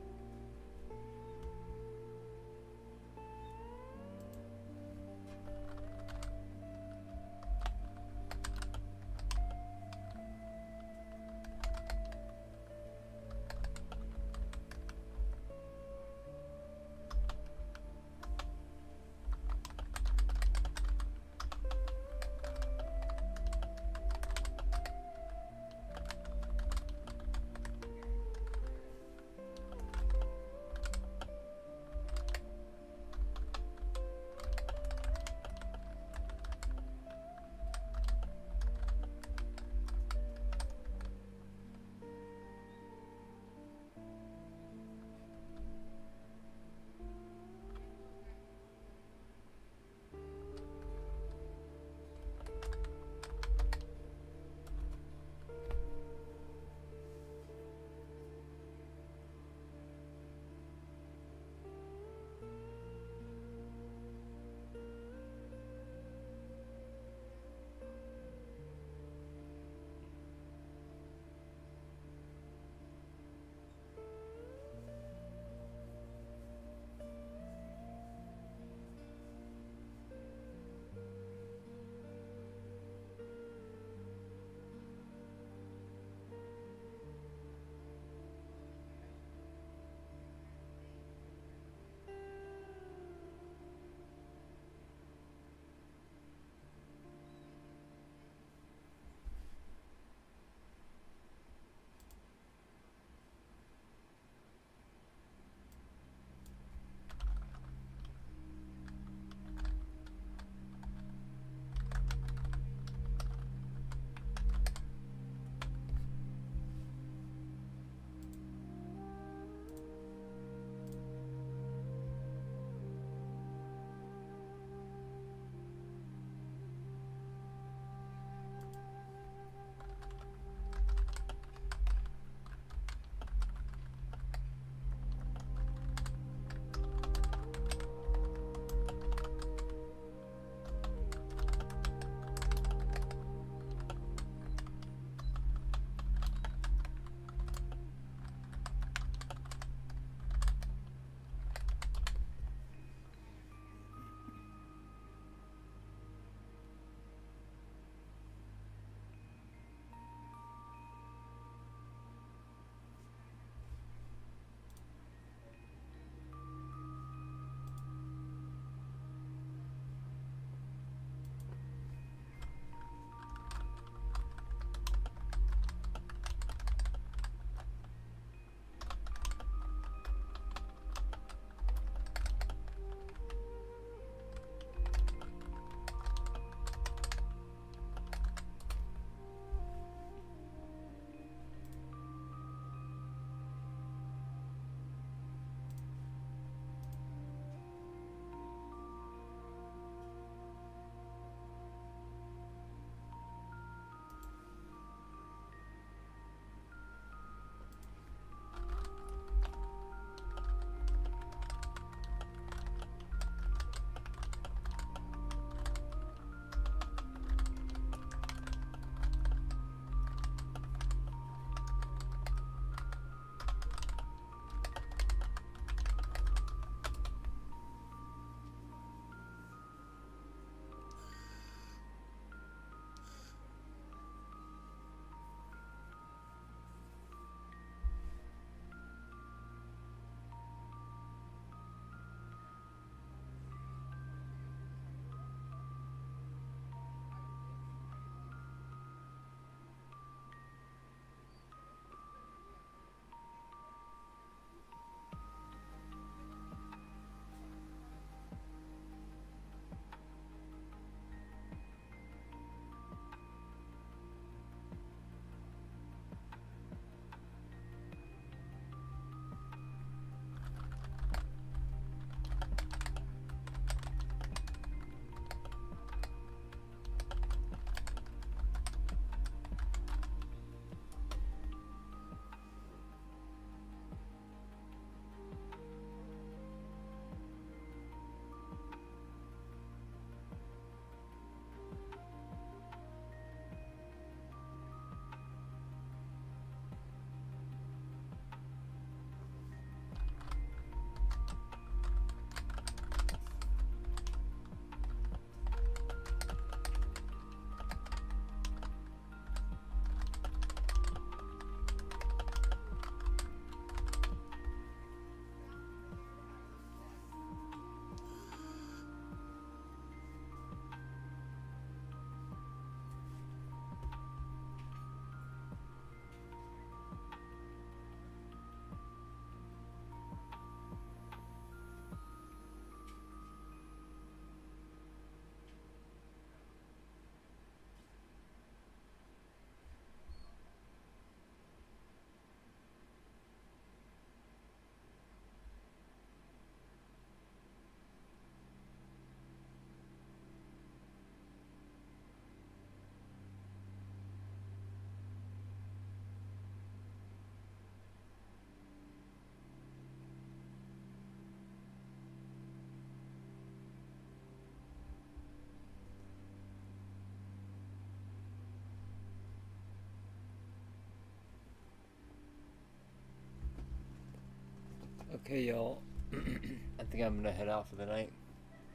Speaker 1: Okay, y'all. I think I'm gonna head out for the night.